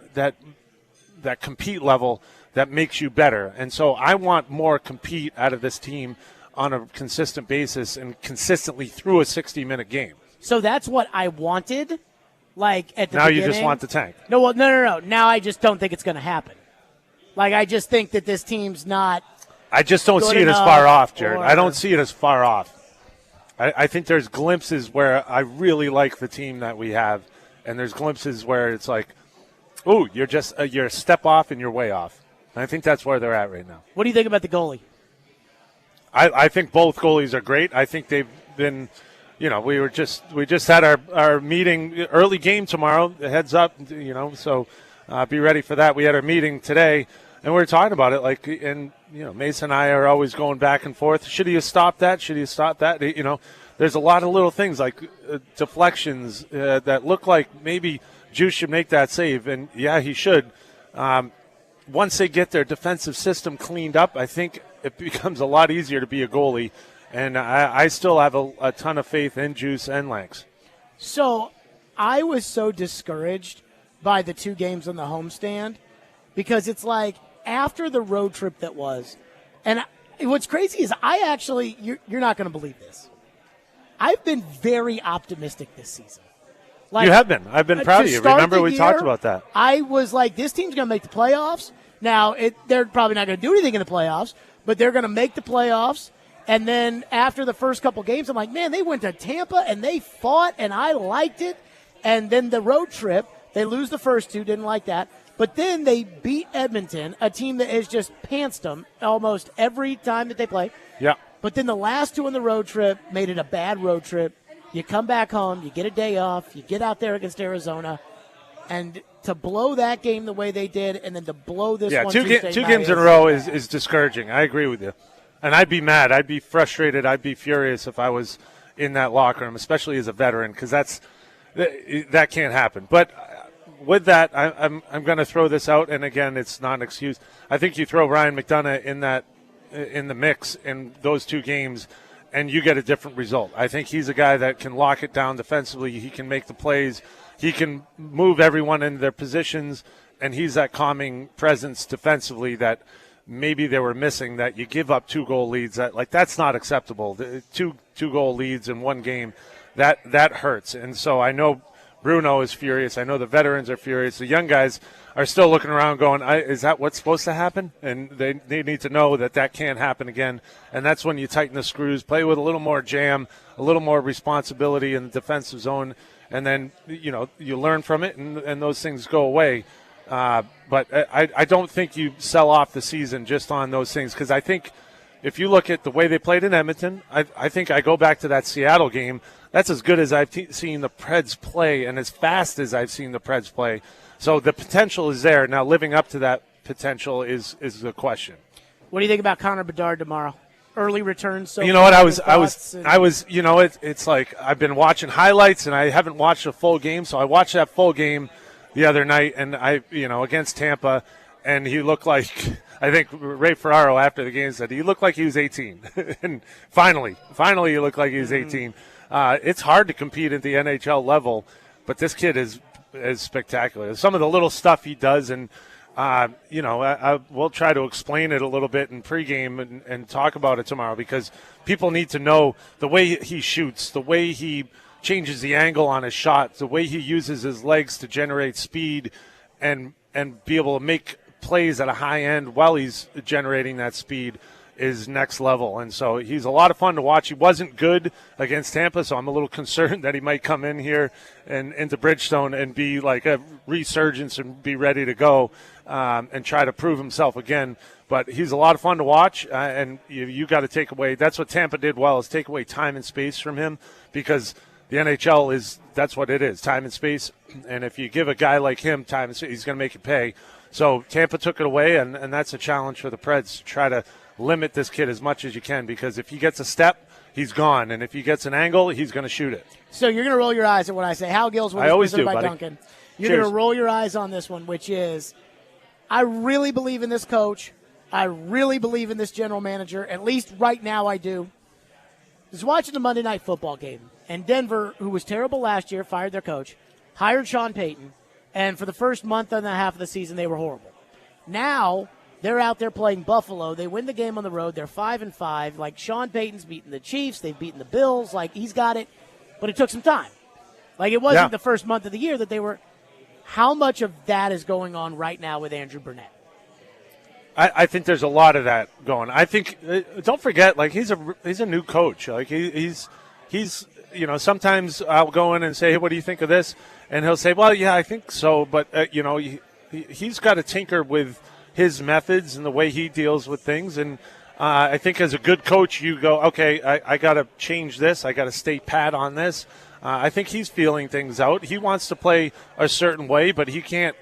compete level that makes you better. And so I want more compete out of this team on a consistent basis and consistently through a 60-minute game. So that's what I wanted, at the beginning. Now you just want the tank. No. Now I just don't think it's going to happen. I just think that this team's not. I just don't see it as far off, Jared. I don't see it as far off. I think there's glimpses where I really like the team that we have, and there's glimpses where it's like, ooh, you're a step off and you're way off. And I think that's where they're at right now. What do you think about the goalie? I think both goalies are great. I think they've been, we just had our meeting, early game tomorrow, heads up, so be ready for that. We had our meeting today, and we were talking about it, Mason and I are always going back and forth. Should he have stopped that? Should he have stopped that? There's a lot of little things like deflections that look like maybe Juice should make that save, and yeah, he should. Once they get their defensive system cleaned up, I think it becomes a lot easier to be a goalie, and I still have a ton of faith in Juice and Lanks. So I was so discouraged by the 2 games on the homestand, because it's like after the road trip that was, and what's crazy is I actually, you're not going to believe this. I've been very optimistic this season. You have been. I've been proud of you. Remember we talked about that. I was like, this team's going to make the playoffs. Now, they're probably not going to do anything in the playoffs, but they're going to make the playoffs. And then after the first couple games, I'm like, man, they went to Tampa and they fought and I liked it. And then the road trip, they lose the first two, didn't like that. But then they beat Edmonton, a team that has just pantsed them almost every time that they play. Yeah. But then the last two on the road trip made it a bad road trip. You come back home, you get a day off, you get out there against Arizona, and to blow that game the way they did and then to blow this one two games in a row is discouraging. I agree with you. And I'd be mad. I'd be frustrated. I'd be furious if I was in that locker room, especially as a veteran, because that can't happen. But with that, I'm going to throw this out, and again, it's not an excuse. I think you throw Ryan McDonough in the mix in those two games, and you get a different result. I think he's a guy that can lock it down defensively. He can make the plays. He can move everyone into their positions, and he's that calming presence defensively that maybe they were missing, that you give up 2-goal leads. That's not acceptable. Two-goal leads in one game, that hurts. And so I know Bruno is furious. I know the veterans are furious. The young guys are still looking around going, is that what's supposed to happen? And they need to know that can't happen again. And that's when you tighten the screws, play with a little more jam, a little more responsibility in the defensive zone, and then, you learn from it and those things go away. But I don't think you sell off the season just on those things, because I think if you look at the way they played in Edmonton, I think I go back to that Seattle game. That's as good as I've seen the Preds play and as fast as I've seen the Preds play. So the potential is there. Now, living up to that potential is the question. What do you think about Connor Bedard tomorrow? Early returns. So you know what? I was. It's like I've been watching highlights and I haven't watched a full game. So I watched that full game the other night, and against Tampa, and he looked like, I think Ray Ferraro after the game said he looked like he was 18. And finally he looked like he was 18. It's hard to compete at the NHL level, but this kid is spectacular. Some of the little stuff he does, and we'll try to explain it a little bit in pregame and talk about it tomorrow, because people need to know the way he shoots, the way he changes the angle on his shot, the way he uses his legs to generate speed and be able to make plays at a high end while he's generating that speed is next level. And so he's a lot of fun to watch. He wasn't good against Tampa, so I'm a little concerned that he might come in here and into Bridgestone and be like a resurgence and be ready to go and try to prove himself again. But he's a lot of fun to watch, and you got to take away – that's what Tampa did well, is take away time and space from him, because – the NHL that's what it is, time and space. And if you give a guy like him time and space, he's going to make it pay. So Tampa took it away, and that's a challenge for the Preds to try to limit this kid as much as you can, because if he gets a step, he's gone. And if he gets an angle, he's going to shoot it. So you're going to roll your eyes at what I say. Hal Gill's I always do, by buddy. Duncan. You're going to roll your eyes on this one, which is, I really believe in this coach. I really believe in this general manager. At least right now I do. I was watching the Monday Night Football game, and Denver, who was terrible last year, fired their coach, hired Sean Payton, and for the first month and a half of the season, they were horrible. Now they're out there playing Buffalo. They win the game on the road. They're 5-5. Like, Sean Payton's beaten the Chiefs. They've beaten the Bills. Like, he's got it, but it took some time. Like, it wasn't the first month of the year that they were. How much of that is going on right now with Andrew Burnett? I think there's a lot of that going. I think don't forget, like, he's a new coach. Like he's sometimes I'll go in and say, hey, what do you think of this? And he'll say, well, yeah, I think so, but he's got to tinker with his methods and the way he deals with things. And I think as a good coach, you go, okay, I got to change this. I got to stay pat on this. I think he's feeling things out. He wants to play a certain way, but he can't.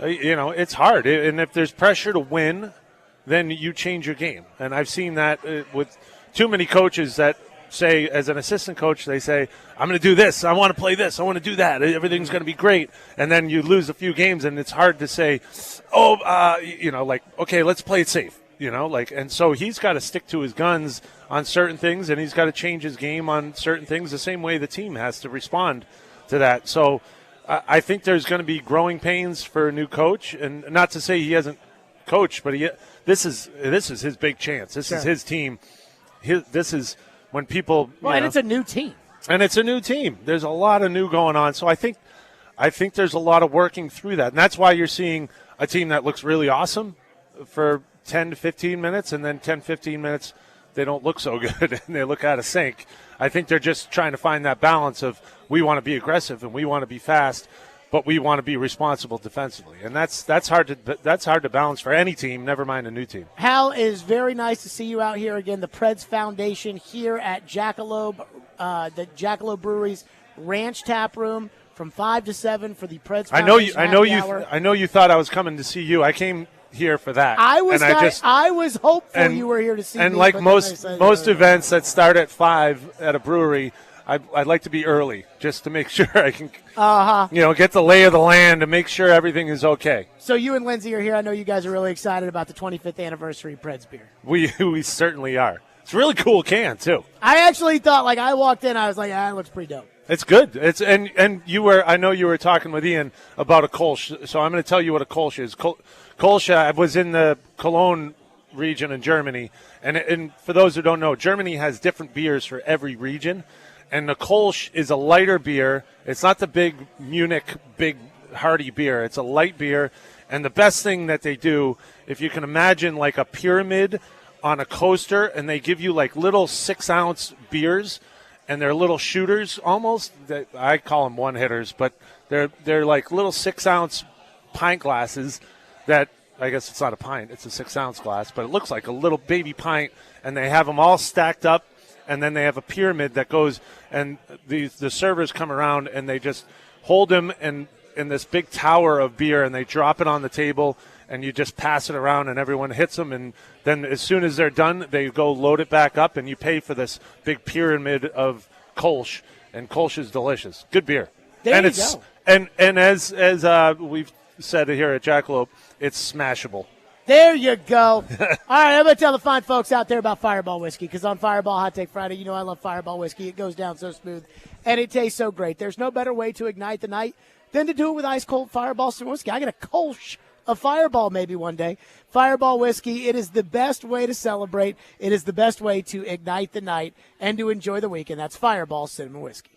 It's hard. And if there's pressure to win, then you change your game. And I've seen that with too many coaches that say, as an assistant coach, they say, I'm going to do this. I want to play this. I want to do that. Everything's going to be great. And then you lose a few games, and it's hard to say, okay, let's play it safe. And so he's got to stick to his guns on certain things, and he's got to change his game on certain things the same way the team has to respond to that. So I think there's going to be growing pains for a new coach, and not to say he hasn't coach, but this is his big chance. This is his team. This is when people. And it's a new team. And it's a new team. There's a lot of new going on. So I think there's a lot of working through that. And that's why you're seeing a team that looks really awesome for 10 to 15 minutes, and then 10, 15 minutes, they don't look so good and they look out of sync. I think they're just trying to find that balance of we want to be aggressive and we want to be fast, but we want to be responsible defensively. And that's hard to balance for any team, never mind a new team. Hal, it is very nice to see you out here again. The Preds Foundation here at Jackalope, the Jackalope Brewery's Ranch Tap Room from 5 to 7 for the Preds Foundation. I know you thought I was coming to see you. I came here for that. I was hopeful you were here to see me. And like most events that start at 5 at a brewery, I'd like to be early just to make sure I can get the lay of the land and make sure everything is okay. So you and Lindsay are here. I know you guys are really excited about the 25th anniversary Preds beer. We certainly are. It's a really cool can too. I actually thought, I walked in, I was like, it looks pretty dope. It's good. I know you were talking with Ian about a Kolsch, so I'm going to tell you what a Kolsch is. Kolsch, I was in the Cologne region in Germany, and for those who don't know, Germany has different beers for every region, and the Kolsch is a lighter beer. It's not the big Munich, big hearty beer. It's a light beer, and the best thing that they do, if you can imagine like a pyramid on a coaster, and they give you like little 6-ounce beers, and they're little shooters almost. I call them one-hitters, but they're like little 6-ounce pint glasses that, I guess it's not a pint, it's a 6-ounce glass, but it looks like a little baby pint, and they have them all stacked up, and then they have a pyramid that goes, and the servers come around, and they just hold them in this big tower of beer, and they drop it on the table, and you just pass it around, and everyone hits them, and then as soon as they're done, they go load it back up, and you pay for this big pyramid of Kolsch, and Kolsch is delicious. Good beer. There you go. And as we've said here at Jackalope, it's smashable. There you go. All right, I'm going to tell the fine folks out there about Fireball Whiskey, because on Fireball Hot Take Friday, you know I love Fireball Whiskey. It goes down so smooth, and it tastes so great. There's no better way to ignite the night than to do it with ice-cold Fireball Whiskey. I get a Kolsch of Fireball maybe one day. Fireball Whiskey, it is the best way to celebrate. It is the best way to ignite the night and to enjoy the weekend. That's Fireball Cinnamon Whiskey.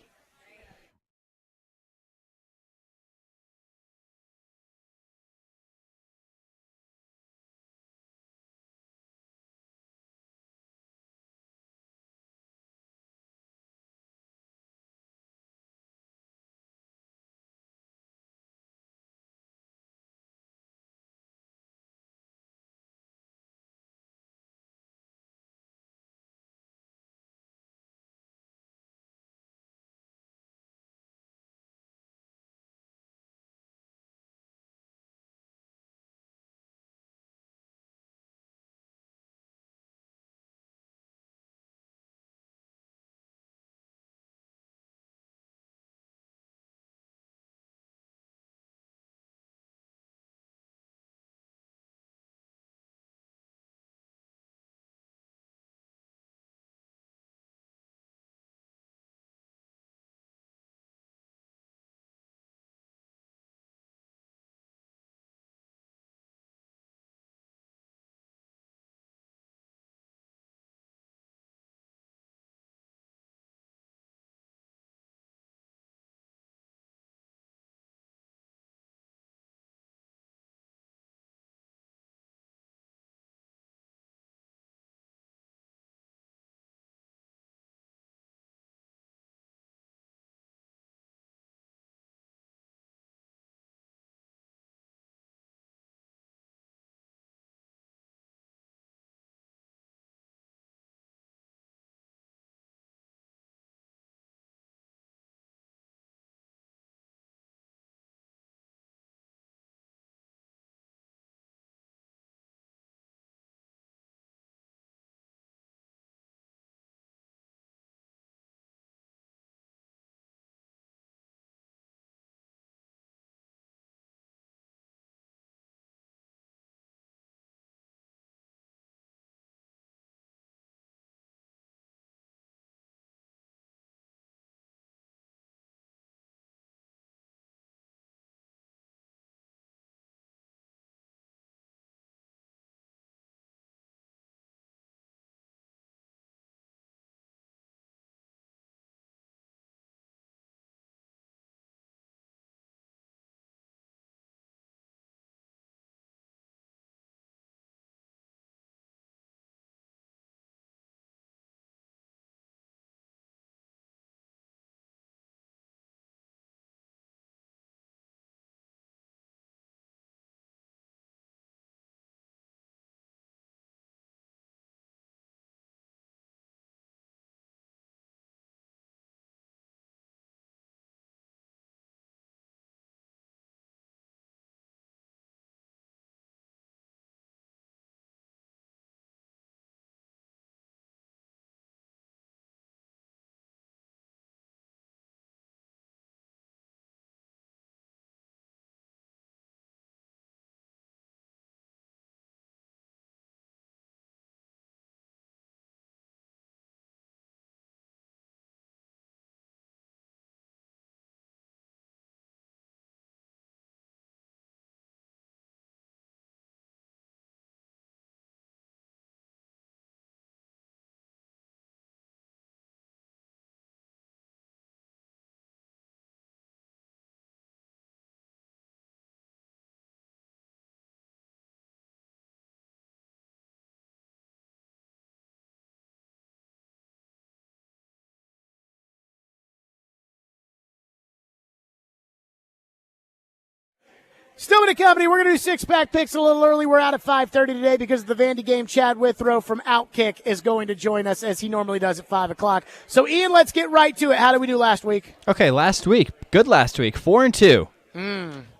Stillman and Company, we're going to do six-pack picks a little early. We're out at 5:30 today because of the Vandy game. Chad Withrow from Outkick is going to join us as he normally does at 5 o'clock. So, Ian, let's get right to it. How did we do last week? Okay, last week. Good last week. 4-2.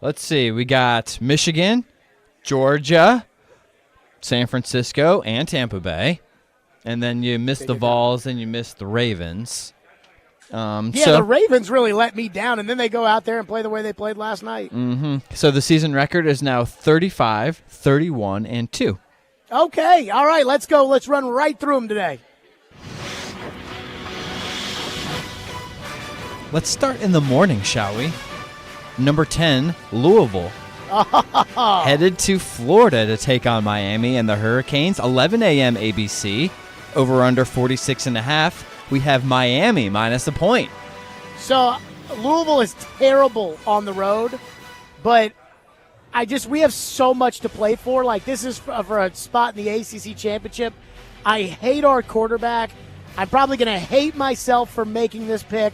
Let's see. We got Michigan, Georgia, San Francisco, and Tampa Bay. And then you missed the Vols and you missed the Ravens. The Ravens really let me down, and then they go out there and play the way they played last night. So the season record is now 35, 31, and 2. Okay, all right, let's go. Let's run right through them today. Let's start in the morning, shall we? Number 10, Louisville. Headed to Florida to take on Miami and the Hurricanes. 11 a.m. ABC. Over under 46.5. We have Miami minus a point. So Louisville is terrible on the road, but we have so much to play for. Like, this is for a spot in the ACC championship. I hate our quarterback. I'm probably going to hate myself for making this pick.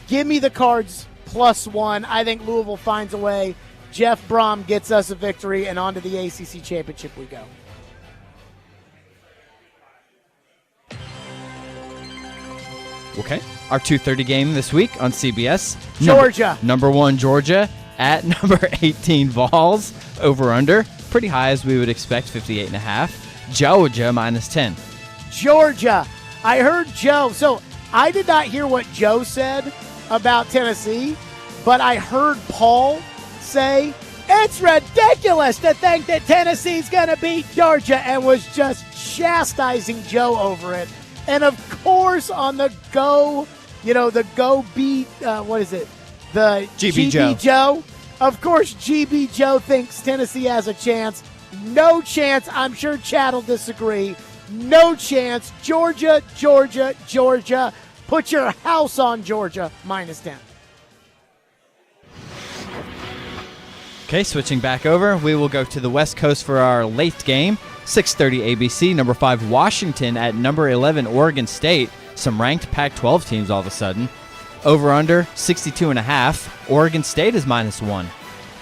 Give me the Cards +1. I think Louisville finds a way. Jeff Brom gets us a victory, and on to the ACC championship we go. Okay. Our 2:30 game this week on CBS. Georgia. Number 1, Georgia at number 18, Vols. Over under. Pretty high as we would expect, 58.5. Georgia minus 10. Georgia. I heard Joe. So I did not hear what Joe said about Tennessee, but I heard Paul say, it's ridiculous to think that Tennessee's going to beat Georgia, and was just chastising Joe over it. And, of course, on the go, the go beat, what is it? The GB Joe. Of course, GB Joe thinks Tennessee has a chance. No chance. I'm sure Chad will disagree. No chance. Georgia, Georgia, Georgia. Put your house on Georgia, minus 10. Okay, switching back over, we will go to the West Coast for our late game. 6:30 ABC, number 5, Washington at number 11, Oregon State. Some ranked Pac-12 teams all of a sudden. Over under 62.5. Oregon State is minus 1.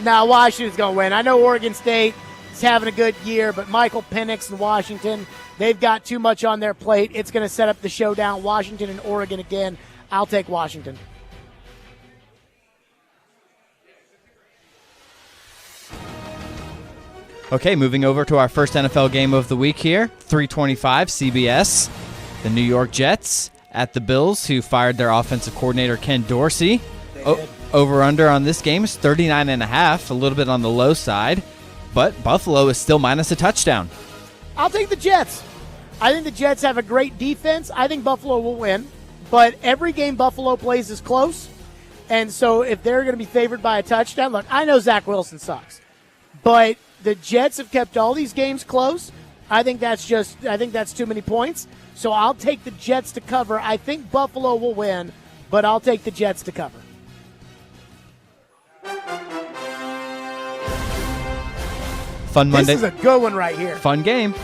Now, Washington's going to win. I know Oregon State is having a good year, but Michael Penix and Washington, they've got too much on their plate. It's going to set up the showdown, Washington and Oregon again. I'll take Washington. Okay, moving over to our first NFL game of the week here. 3:25 CBS. The New York Jets at the Bills, who fired their offensive coordinator Ken Dorsey. Over under on this game is 39.5, a little bit on the low side, but Buffalo is still minus a touchdown. I'll take the Jets. I think the Jets have a great defense. I think Buffalo will win, but every game Buffalo plays is close, and so if they're going to be favored by a touchdown, look, I know Zach Wilson sucks, but the Jets have kept all these games close. I think that's too many points. So I'll take the Jets to cover. I think Buffalo will win, but I'll take the Jets to cover. Fun Monday. This is a good one right here. Fun game.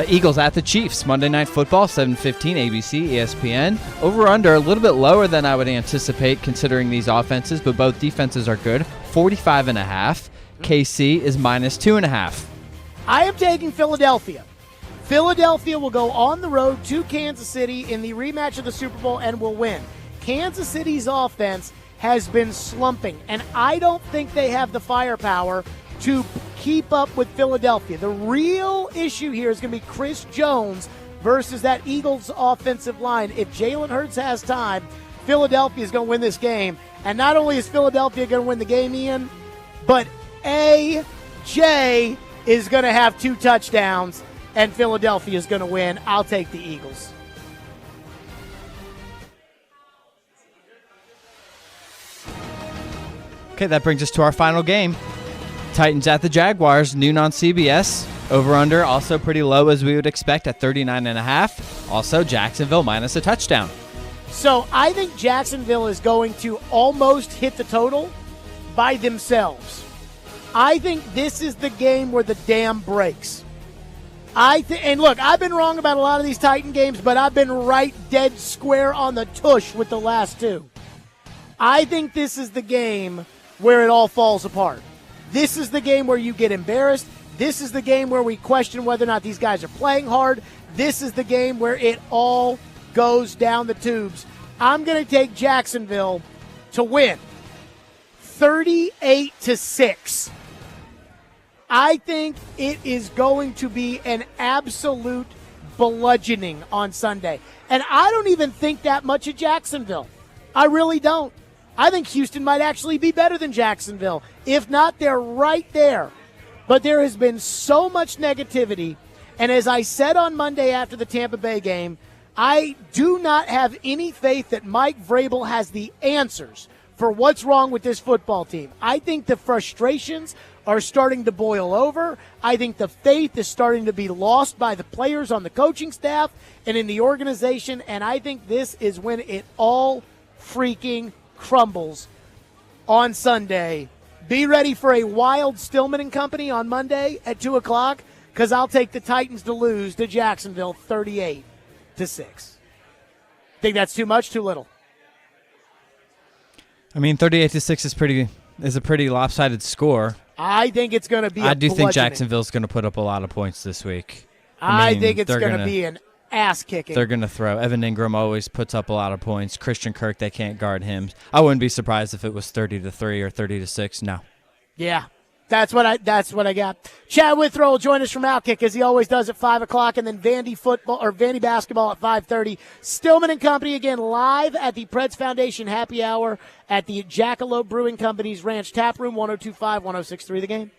Eagles at the Chiefs. Monday Night Football, 7:15 ABC, ESPN. Over under a little bit lower than I would anticipate considering these offenses, but both defenses are good. 45.5. KC is minus 2.5. I am taking Philadelphia. Philadelphia will go on the road to Kansas City in the rematch of the Super Bowl and will win. Kansas City's offense has been slumping, and I don't think they have the firepower to keep up with Philadelphia. The real issue here is going to be Chris Jones versus that Eagles offensive line. If Jalen Hurts has time, Philadelphia is going to win this game. And not only is Philadelphia going to win the game, Ian, but AJ is going to have 2 touchdowns, and Philadelphia is going to win. I'll take the Eagles. Okay, that brings us to our final game. Titans at the Jaguars, noon on CBS. Over under also pretty low as we would expect at 39.5. Also Jacksonville minus a touchdown. So I think Jacksonville is going to almost hit the total by themselves. I think this is the game where the dam breaks. And look, I've been wrong about a lot of these Titan games, but I've been right dead square on the tush with the last 2. I think this is the game where it all falls apart. This is the game where you get embarrassed. This is the game where we question whether or not these guys are playing hard. This is the game where it all goes down the tubes. I'm going to take Jacksonville to win 38-6. I think it is going to be an absolute bludgeoning on Sunday. And I don't even think that much of Jacksonville. I really don't. I think Houston might actually be better than Jacksonville. If not, they're right there. But there has been so much negativity. And as I said on Monday after the Tampa Bay game, I do not have any faith that Mike Vrabel has the answers for what's wrong with this football team. I think the frustrations are starting to boil over. I think the faith is starting to be lost by the players on the coaching staff and in the organization, and I think this is when it all freaking crumbles on Sunday. Be ready for a wild Stillman and company on Monday at 2 o'clock, because I'll take the Titans to lose to Jacksonville 38-6. Think that's too much, too little? I mean, 38-6 is a pretty lopsided score. I think it's going to be I do think bludgeoning. Jacksonville's going to put up a lot of points this week. I think it's going to be an ass-kicking. They're going to throw. Evan Ingram always puts up a lot of points. Christian Kirk, they can't guard him. I wouldn't be surprised if it was 30-3 or 30-6. No. Yeah, that's what I got. Chad Withrow will join us from Outkick, as he always does, at 5 o'clock, and then Vandy basketball at 5:30. Stillman and Company again live at the Preds Foundation Happy Hour at the Jackalope Brewing Company's Ranch Tap Room, 102.5, 106.3 The Game.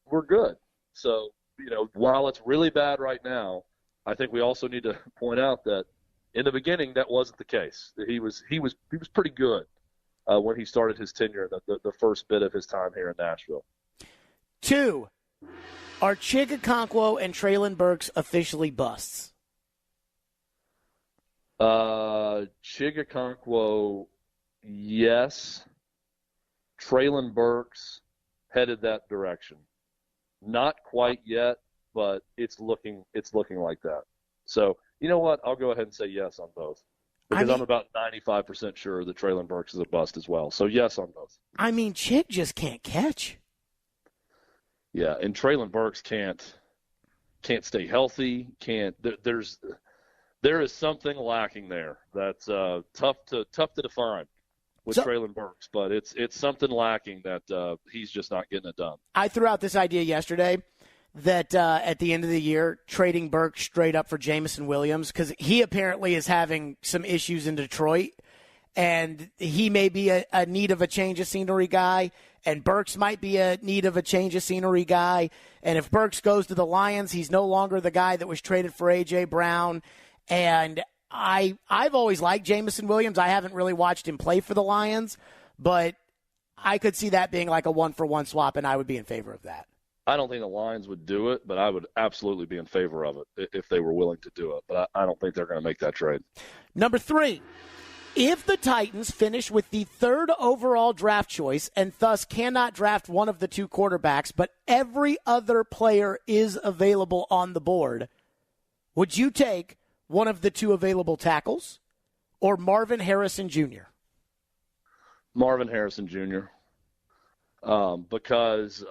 we're good. So, while it's really bad right now, I think we also need to point out that in the beginning that wasn't the case. He was pretty good when he started his tenure, the first bit of his time here in Nashville. 2, are Chigakonkwo and Traylon Burks officially busts? Chigakonkwo, yes. Traylon Burks headed that direction. Not quite yet, but it's looking like that. So, you know what? I'll go ahead and say yes on both. Because I'm about 95% sure that Traylon Burks is a bust as well. So, yes on both. I mean, Chig just can't catch. Yeah, and Traylon Burks can't stay healthy. There is something lacking there that's tough to define with Traylon Burks, but it's something lacking that he's just not getting it done. I threw out this idea yesterday that at the end of the year, trading Burks straight up for Jameson Williams, because he apparently is having some issues in Detroit, and he may be a need of a change of scenery guy, and Burks might be a need of a change of scenery guy. And if Burks goes to the Lions, he's no longer the guy that was traded for A.J. Brown. And I've always liked Jameson Williams. I haven't really watched him play for the Lions, but I could see that being like a 1-for-1 swap, and I would be in favor of that. I don't think the Lions would do it, but I would absolutely be in favor of it if they were willing to do it. But I don't think they're going to make that trade. Number 3, if the Titans finish with the 3rd overall draft choice and thus cannot draft one of the 2 quarterbacks, but every other player is available on the board, would you take one of the 2 available tackles or Marvin Harrison Jr.? Marvin Harrison Jr. Because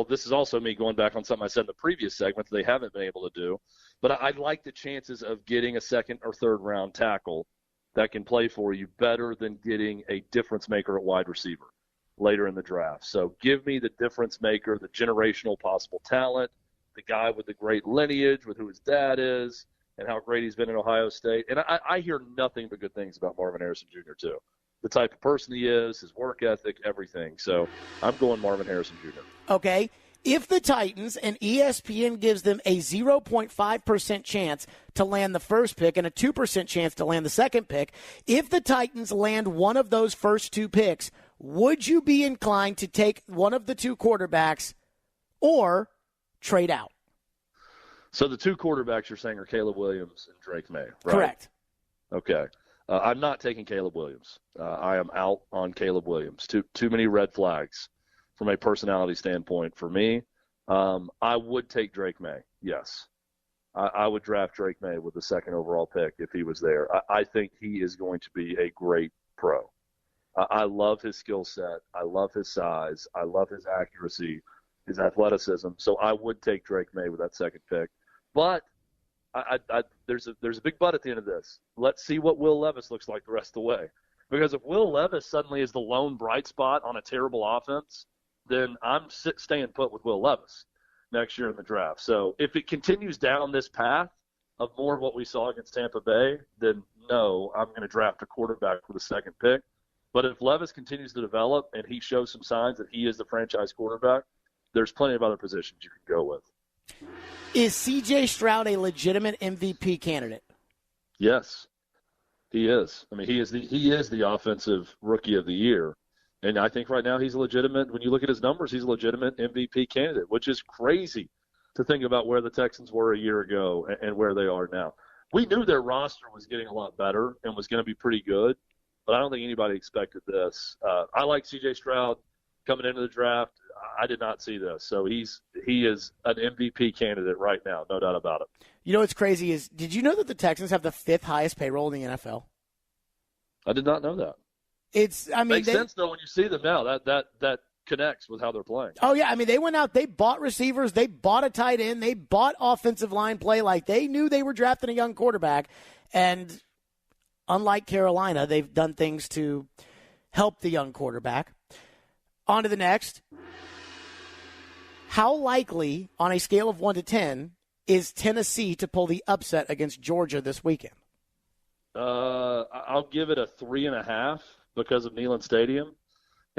this is also me going back on something I said in the previous segment that they haven't been able to do. But I like the chances of getting a 2nd or 3rd round tackle that can play for you better than getting a difference maker at wide receiver later in the draft. So give me the difference maker, the generational possible talent, the guy with the great lineage, with who his dad is, and how great he's been in Ohio State. And I hear nothing but good things about Marvin Harrison Jr., too. The type of person he is, his work ethic, everything. So I'm going Marvin Harrison Jr. Okay. If the Titans and ESPN gives them a 0.5% chance to land the first pick and a 2% chance to land the second pick, if the Titans land one of those first 2 picks, would you be inclined to take one of the 2 quarterbacks or trade out? So the 2 quarterbacks you're saying are Caleb Williams and Drake May, right? Correct. Okay. I'm not taking Caleb Williams. I am out on Caleb Williams. Too many red flags from a personality standpoint for me. I would take Drake May, yes. I would draft Drake May with the 2nd overall pick if he was there. I think he is going to be a great pro. I love his skill set. I love his size. I love his accuracy, his athleticism. So I would take Drake May with that 2nd pick. But there's a big but at the end of this. Let's see what Will Levis looks like the rest of the way. Because if Will Levis suddenly is the lone bright spot on a terrible offense, then I'm staying put with Will Levis next year in the draft. So if it continues down this path of more of what we saw against Tampa Bay, then no, I'm going to draft a quarterback with the 2nd pick. But if Levis continues to develop and he shows some signs that he is the franchise quarterback, there's plenty of other positions you can go with. Is C.J. Stroud a legitimate MVP candidate? Yes, he is. I mean, he is the offensive rookie of the year. And I think right now he's a legitimate, when you look at his numbers, he's a legitimate MVP candidate, which is crazy to think about where the Texans were a year ago and where they are now. We knew their roster was getting a lot better and was going to be pretty good, but I don't think anybody expected this. I like C.J. Stroud coming into the draft. I did not see this. So he is an MVP candidate right now, no doubt about it. You know what's crazy is, did you know that the Texans have the 5th highest payroll in the NFL? I did not know that. Makes sense though when you see them now. That connects with how they're playing. Oh yeah, I mean they went out, they bought receivers, they bought a tight end, they bought offensive line play. Like they knew they were drafting a young quarterback, and unlike Carolina, they've done things to help the young quarterback. On to the next. How likely, on a scale of 1 to 10, is Tennessee to pull the upset against Georgia this weekend? I'll give it a 3.5 because of Nissan Stadium,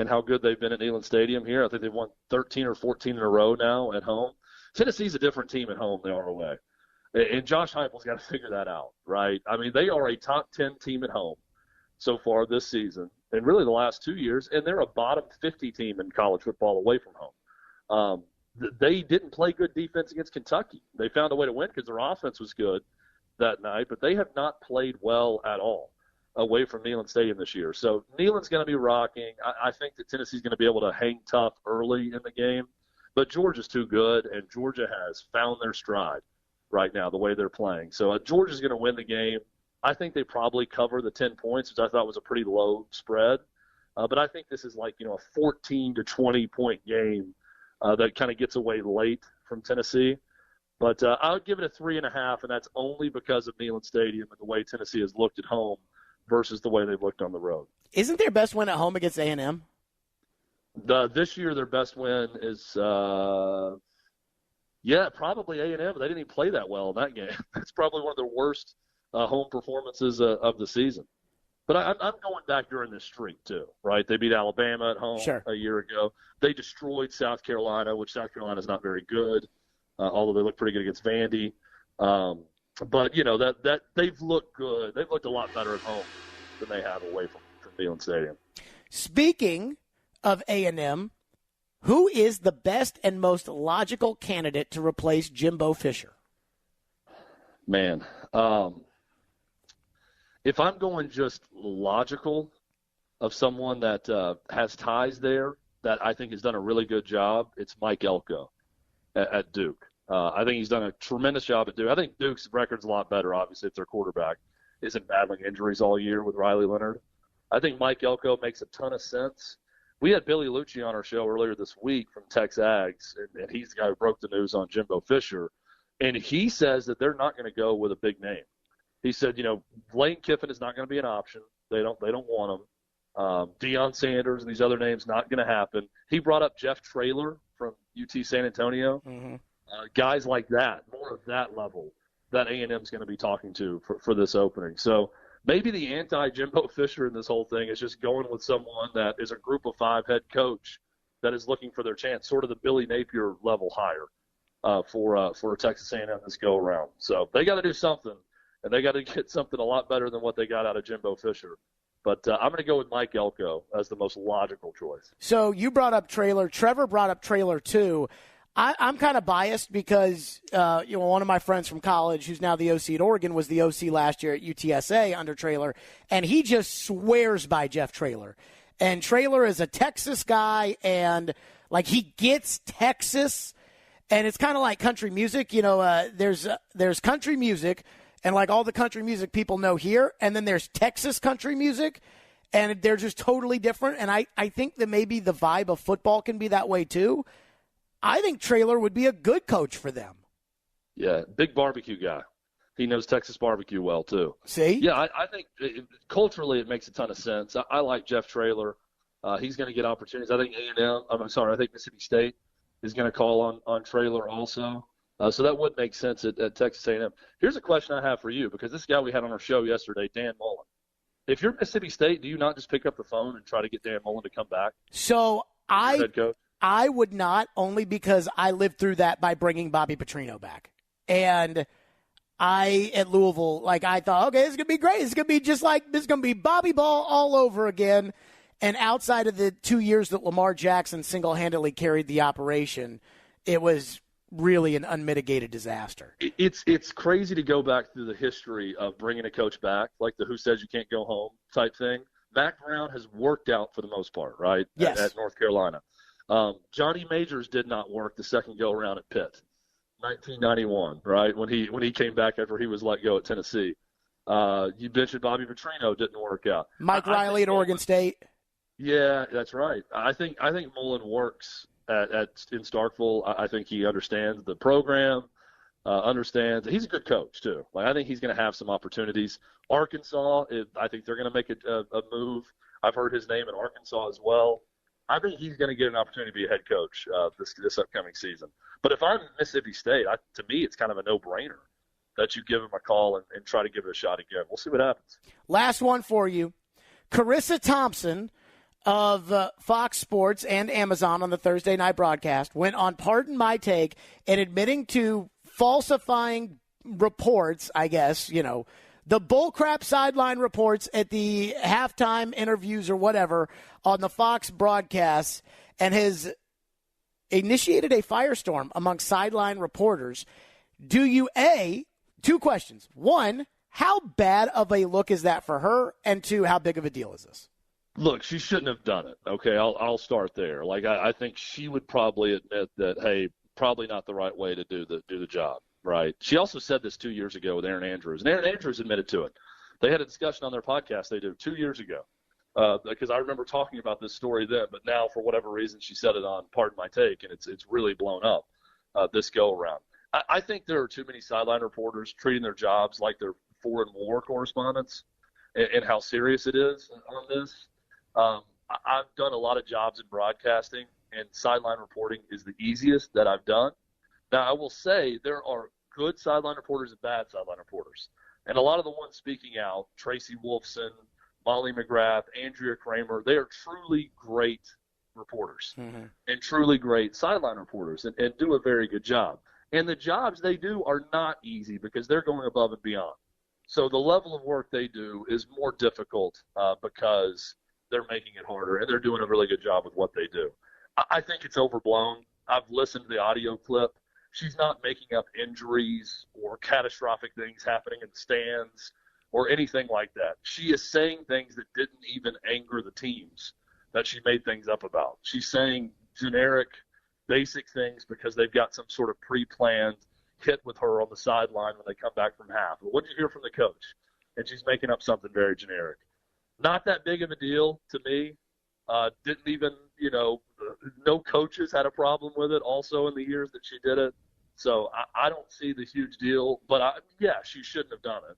and how good they've been at Neyland Stadium here. I think they've won 13 or 14 in a row now at home. Tennessee's a different team at home than they are away. And Josh Heupel's got to figure that out, right? I mean, they are a top 10 team at home so far this season, and really the last 2 years, and they're a bottom 50 team in college football away from home. They didn't play good defense against Kentucky. They found a way to win because their offense was good that night, but they have not played well at all away from Neyland Stadium this year. So Neyland's going to be rocking. I think that Tennessee's going to be able to hang tough early in the game, but Georgia's too good, and Georgia has found their stride right now, the way they're playing. So Georgia's going to win the game. I think they probably cover the 10 points, which I thought was a pretty low spread. But I think this is like, a 14 to 20-point game that kind of gets away late from Tennessee. But I would give it a 3.5, and that's only because of Neyland Stadium and the way Tennessee has looked at home versus the way they've looked on the road. Isn't their best win at home against A&M? This year, their best win is, probably A&M. They didn't even play that well in that game. It's probably one of their worst home performances of the season. But I'm going back during this streak, too, right? They beat Alabama at home a year ago. They destroyed South Carolina, which South Carolina is not very good, although they look pretty good against Vandy. But, that they've looked good. They've looked a lot better at home than they have away from Neyland Stadium. Speaking of A&M, who is the best and most logical candidate to replace Jimbo Fisher? Man, if I'm going just logical of someone that has ties there that I think has done a really good job, it's Mike Elko at Duke. I think he's done a tremendous job at Duke. I think Duke's record's a lot better, obviously, if their quarterback isn't battling injuries all year with Riley Leonard. I think Mike Elko makes a ton of sense. We had Billy Lucci on our show earlier this week from Tex Ags, and he's the guy who broke the news on Jimbo Fisher. And he says that they're not going to go with a big name. He said, Lane Kiffin is not going to be an option. They don't want him. Deion Sanders and these other names not going to happen. He brought up Jeff Traylor from UT San Antonio. Mm-hmm. Guys like that, more of that level that A&M's going to be talking to for this opening. So maybe the anti-Jimbo Fisher in this whole thing is just going with someone that is a group of 5 head coach that is looking for their chance, sort of the Billy Napier level hire for Texas A&M this go-around. So they got to do something, and they got to get something a lot better than what they got out of Jimbo Fisher. But I'm going to go with Mike Elko as the most logical choice. So you brought up Traylor. Trevor brought up Traylor, too. I'm kind of biased because one of my friends from college, who's now the OC at Oregon, was the OC last year at UTSA under Traylor, and he just swears by Jeff Traylor. And Traylor is a Texas guy, and he gets Texas, and it's kind of like country music. There's country music, and all the country music people know here, and then there's Texas country music, and they're just totally different. And I think that maybe the vibe of football can be that way too. I think Traylor would be a good coach for them. Yeah, big barbecue guy. He knows Texas barbecue well, too. See? Yeah, I think culturally it makes a ton of sense. I like Jeff Traylor. He's going to get opportunities. I think I think Mississippi State is going to call on Traylor also. So that would make sense at Texas A&M. Here's a question I have for you, because this guy we had on our show yesterday, Dan Mullen. If you're Mississippi State, do you not just pick up the phone and try to get Dan Mullen to come back? So head coach? I would not, only because I lived through that by bringing Bobby Petrino back. And at Louisville, I thought, okay, this is going to be great. It's going to be this is going to be Bobby Ball all over again. And outside of the 2 years that Lamar Jackson single-handedly carried the operation, it was really an unmitigated disaster. It's crazy to go back through the history of bringing a coach back, like the who says you can't go home type thing. Mac Brown has worked out for the most part, right? Yes. At North Carolina. Johnny Majors did not work the second go-around at Pitt, 1991, right, when he came back after he was let go at Tennessee. You mentioned Bobby Petrino didn't work out. Mike Riley at Oregon State. Yeah, that's right. I think Mullen works in Starkville. I think he understands the program, understands. He's a good coach, too. I think he's going to have some opportunities. Arkansas, I think they're going to make a move. I've heard his name in Arkansas as well. I think he's going to get an opportunity to be a head coach this upcoming season. But if I'm Mississippi State, to me, it's kind of a no-brainer that you give him a call and try to give it a shot again. We'll see what happens. Last one for you. Carissa Thompson of Fox Sports and Amazon on the Thursday night broadcast went on Pardon My Take and admitting to falsifying reports, I guess, the bullcrap sideline reports at the halftime interviews or whatever on the Fox broadcasts, and has initiated a firestorm among sideline reporters. Do you, two questions. One, how bad of a look is that for her? And two, how big of a deal is this? Look, she shouldn't have done it. Okay, I'll start there. Like I think she would probably admit that, hey, probably not the right way to do the job. Right. She also said this 2 years ago with Aaron Andrews, and Aaron Andrews admitted to it. They had a discussion on their podcast they did 2 years ago, because I remember talking about this story then, but now for whatever reason she said it on Pardon My Take, and it's really blown up this go around. I think there are too many sideline reporters treating their jobs like they're foreign war correspondents, and how serious it is on this. I've done a lot of jobs in broadcasting, and sideline reporting is the easiest that I've done. Now, I will say there are good sideline reporters and bad sideline reporters. And a lot of the ones speaking out, Tracy Wolfson, Molly McGrath, Andrea Kramer, they are truly great reporters and truly great sideline reporters and do a very good job. And the jobs they do are not easy because they're going above and beyond. So the level of work they do is more difficult because they're making it harder, and they're doing a really good job with what they do. I think it's overblown. I've listened to the audio clip. She's not making up injuries or catastrophic things happening in the stands or anything like that. She is saying things that didn't even anger the teams that she made things up about. She's saying generic, basic things because they've got some sort of pre-planned hit with her on the sideline when they come back from half. But what did you hear from the coach? And she's making up something very generic. Not that big of a deal to me. Didn't even, no coaches had a problem with it also in the years that she did it. So I don't see the huge deal. But, she shouldn't have done it.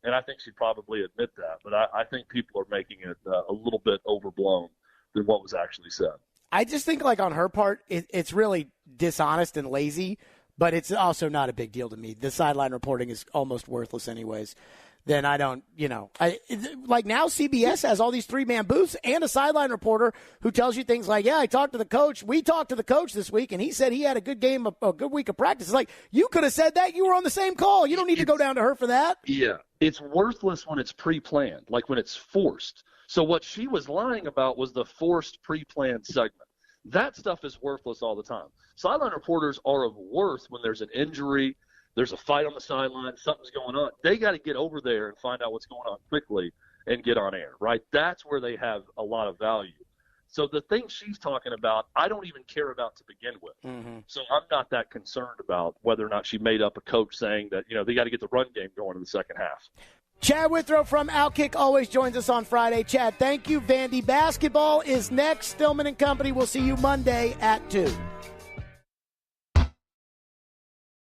And I think she'd probably admit that. But I think people are making it a little bit overblown than what was actually said. I just think, on her part, it's really dishonest and lazy, but it's also not a big deal to me. The sideline reporting is almost worthless anyways. Then I don't, now CBS has all these 3-man booths and a sideline reporter who tells you things like, I talked to the coach. We talked to the coach this week, and he said he had a good game, a good week of practice. It's like, you could have said that. You were on the same call. You don't need to go down to her for that. Yeah. It's worthless when it's pre-planned, like when it's forced. So what she was lying about was the forced pre-planned segment. That stuff is worthless all the time. Sideline reporters are of worth when there's an injury, there's a fight on the sideline, something's going on. They got to get over there and find out what's going on quickly and get on air, right? That's where they have a lot of value. So the things she's talking about, I don't even care about to begin with. So I'm not that concerned about whether or not she made up a coach saying that, they got to get the run game going in the second half. Chad Withrow from Outkick always joins us on Friday. Chad, thank you. Vandy basketball is next. Stillman and company. We'll see you Monday at 2.